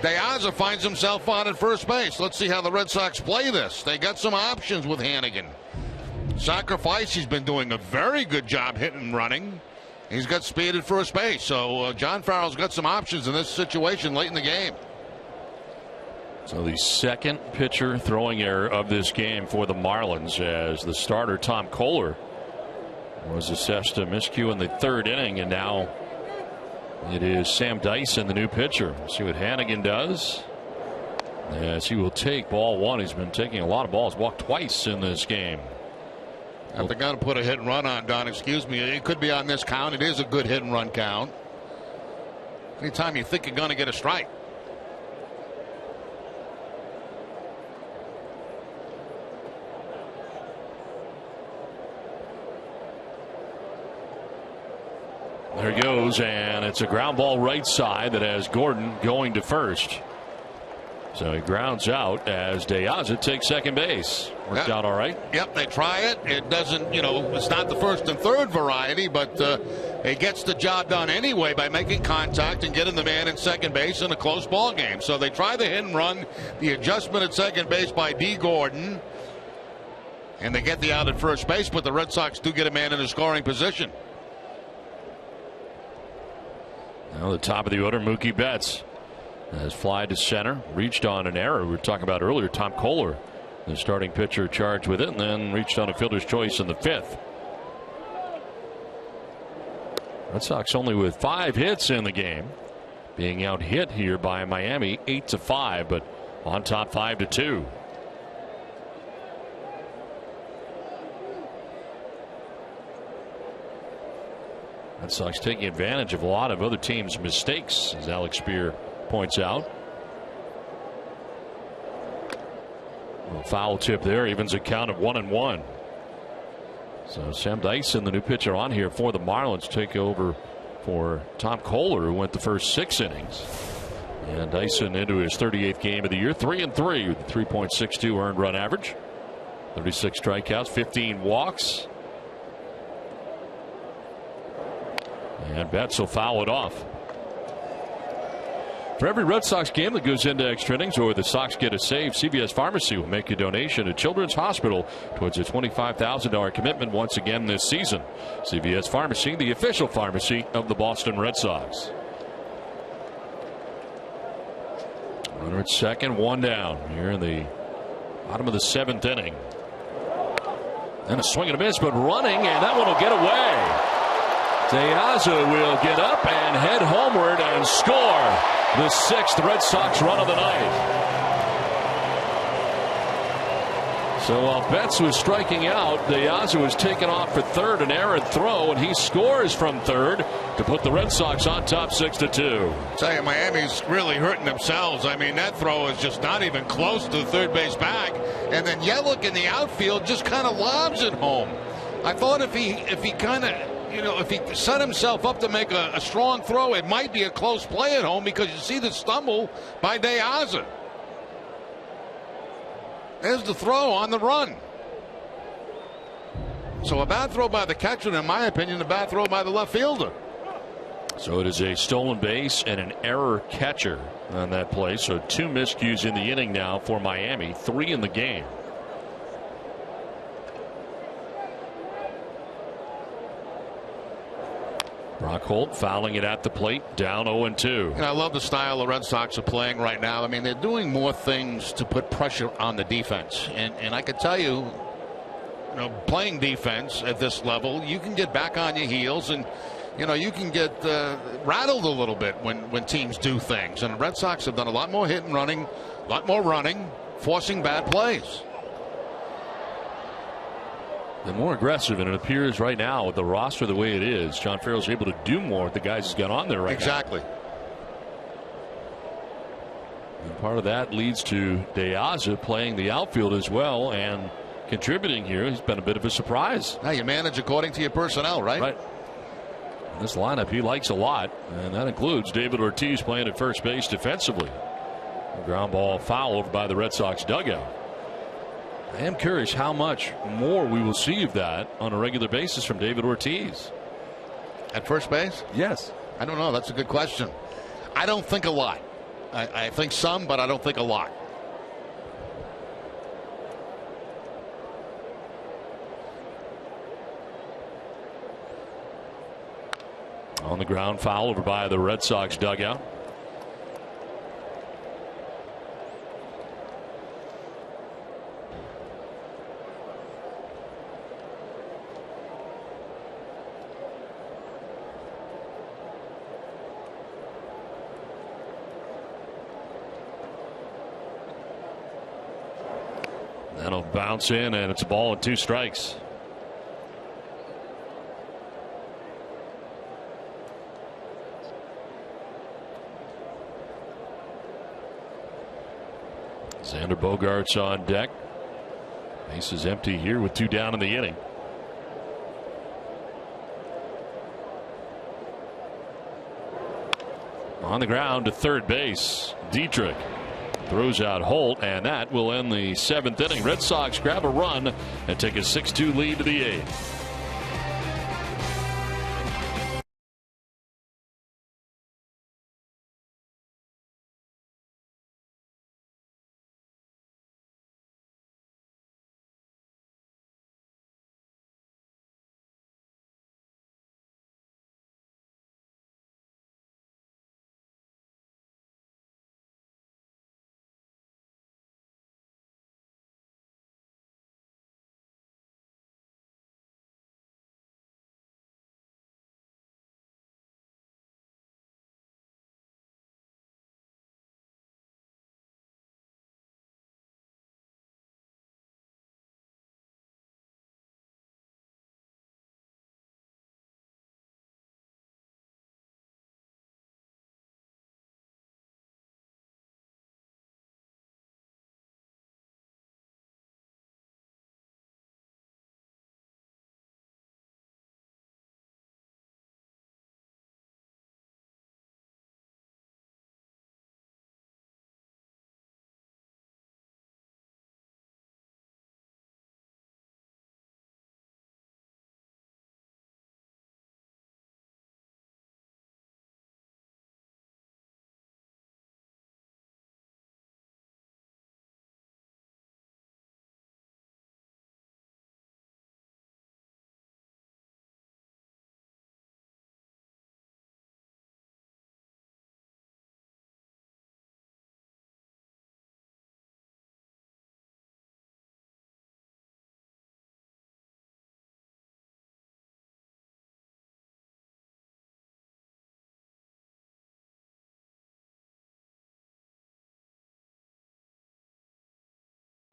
De Aza finds himself on at first base. Let's see how the Red Sox play this. They got some options with Hannigan. Sacrifice, he's been doing a very good job hitting and running. He's got speed at first base, so John Farrell's got some options in this situation late in the game. So the second pitcher throwing error of this game for the Marlins, as the starter Tom Kohler was assessed a miscue in the third inning, and now it is Sam Dyson, the new pitcher. See what Hannigan does, as he will take ball one. He's been taking a lot of balls, walked twice in this game. If they're going to put a hit and run on, Don, excuse me, it could be on this count. It is a good hit and run count. Anytime you think you're going to get a strike. There he goes, and it's a ground ball right side that has Gordon going to first. So he grounds out as De Aza takes second base. Worked out all right. Yep, they try it. It doesn't, it's not the first and third variety, but it gets the job done anyway by making contact and getting the man in second base in a close ball game. So they try the hit and run, the adjustment at second base by D. Gordon, and they get the out at first base, but the Red Sox do get a man in a scoring position. Now the top of the order, Mookie Betts has fly to center, reached on an error we were talking about earlier. Tom Kohler, the starting pitcher, charged with it, and then reached on a fielder's choice in the fifth. Red Sox only with 5 hits in the game, being out hit here by Miami 8-5, but on top 5-2. Red Sox taking advantage of a lot of other teams' mistakes, as Alex Spear points out. A foul tip there evens a count of 1-1. So Sam Dyson, the new pitcher on here for the Marlins, take over for Tom Kohler, who went the first 6 innings. And Dyson into his 38th game of the year, 3-3 with a 3.62 earned run average, 36 strikeouts, 15 walks. And Betts will foul it off. For every Red Sox game that goes into extra innings or the Sox get a save, CVS Pharmacy will make a donation to Children's Hospital towards a $25,000 commitment once again this season. CVS Pharmacy, the official pharmacy of the Boston Red Sox. Runner at second, 1 down here in the bottom of the 7th inning. And a swing and a miss, but running, and that one will get away. De Aza will get up and head homeward and score the 6th Red Sox run of the night. So while Betts was striking out, De Aza was taken off for third, an errant throw, and he scores from third to put the Red Sox on top 6-2. Tell you, Miami's really hurting themselves. I mean, that throw is just not even close to the third base back, and then Yelich in the outfield just kind of lobs it home. I thought if he kind of you know, if he set himself up to make a strong throw, it might be a close play at home because you see the stumble by De Aza. There's the throw on the run. So a bad throw by the catcher, and in my opinion, a bad throw by the left fielder. So it is a stolen base and an error catcher on that play. So 2 miscues in the inning now for Miami, 3 in the game. Brock Holt fouling it at the plate, down 0-2. And I love the style the Red Sox are playing right now. I mean, they're doing more things to put pressure on the defense. And I can tell you, you know, playing defense at this level, you can get back on your heels and, you know, you can get rattled a little bit when teams do things. And the Red Sox have done a lot more hit and running, a lot more running, forcing bad plays. They're more aggressive, and it appears right now with the roster the way it is, John Farrell's able to do more with the guys he's got on there right now. Exactly. And part of that leads to De Aza playing the outfield as well and contributing here. He's been a bit of a surprise. Now you manage according to your personnel, right? Right. This lineup he likes a lot, and that includes David Ortiz playing at first base defensively. A ground ball foul over by the Red Sox dugout. I am curious how much more we will see of that on a regular basis from David Ortiz. At first base? Yes. I don't know. That's a good question. I don't think a lot. I think some, but I don't think a lot. On the ground, foul over by the Red Sox dugout. That'll bounce in, and it's a ball and 2 strikes. Xander Bogaerts on deck. Base is empty here with 2 down in the inning. On the ground to third base, Dietrich throws out Holt, and that will end the 7th inning. Red Sox grab a run and take a 6-2 lead to the 8th.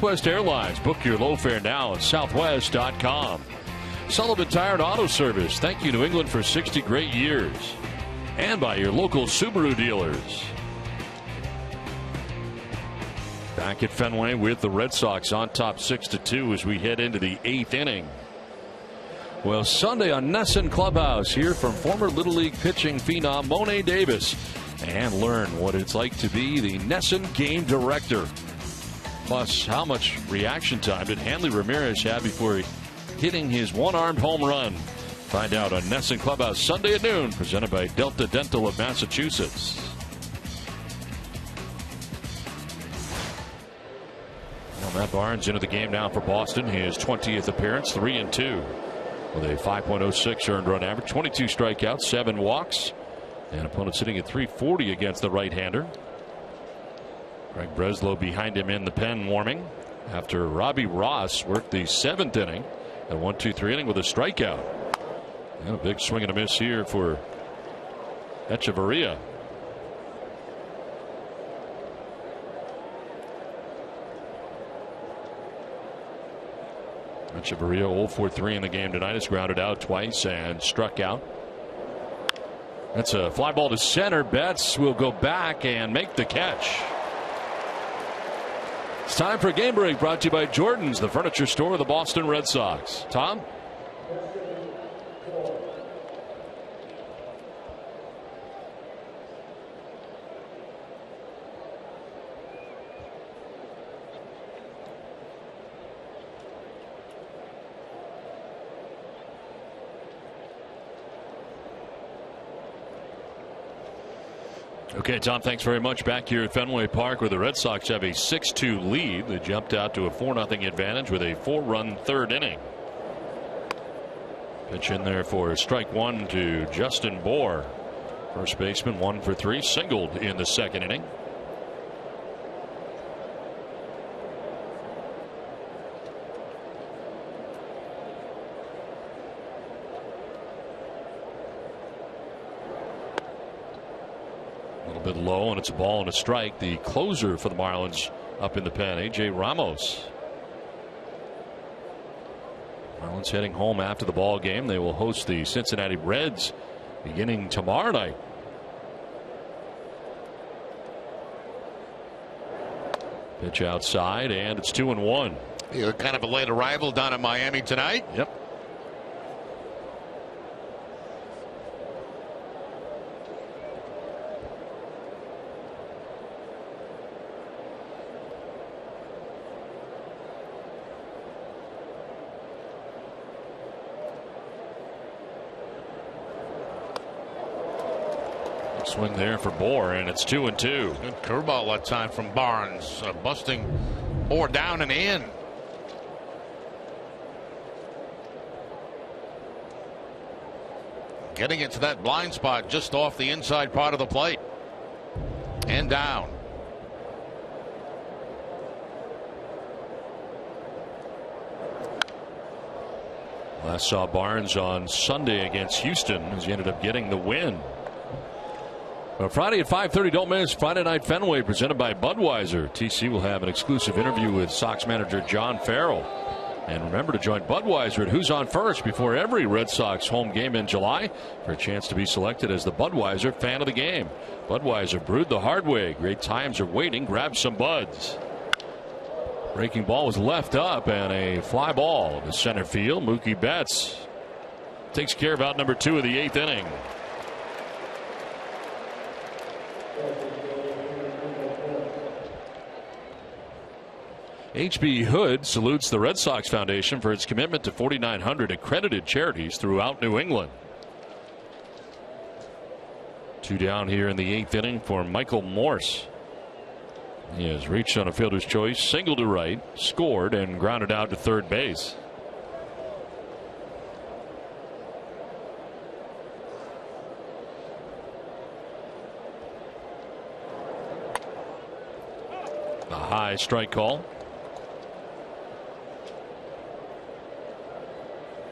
Southwest Airlines. Book your low fare now at southwest.com. Sullivan Tire and Auto Service. Thank you, New England, for 60 great years. And by your local Subaru dealers. Back at Fenway with the Red Sox on top 6-2 as we head into the 8th inning. Well, Sunday on Nesson Clubhouse, hear from former Little League pitching phenom Monet Davis and learn what it's like to be the Nesson game director. Plus, how much reaction time did Hanley Ramirez have before hitting his one-armed home run? Find out on Nesson Clubhouse Sunday at noon, presented by Delta Dental of Massachusetts. Well, Matt Barnes into the game now for Boston. His 20th appearance, 3-2. With a 5.06 earned run average, 22 strikeouts, 7 walks, and opponent sitting at 340 against the right-hander. Greg Breslow behind him in the pen warming after Robbie Ross worked the 7th inning at 1-2-3 inning with a strikeout. And a big swing and a miss here for Echeverria. Echeverria 0 for 3 in the game tonight. Has grounded out twice and struck out. That's a fly ball to center. Betts will go back and make the catch. It's time for a game break, brought to you by Jordan's, the furniture store of the Boston Red Sox. Tom? Okay, Tom, thanks very much. Back here at Fenway Park, where the Red Sox have a 6-2 lead. They jumped out to a 4-0 advantage with a 4-run third inning. Pitch in there for strike one to Justin Bour. First baseman, 1 for 3, singled in the second inning. Bit low, and it's a ball and a strike. The closer for the Marlins up in the pen, A.J. Ramos. Marlins heading home after the ball game. They will host the Cincinnati Reds beginning tomorrow night. Pitch outside, and it's 2-1. You're kind of a late arrival down in Miami tonight. Yep. Swing there for Bour, and it's 2-2. Good curveball that time from Barnes, busting Bour down and in. Getting into that blind spot just off the inside part of the plate. And down. Last saw Barnes on Sunday against Houston as he ended up getting the win. Well, Friday at 5:30, don't miss Friday Night Fenway, presented by Budweiser. TC will have an exclusive interview with Sox manager John Farrell. And remember to join Budweiser at Who's On First before every Red Sox home game in July for a chance to be selected as the Budweiser fan of the game. Budweiser, brewed the hard way. Great times are waiting. Grab some Buds. Breaking ball was left up, and a fly ball to center field. Mookie Betts takes care of out number 2 of the 8th inning. H.B. Hood salutes the Red Sox Foundation for its commitment to 4,900 accredited charities throughout New England. 2 down here in the 8th inning for Michael Morse. He has reached on a fielder's choice, single to right, scored, and grounded out to third base. A high strike call.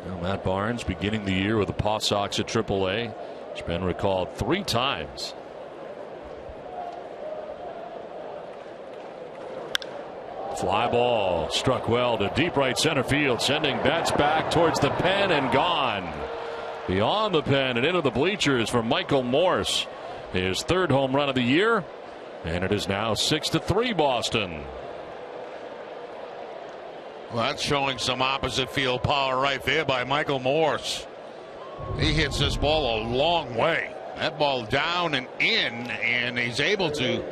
Now Matt Barnes beginning the year with the Paw Sox at AAA. It's been recalled 3 times. Fly ball struck well to deep right center field, sending Betts back towards the pen and gone. Beyond the pen and into the bleachers for Michael Morse. His 3rd home run of the year, and it is now 6-3 Boston. Well, that's showing some opposite field power right there by Michael Morse. He hits this ball a long way. That ball down and in, and he's able to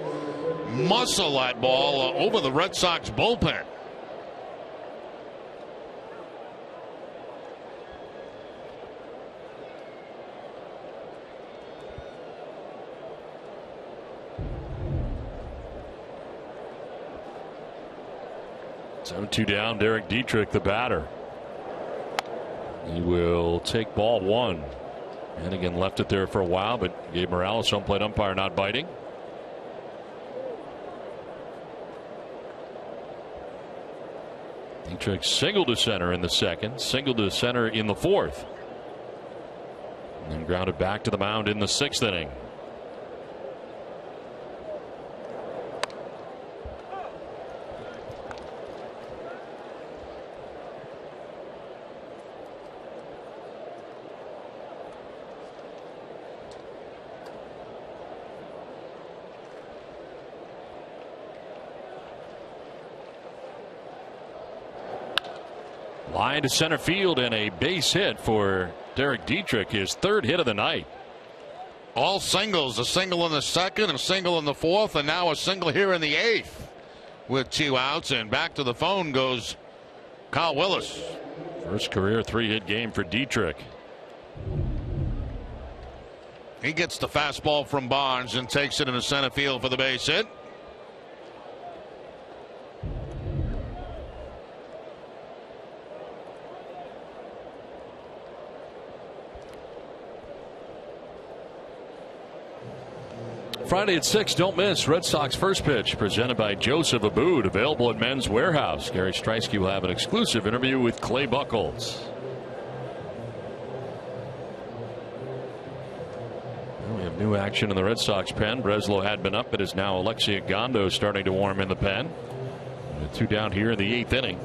muscle that ball over the Red Sox bullpen. So 2 down, Derek Dietrich, the batter. He will take ball 1. Hannigan left it there for a while, but Gabe Morales, home plate umpire, not biting. Dietrich singled to center in the second, singled to center in the fourth, and then grounded back to the mound in the 6th inning. Line to center field and a base hit for Derek Dietrich, his 3rd hit of the night. All singles, a single in the 2nd, a single in the 4th, and now a single here in the 8th with 2 outs. And back to the phone goes Kyle Willis. First career 3-hit game for Dietrich. He gets the fastball from Barnes and takes it into center field for the base hit. Friday at 6, don't miss Red Sox First Pitch, presented by Joseph Abboud, available at Men's Warehouse. Gary Streisky will have an exclusive interview with Clay Buchholz. We have new action in the Red Sox pen. Breslow had been up. It is now Alexia Gondo starting to warm in the pen. With 2 down here in the 8th inning.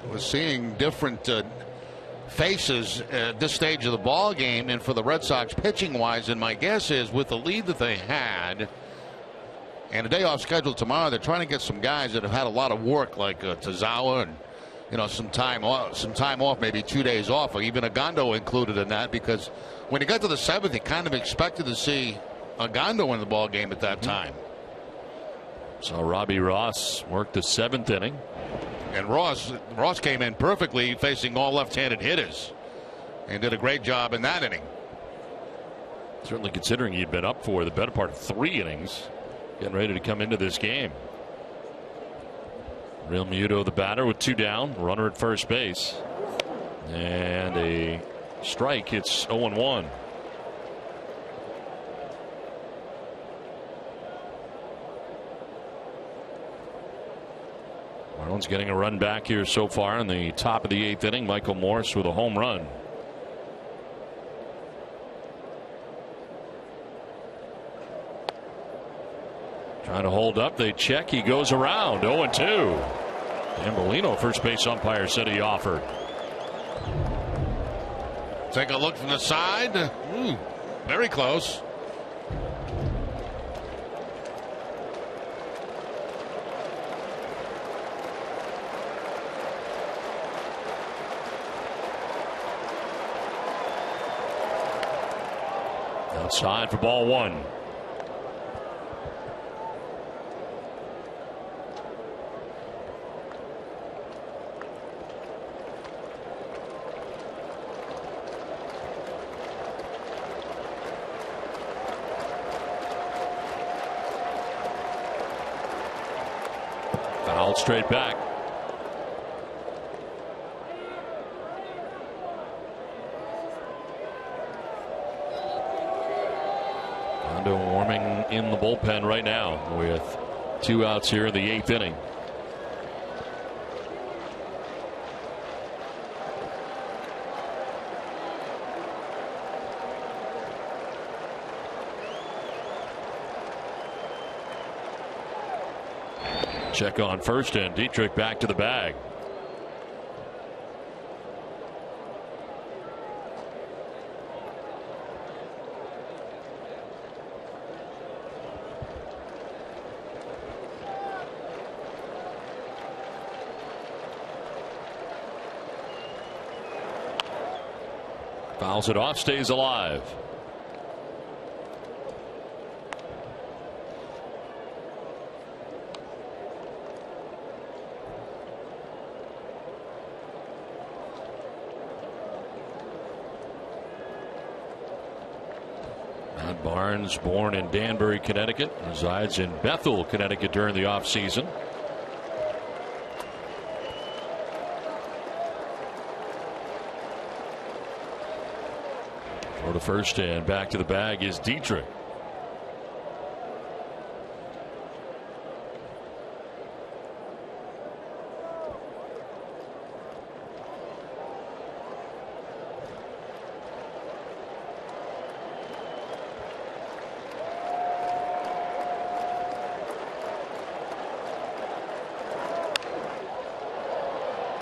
We're seeing different faces at this stage of the ball game, and for the Red Sox pitching wise, and my guess is with the lead that they had and a day off schedule tomorrow, they're trying to get some guys that have had a lot of work, like Tazawa, and some time off, maybe 2 days off, or even Agondo included in that, because when he got to the 7th, he kind of expected to see Agondo in the ball game at that time. So Robbie Ross worked the 7th inning. And Ross came in perfectly, facing all left-handed hitters, and did a great job in that inning. Certainly considering he'd been up for the better part of 3 innings, getting ready to come into this game. Real Muto, the batter, with 2 down, runner at first base, and a strike. It's 0-1. Marlins getting a run back here so far in the top of the 8th inning. Michael Morse with a home run. Trying to hold up. They check. He goes around. 0-2. Tambolino, first base umpire, said he offered. Take a look from the side. Very close. Outside for ball 1. Fouled straight back. Warming in the bullpen right now with 2 outs here in the 8th inning. Check on first, and Dietrich back to the bag. Fouls it off, stays alive. Matt Barnes, born in Danbury, Connecticut, resides in Bethel, Connecticut during the offseason. For the first, and back to the bag is Dietrich.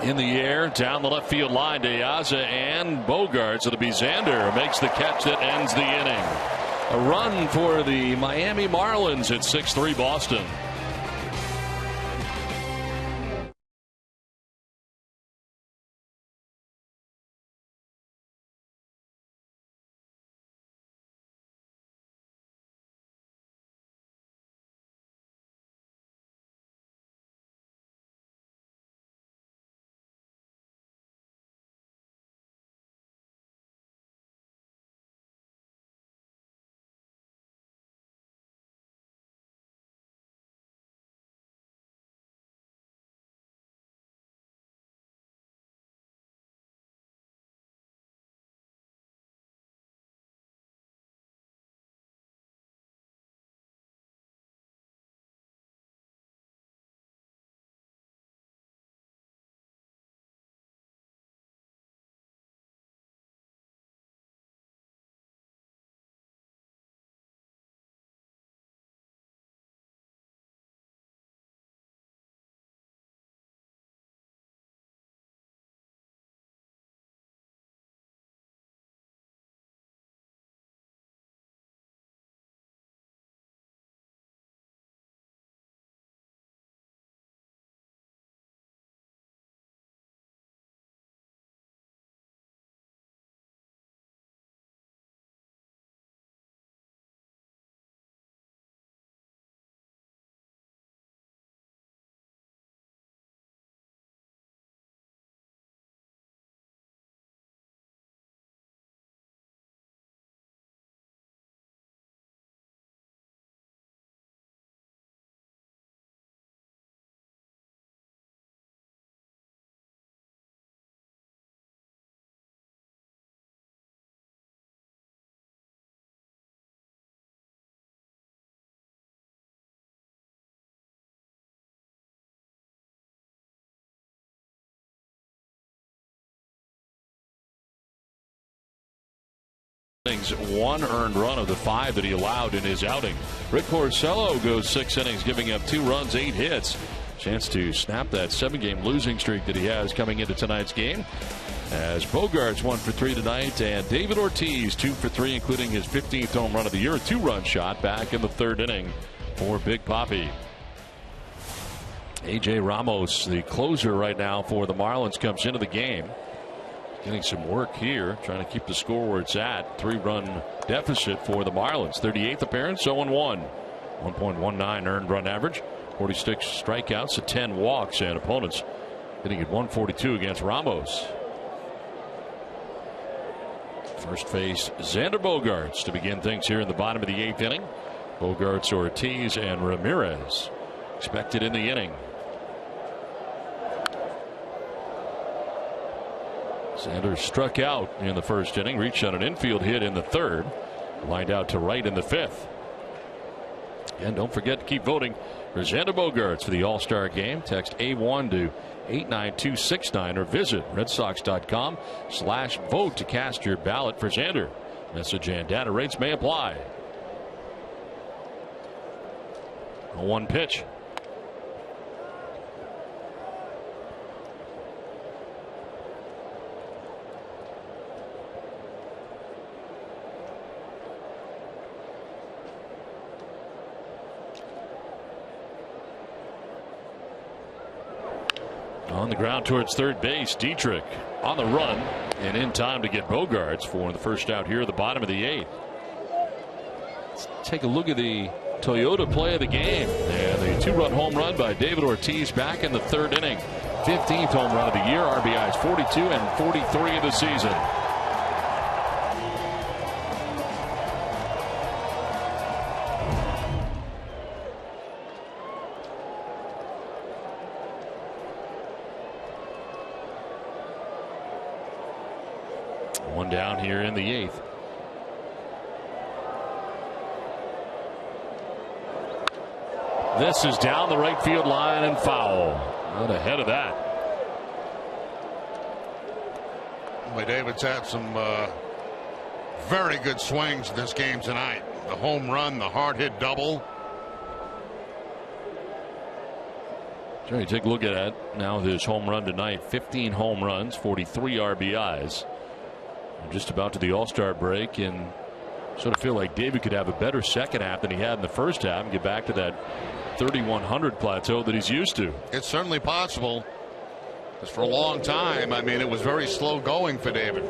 In the air, down the left field line, De Aza and Bogaerts. It'll be Xander makes the catch that ends the inning. A run for the Miami Marlins at 6-3 Boston. One earned run of the 5 that he allowed in his outing. Rick Porcello goes 6 innings, giving up 2 runs, 8 hits. Chance to snap that 7-game losing streak that he has coming into tonight's game. As Bogaerts 1 for 3 tonight, and David Ortiz 2 for 3, including his 15th home run of the year, a 2-run shot back in the 3rd inning for Big Papi. A.J. Ramos, the closer right now for the Marlins, comes into the game. Getting some work here, trying to keep the score where it's at. 3-run deficit for the Marlins. 38th appearance, 0-1. 1.19 earned run average. 46 strikeouts, 10 walks, and opponents hitting at 142 against Ramos. First face, Xander Bogaerts to begin things here in the bottom of the 8th inning. Bogaerts, Ortiz, and Ramirez expected in the inning. Xander struck out in the 1st inning, reached on an infield hit in the 3rd, lined out to right in the 5th. And don't forget to keep voting for Xander Bogaerts for the All-Star Game. Text A1 to 89269 or visit redsox.com/vote to cast your ballot for Xander. Message and data rates may apply. A 1 pitch. On the ground towards third base, Dietrich on the run and in time to get Bogarts for the first out here at the bottom of the 8th. Let's take a look at the Toyota play of the game. And the 2-run home run by David Ortiz back in the 3rd inning. 15th home run of the year. RBIs 42 and 43 of the season. One down here in the 8th. This is down the right field line and foul. Not ahead of that. Boy, David's had some very good swings in this game tonight. The home run, the hard hit double. Sure, you take a look at that now. His home run tonight, 15 home runs, 43 RBIs. We're just about to the All-Star break, and sort of feel like David could have a better second half than he had in the first half and get back to that 3,100 plateau that he's used to. It's certainly possible. Because for a long time, I mean, it was very slow going for David.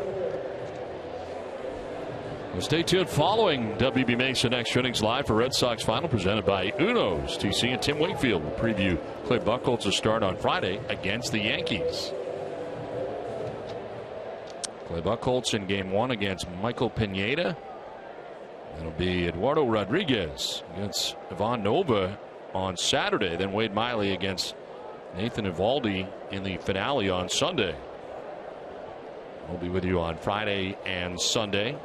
Well, stay tuned following WB Mason Extra Innings Live for Red Sox Final, presented by Uno's. TC and Tim Wakefield will preview Clay Buchholz's start on Friday against the Yankees. Clay Buchholz in Game 1 against Michael Pineda. It'll be Eduardo Rodriguez against Ivan Nova on Saturday. Then Wade Miley against Nathan Eovaldi in the finale on Sunday. We'll be with you on Friday and Sunday.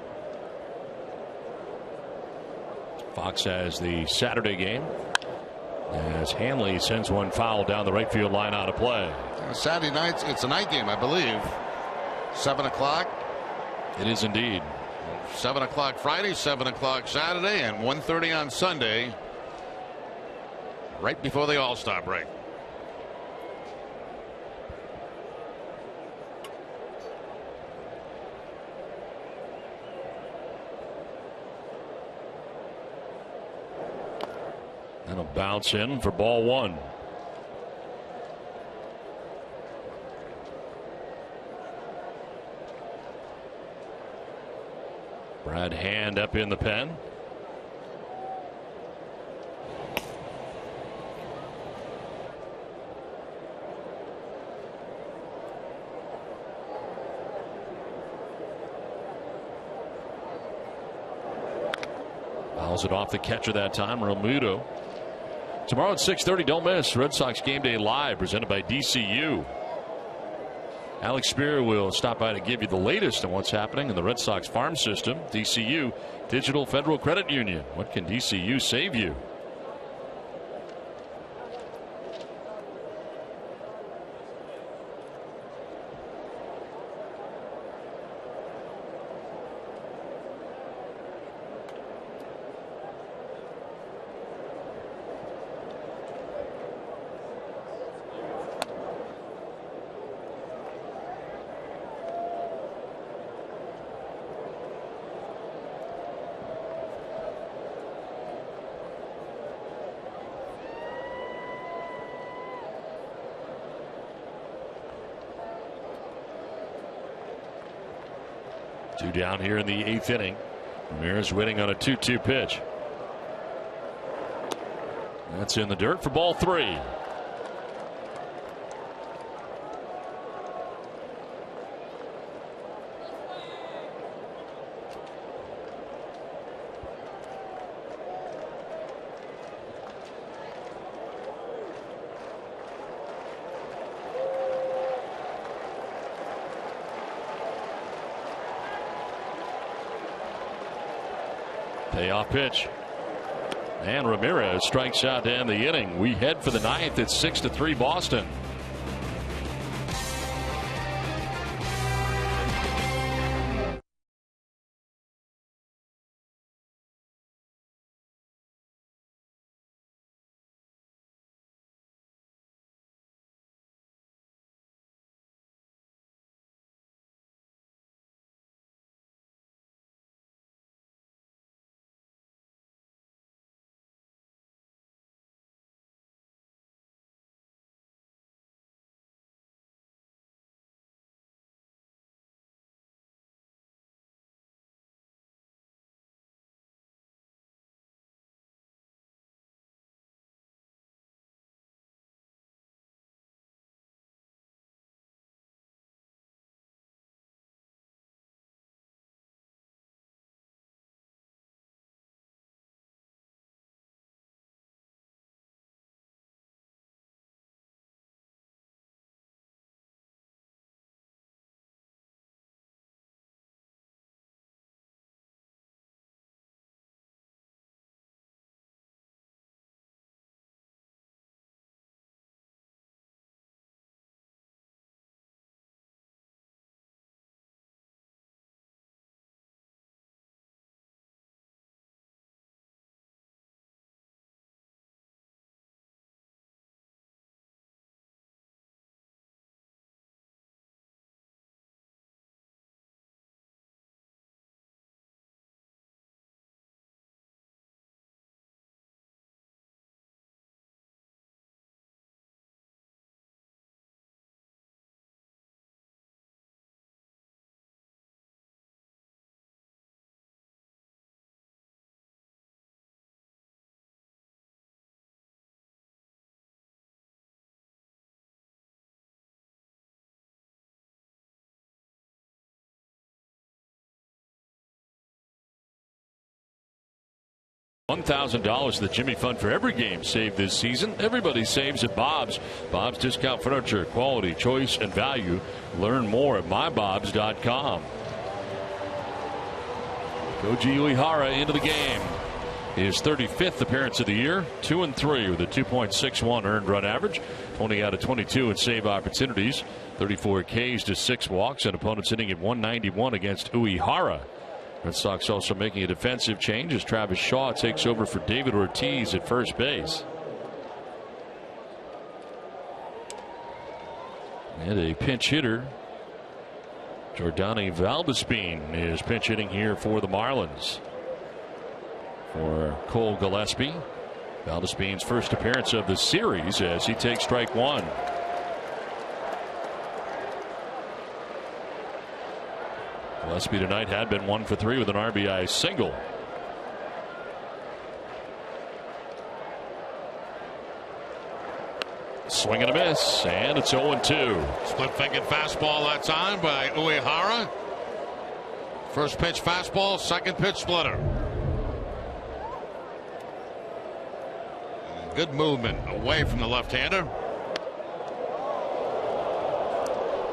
Fox has the Saturday game as Hanley sends one foul down the right field line out of play. Saturday night, it's a night game, I believe. 7 o'clock. It is indeed. 7 o'clock Friday, 7 o'clock Saturday, and 1:30 on Sunday, right before the All-Star break. That'll bounce in for ball 1. Brad Hand up in the pen. Fouls it off the catcher that time, Realmuto. Tomorrow at 6:30, don't miss Red Sox Game Day Live, presented by DCU. Alex Spear will stop by to give you the latest on what's happening in the Red Sox farm system. DCU, Digital Federal Credit Union. What can DCU save you? Two down here in the 8th inning. Ramirez winning on a 2-2 pitch. That's in the dirt for ball 3. Payoff pitch. And Ramirez strikes out to end the inning. We head for the 9th. It's 6-3 Boston. $1,000 to the Jimmy Fund for every game saved this season. Everybody saves at Bob's. Bob's Discount Furniture, quality, choice, and value. Learn more at mybobs.com. Koji Uehara into the game. His 35th appearance of the year, 2-3 with a 2.61 earned run average, 20 out of 22 in save opportunities, 34 Ks to 6 walks, and opponents hitting at 191 against Uehara. Red Sox also making a defensive change as Travis Shaw takes over for David Ortiz at first base. And a pinch hitter, Jordani Valdespin, is pinch hitting here for the Marlins. For Cole Gillespie, Valdespin's first appearance of the series as he takes strike one. Gillespie tonight had been 1 for 3 with an RBI single. Swing and a miss, and it's 0-2. Split-fingered fastball that time by Uehara. First pitch fastball, second pitch splitter. Good movement away from the left-hander.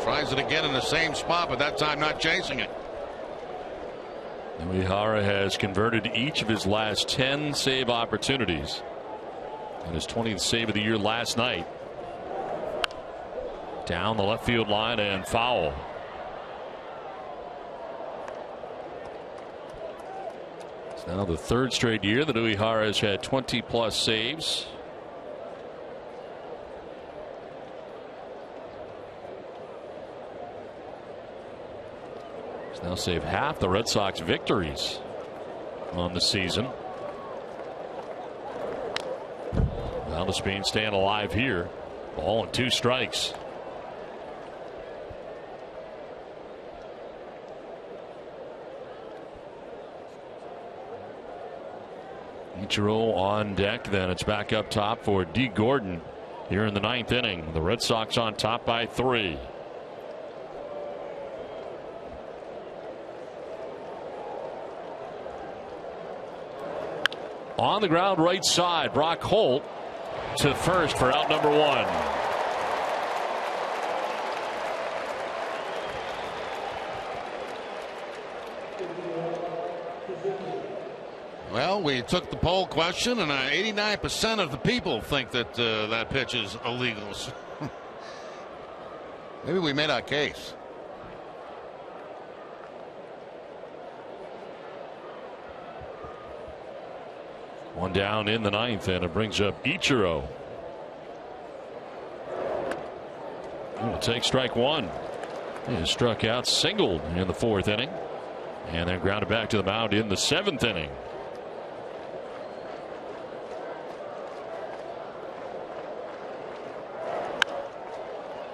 Tries it again in the same spot, but that time not chasing it. Uehara has converted each of his last 10 save opportunities. And his 20th save of the year last night. Down the left field line and foul. It's now the third straight year that Uehara has had 20+ saves. He's now saved half the Red Sox victories on the season. Valdespin staying alive here. Ball and 2 strikes. Ichiro on deck. Then it's back up top for D. Gordon here in the 9th inning. The Red Sox on top by 3. On the ground right side, Brock Holt to first for out number 1. Well, we took the poll question, and 89% of the people think that that pitch is illegal. Maybe we made our case. One down in the 9th, and it brings up Ichiro. We'll take strike 1. He struck out, singled in the 4th inning, and then grounded back to the mound in the 7th inning.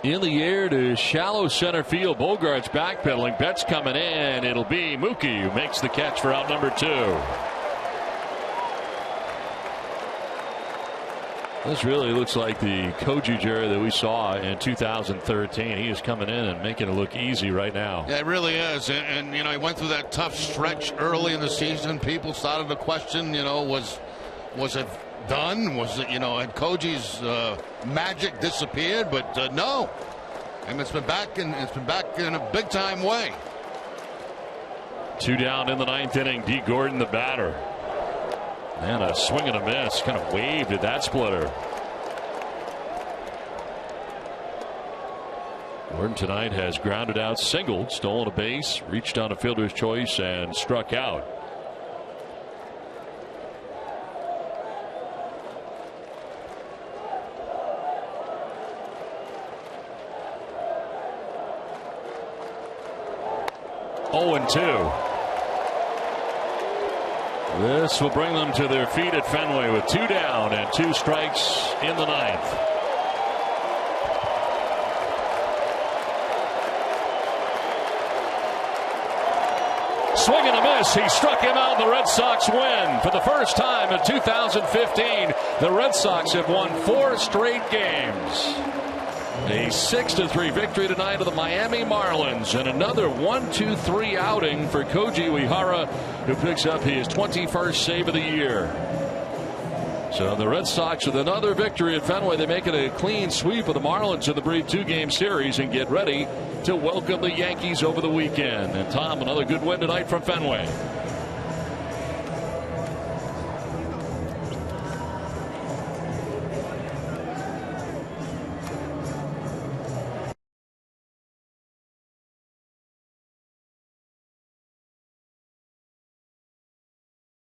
In the air to shallow center field. Bogart's backpedaling. Betts coming in. It'll be Mookie who makes the catch for out number 2. This really looks like the Koji Jerry that we saw in 2013. He is coming in and making it look easy right now. Yeah, it really is. And you know, he went through that tough stretch early in the season. People started to question, you know, was it done? Was it, you know, had Koji's magic disappeared? But no. And it's been back in a big time way. 2 down in the 9th inning. D. Gordon, the batter. And a swing and a miss. Kind of waved at that splitter. Gordon tonight has grounded out, singled, stolen a base, reached on a fielder's choice, and struck out. Oh, and 2. This will bring them to their feet at Fenway with 2 down and 2 strikes in the 9th. Swing and a miss. He struck him out. The Red Sox win. For the first time in 2015, the Red Sox have won 4 straight games. A 6-3 victory tonight of the Miami Marlins, and another 1-2-3 outing for Koji Uehara, who picks up his 21st save of the year. So the Red Sox with another victory at Fenway. They make it a clean sweep of the Marlins in the brief 2-game series and get ready to welcome the Yankees over the weekend. And Tom, another good win tonight from Fenway.